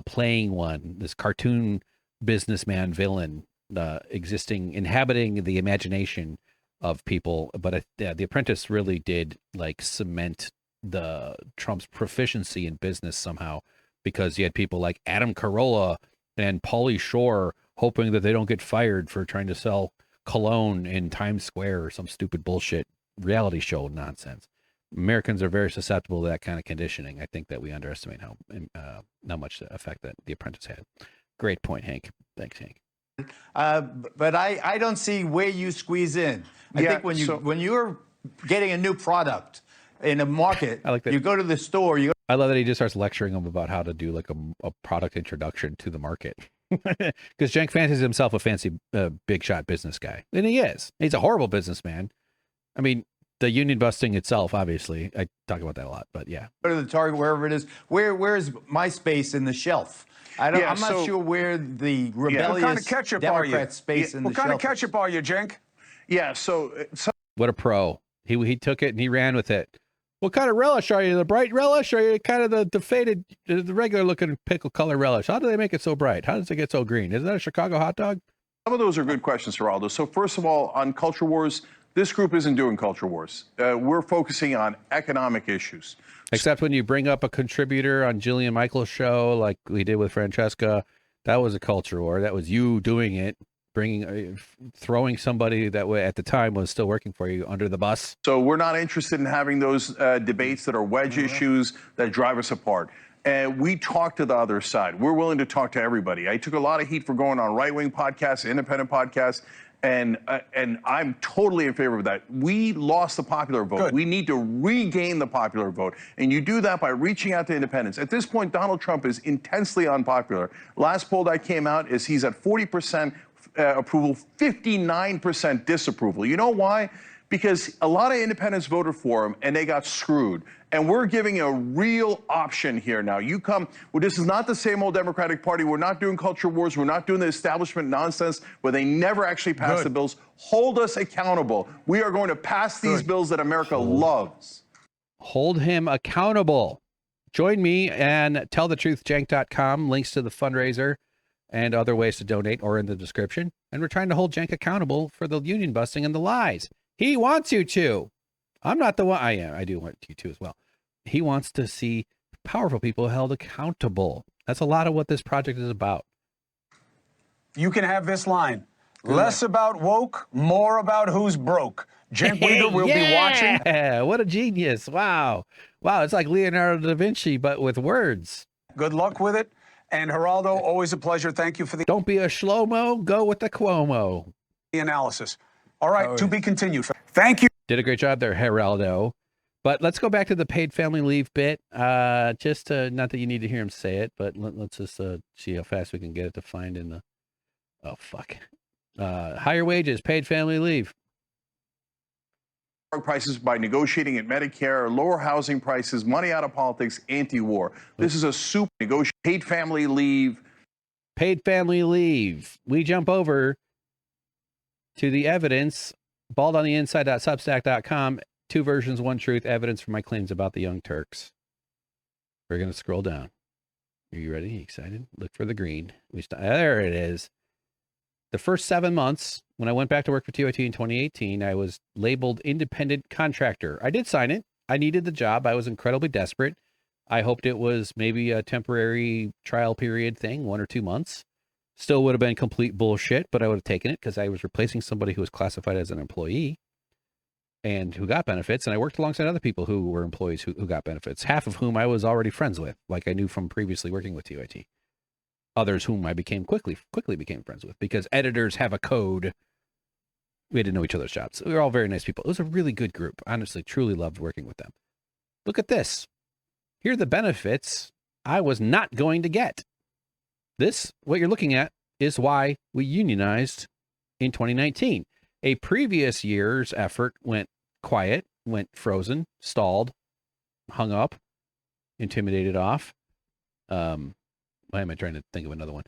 playing this cartoon businessman villain, inhabiting the imagination of people. But The Apprentice really did cement the Trump's proficiency in business somehow, because you had people like Adam Carolla and Pauly Shore hoping that they don't get fired for trying to sell cologne in Times Square or some stupid bullshit reality show nonsense. Americans are very susceptible to that kind of conditioning. I think that we underestimate how much effect that The Apprentice had. Great point, Hank. Thanks, Hank. But I don't see where you squeeze in. I think when you're getting a new product in a market, I like that. You go to the store. I love that he just starts lecturing them about how to do a product introduction to the market. Because Cenk fancies himself a fancy big shot business guy, and he is. He's a horrible businessman. I mean, the union busting itself, obviously, I talk about that a lot. But yeah, go to the Target, wherever it is. Where's my space in the shelf? I'm not sure where the rebellious what kind of ketchup Democrat space in the shelf. What kind of ketchup are you, Cenk? Yeah. So what a pro. He took it and he ran with it. What kind of relish are you? The bright relish, or are you kind of the faded, the regular looking pickle color relish? How do they make it so bright? How does it get so green? Is that a Chicago hot dog? Some of those are good questions, Geraldo. So first of all, on culture wars, this group isn't doing culture wars. We're focusing on economic issues. Except when you bring up a contributor on Jillian Michaels' show, like we did with Francesca, that was a culture war. That was you doing it. Throwing somebody that at the time was still working for you under the bus. So we're not interested in having those debates that are wedge issues that drive us apart. And we talk to the other side. We're willing to talk to everybody. I took a lot of heat for going on right-wing podcasts, independent podcasts, and I'm totally in favor of that. We lost the popular vote. Good. We need to regain the popular vote. And you do that by reaching out to independents. At this point, Donald Trump is intensely unpopular. Last poll that came out is he's at 40% approval, 59% disapproval. You know why? Because a lot of independents voted for him and they got screwed. And we're giving a real option here now. This is not the same old Democratic Party. We're not doing culture wars. We're not doing the establishment nonsense where they never actually pass the bills. Hold us accountable. We are going to pass these bills that America loves. Hold him accountable. Join me and tellthetruthcenk.com. Links to the fundraiser and other ways to donate or in the description. And we're trying to hold Cenk accountable for the union busting and the lies. He wants you to. I'm not the one. I do want you to as well. He wants to see powerful people held accountable. That's a lot of what this project is about. You can have this line. Less about woke, more about who's broke. Cenk Uygur will be watching. Yeah, what a genius. Wow. Wow, it's like Leonardo da Vinci, but with words. Good luck with it. And Geraldo, always a pleasure. Thank you for the... Don't be a Shlomo, go with the Cuomo. The analysis. All right, to be continued. Thank you. Did a great job there, Geraldo. But let's go back to the paid family leave bit. Not that you need to hear him say it, but let's just see how fast we can get it to find in the... Oh, fuck. Higher wages, paid family leave. Prices by negotiating at Medicare, lower housing prices, money out of politics, anti-war. This is a super negotiate paid family leave. Paid family leave. We jump over to the evidence, balledontheinside.substack.com, 2 versions, 1 truth, evidence for my claims about the Young Turks. We're going to scroll down. Are you ready? Excited? Look for the green. There it is. The first 7 months, when I went back to work for TYT in 2018, I was labeled independent contractor. I did sign it. I needed the job. I was incredibly desperate. I hoped it was maybe a temporary trial period thing, 1 or 2 months. Still would have been complete bullshit, but I would have taken it because I was replacing somebody who was classified as an employee and who got benefits. And I worked alongside other people who were employees who got benefits, half of whom I was already friends with, like I knew from previously working with TYT. Others whom I quickly became friends with because editors have a code. We had to know each other's jobs. We were all very nice people. It was a really good group. Honestly, truly loved working with them. Look at this. Here are the benefits I was not going to get. This, what you're looking at, is why we unionized in 2019. A previous year's effort went quiet, went frozen, stalled, hung up, intimidated off. Why am I trying to think of another one?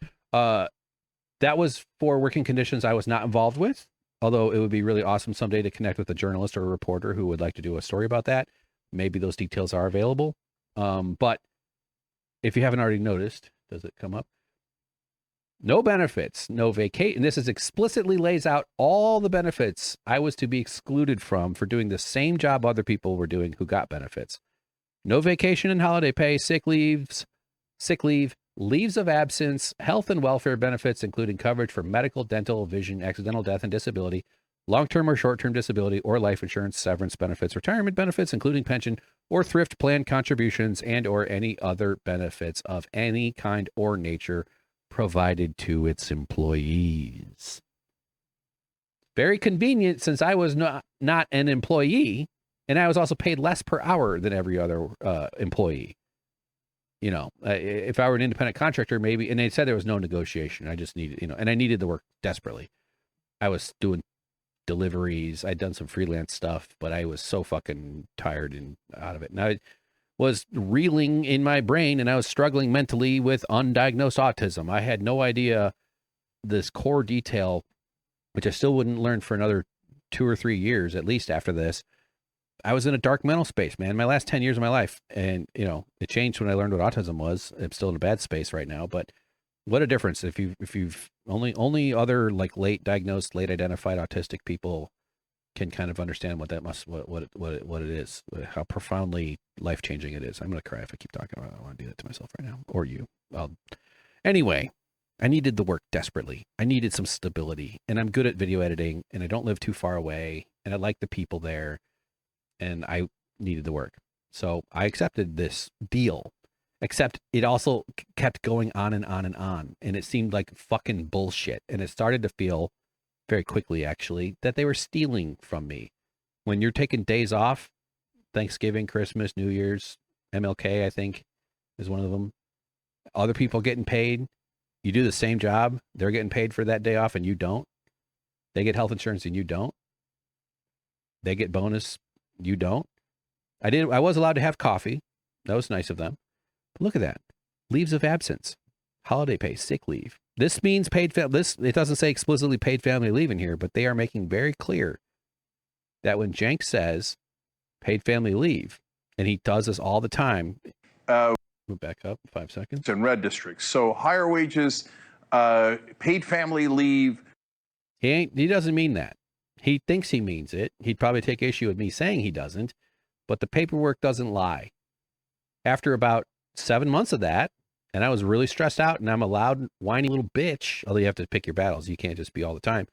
That was for working conditions I was not involved with, although it would be really awesome someday to connect with a journalist or a reporter who would like to do a story about that. Maybe those details are available. But if you haven't already noticed, does it come up? No benefits, no vacation. This is explicitly lays out all the benefits I was to be excluded from for doing the same job other people were doing who got benefits. No vacation and holiday pay, sick leave, leaves of absence, health and welfare benefits, including coverage for medical, dental, vision, accidental death and disability, long-term or short-term disability or life insurance, severance benefits, retirement benefits, including pension or thrift plan contributions and or any other benefits of any kind or nature provided to its employees. Very convenient since I was not an employee and I was also paid less per hour than every other employee. You know, if I were an independent contractor, maybe, and they said there was no negotiation. I just needed, and I needed the work desperately. I was doing deliveries. I'd done some freelance stuff, but I was so fucking tired and out of it. And I was reeling in my brain and I was struggling mentally with undiagnosed autism. I had no idea this core detail, which I still wouldn't learn for another 2 or 3 years, at least after this. I was in a dark mental space, man, my last 10 years of my life. And, it changed when I learned what autism was. I'm still in a bad space right now, but what a difference. If you've only other like late diagnosed, late identified autistic people can kind of understand what it is, how profoundly life-changing it is. I'm going to cry if I keep talking about it. I want to do that to myself right now, or you. Anyway, I needed the work desperately. I needed some stability, and I'm good at video editing, and I don't live too far away, and I like the people there. And I needed the work. So I accepted this deal, except it also kept going on and on and on. And it seemed like fucking bullshit. And it started to feel very quickly, actually, that they were stealing from me. When you're taking days off, Thanksgiving, Christmas, New Year's, MLK, I think, is one of them. Other people getting paid. You do the same job. They're getting paid for that day off and you don't. They get health insurance and you don't. They get bonus. You don't. I was allowed to have coffee. That was nice of them. But look at that. Leaves of absence, holiday pay, sick leave. This means paid it doesn't say explicitly paid family leave in here, but they are making very clear that when Cenk says paid family leave, and he does this all the time. Move back up 5 seconds. In red districts. So higher wages, paid family leave. He doesn't mean that. He thinks he means it. He'd probably take issue with me saying he doesn't, but the paperwork doesn't lie. After about 7 months of that, and I was really stressed out, and I'm a loud, whiny little bitch, although you have to pick your battles. You can't just be all the time.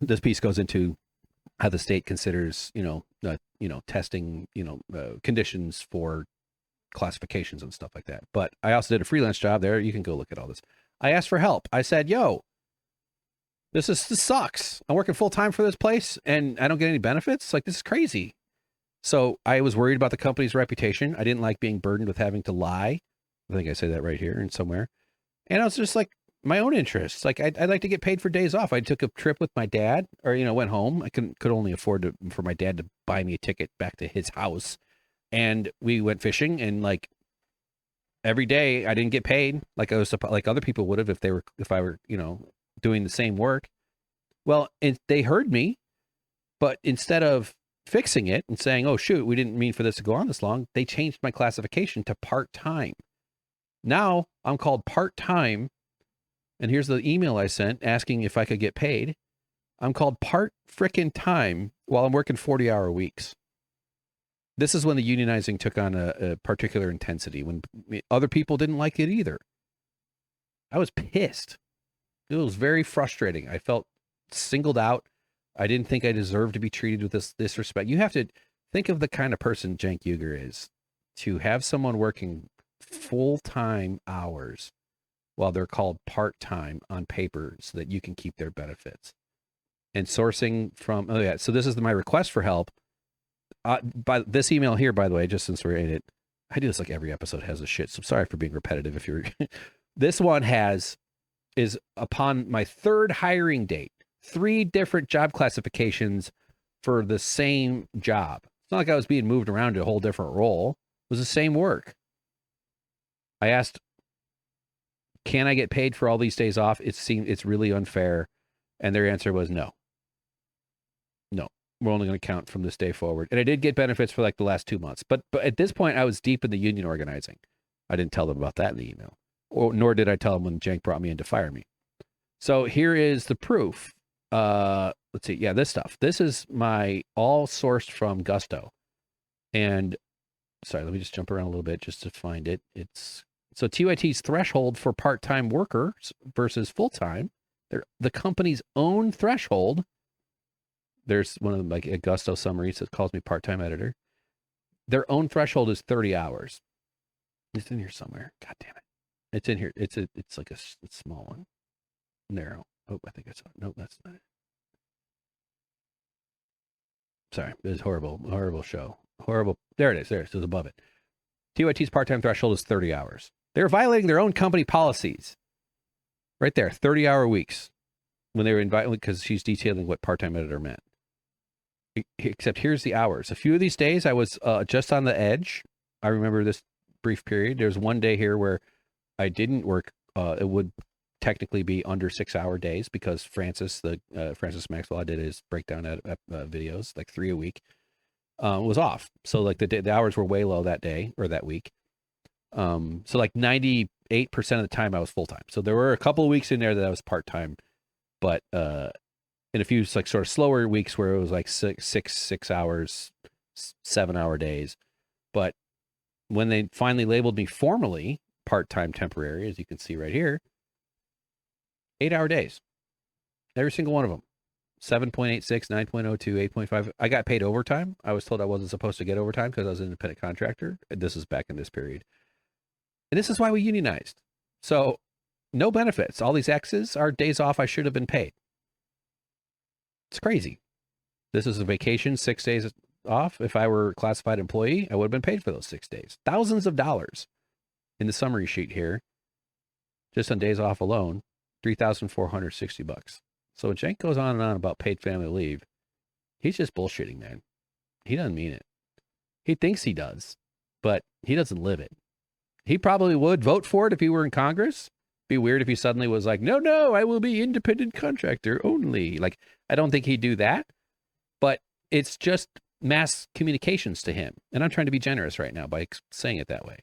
This piece goes into how the state considers, testing, conditions for classifications and stuff like that. But I also did a freelance job there. You can go look at all this. I asked for help. I said, yo, this sucks. I'm working full time for this place and I don't get any benefits. Like, this is crazy. So I was worried about the company's reputation. I didn't like being burdened with having to lie. I think I say that right here and somewhere. And I was just like, my own interests. Like, I'd like to get paid for days off. I took a trip with my dad, or, went home. I could only afford for my dad to buy me a ticket back to his house. And we went fishing, and like every day I didn't get paid like I was like other people would have if I were, doing the same work. Well, they heard me, but instead of fixing it and saying, oh shoot, we didn't mean for this to go on this long, they changed my classification to part-time. Now I'm called part-time And here's the email I sent asking if I could get paid. I'm called part frickin' time while I'm working 40-hour weeks. This is when the unionizing took on a particular intensity, when other people didn't like it either. I was pissed. It was very frustrating. I felt singled out. I didn't think I deserved to be treated with this disrespect. You have to think of the kind of person Cenk Uygur is, to have someone working full-time hours while they're called part-time on paper so that you can keep their benefits. And sourcing from, oh yeah, so this is my request for help. By this email here, by the way, just since we're in it, I do this like every episode has a shit, so sorry for being repetitive if you're, this one is upon my third hiring date, 3 different job classifications for the same job. It's not like I was being moved around to a whole different role. It was the same work. I asked, can I get paid for all these days off? It's really unfair. And their answer was no. No, we're only going to count from this day forward. And I did get benefits for like the last 2 months. But at this point, I was deep in the union organizing. I didn't tell them about that in the email. Nor did I tell them when Cenk brought me in to fire me. So here is the proof. Let's see. Yeah, this stuff. This is my all sourced from Gusto. And sorry, let me just jump around a little bit just to find it. It's so TYT's threshold for part-time workers versus full-time. They're the company's own threshold. There's one of them, like a Gusto summary, so it calls me part-time editor. Their own threshold is 30 hours. It's in here somewhere. God damn it. It's in here. It's like a small one. Narrow. Oh, I think I saw it. No, that's not it. Sorry. It was horrible. Horrible show. Horrible. There it is. There it is. It's above it. TYT's part-time threshold is 30 hours. They're violating their own company policies. Right there. 30-hour weeks. When they were invited, because she's detailing what part-time editor meant. Except here's the hours. A few of these days I was just on the edge. I remember this brief period. There's one day here where I didn't work. It would technically be under 6-hour days because Francis Maxwell, I did his breakdown videos, like 3 a week, was off. So like the hours were way low that day or that week. So like 98% of the time I was full-time. So there were a couple of weeks in there that I was part-time, but in a few like sort of slower weeks where it was like 6 hours, 7-hour days. But when they finally labeled me formally part-time temporary, as you can see right here, 8-hour days, every single one of them, 7.86, 9.02, 8.5. I got paid overtime. I was told I wasn't supposed to get overtime because I was an independent contractor. This is back in this period. And this is why we unionized. So no benefits. All these X's are days off I should have been paid. It's crazy. This is a vacation, 6 days off. If I were a classified employee, I would have been paid for those 6 days. Thousands of dollars in the summary sheet here, just on days off alone, $3,460. So when Cenk goes on and on about paid family leave, he's just bullshitting, man. He doesn't mean it. He thinks he does, but he doesn't live it. He probably would vote for it if he were in Congress. Be weird if he suddenly was like, no, I will be independent contractor only. Like, I don't think he'd do that, but it's just mass communications to him. And I'm trying to be generous right now by saying it that way.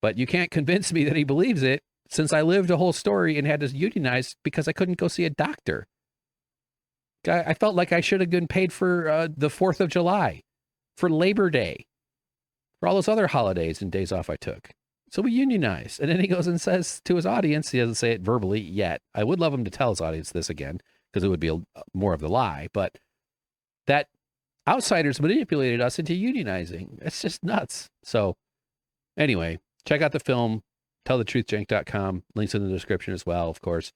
But you can't convince me that he believes it, since I lived a whole story and had to unionize because I couldn't go see a doctor. I felt like I should have been paid for the 4th of July, for Labor Day, for all those other holidays and days off I took. So we unionized. And then he goes and says to his audience, he doesn't say it verbally yet. I would love him to tell his audience this again, because it would be more of the lie, but that outsiders manipulated us into unionizing. It's just nuts. So anyway, check out the film, tellthetruthcenk.com. Links in the description as well, of course.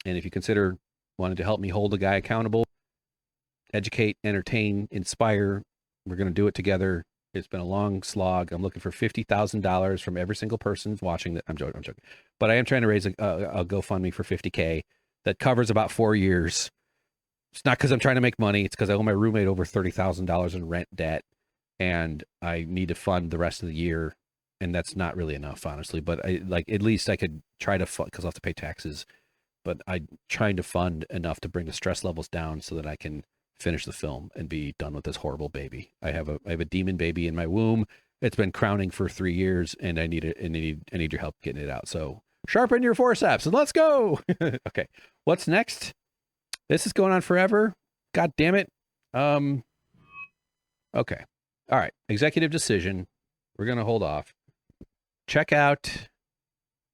And if you consider wanting to help me hold a guy accountable, educate, entertain, inspire, we're going to do it together. It's been a long slog. I'm looking for $50,000 from every single person watching that. I'm joking. But I am trying to raise a GoFundMe for $50K that covers about 4 years. It's not because I'm trying to make money. It's because I owe my roommate over $30,000 in rent debt, and I need to fund the rest of the year. And that's not really enough, honestly. But at least I could try to fund, because I'll have to pay taxes. But I'm trying to fund enough to bring the stress levels down so that I can finish the film and be done with this horrible baby. I have a demon baby in my womb. It's been crowning for 3 years, and I need your help getting it out. So Sharpen your forceps and let's go. Okay. What's next? This is going on forever. God damn it. Okay. All right. Executive decision. We're going to hold off. Check out.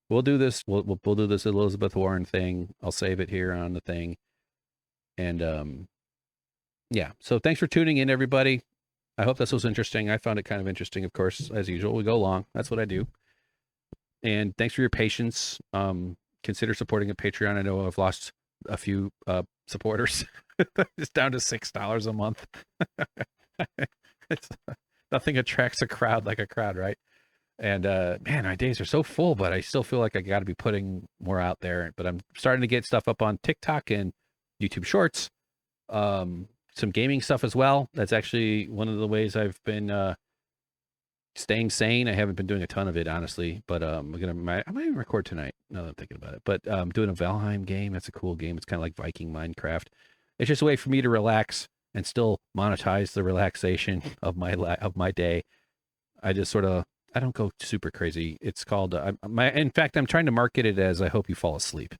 We'll do this. We'll do this Elizabeth Warren thing. I'll save it here on the thing. And yeah. So thanks for tuning in, everybody. I hope this was interesting. I found it kind of interesting, of course, as usual. We go long. That's what I do. And thanks for your patience. Consider supporting a Patreon. I know I've lost a few supporters. It's down to $6 a month. It's nothing attracts a crowd like a crowd, right? And man, my days are so full, but I still feel like I got to be putting more out there. But I'm starting to get stuff up on TikTok and YouTube Shorts. Some gaming stuff as well. That's actually one of the ways I've been staying sane. I haven't been doing a ton of it, honestly, but I might even record tonight now that I'm thinking about it. But doing a Valheim game. That's a cool game. It's kind of like Viking Minecraft. It's just a way for me to relax and still monetize the relaxation of my day. I just sort of, I don't go super crazy. It's called in fact, I'm trying to market it as I hope you fall asleep.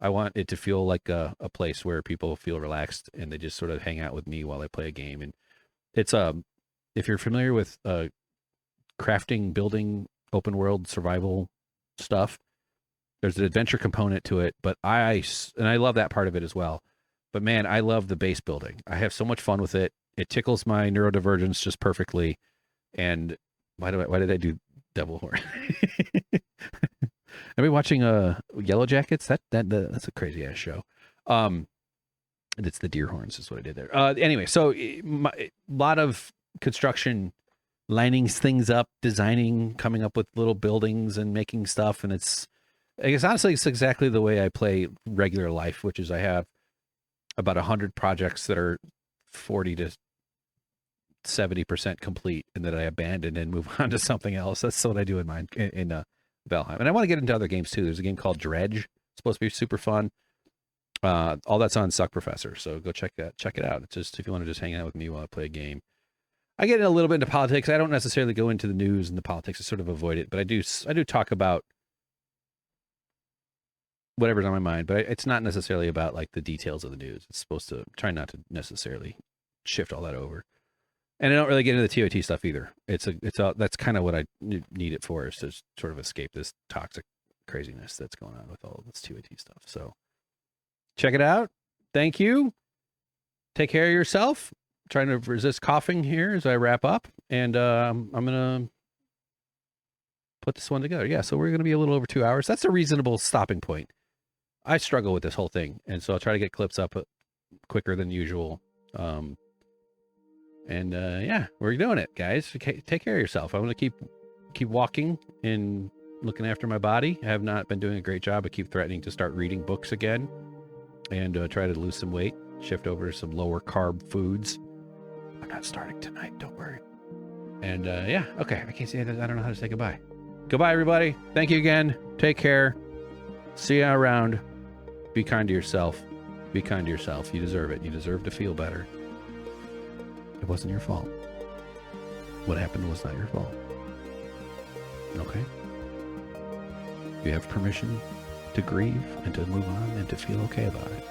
I want it to feel like a place where people feel relaxed and they just sort of hang out with me while I play a game. And it's if you're familiar with crafting, building, open world survival stuff, there's an adventure component to it, but I love that part of it as well. But man, I love the base building. I have so much fun with it. It tickles my neurodivergence just perfectly. And why did I do Devil Horn? Are we watching Yellow Jackets? That's a crazy ass show. It's the deer horns is what I did there. Anyway, so a lot of construction, lining things up, designing, coming up with little buildings and making stuff. And I guess honestly, it's exactly the way I play regular life, which is I have about 100 projects that are 40 to 70% complete and that I abandon and move on to something else. That's what I do in mine in Valheim. And I want to get into other games too. There's a game called Dredge. It's supposed to be super fun. All that's on Suck Professor. So go check it out. It's just if you want to just hang out with me while I play a game. I get a little bit into politics. I don't necessarily go into the news and the politics. I sort of avoid it, but I do talk about whatever's on my mind, but it's not necessarily about like the details of the news. It's supposed to try not to necessarily shift all that over. And I don't really get into the TOT stuff either. That's kind of what I need it for, is to sort of escape this toxic craziness that's going on with all of this TOT stuff. So check it out. Thank you. Take care of yourself. I'm trying to resist coughing here as I wrap up, and I'm gonna put this one together. Yeah, so we're gonna be a little over 2 hours. That's a reasonable stopping point. I struggle with this whole thing, and so I'll try to get clips up quicker than usual. Yeah, we're doing it, guys. Take care of yourself. I'm gonna keep walking and looking after my body. I have not been doing a great job. I keep threatening to start reading books again and try to lose some weight, shift over to some lower carb foods. I'm not starting tonight, don't worry. And yeah, okay, I can't say that. I don't know how to say goodbye. Goodbye, everybody. Thank you again. Take care. See you around. Be kind to yourself. Be kind to yourself. You deserve it. You deserve to feel better. It wasn't your fault. What happened was not your fault. Okay? You have permission to grieve and to move on and to feel okay about it.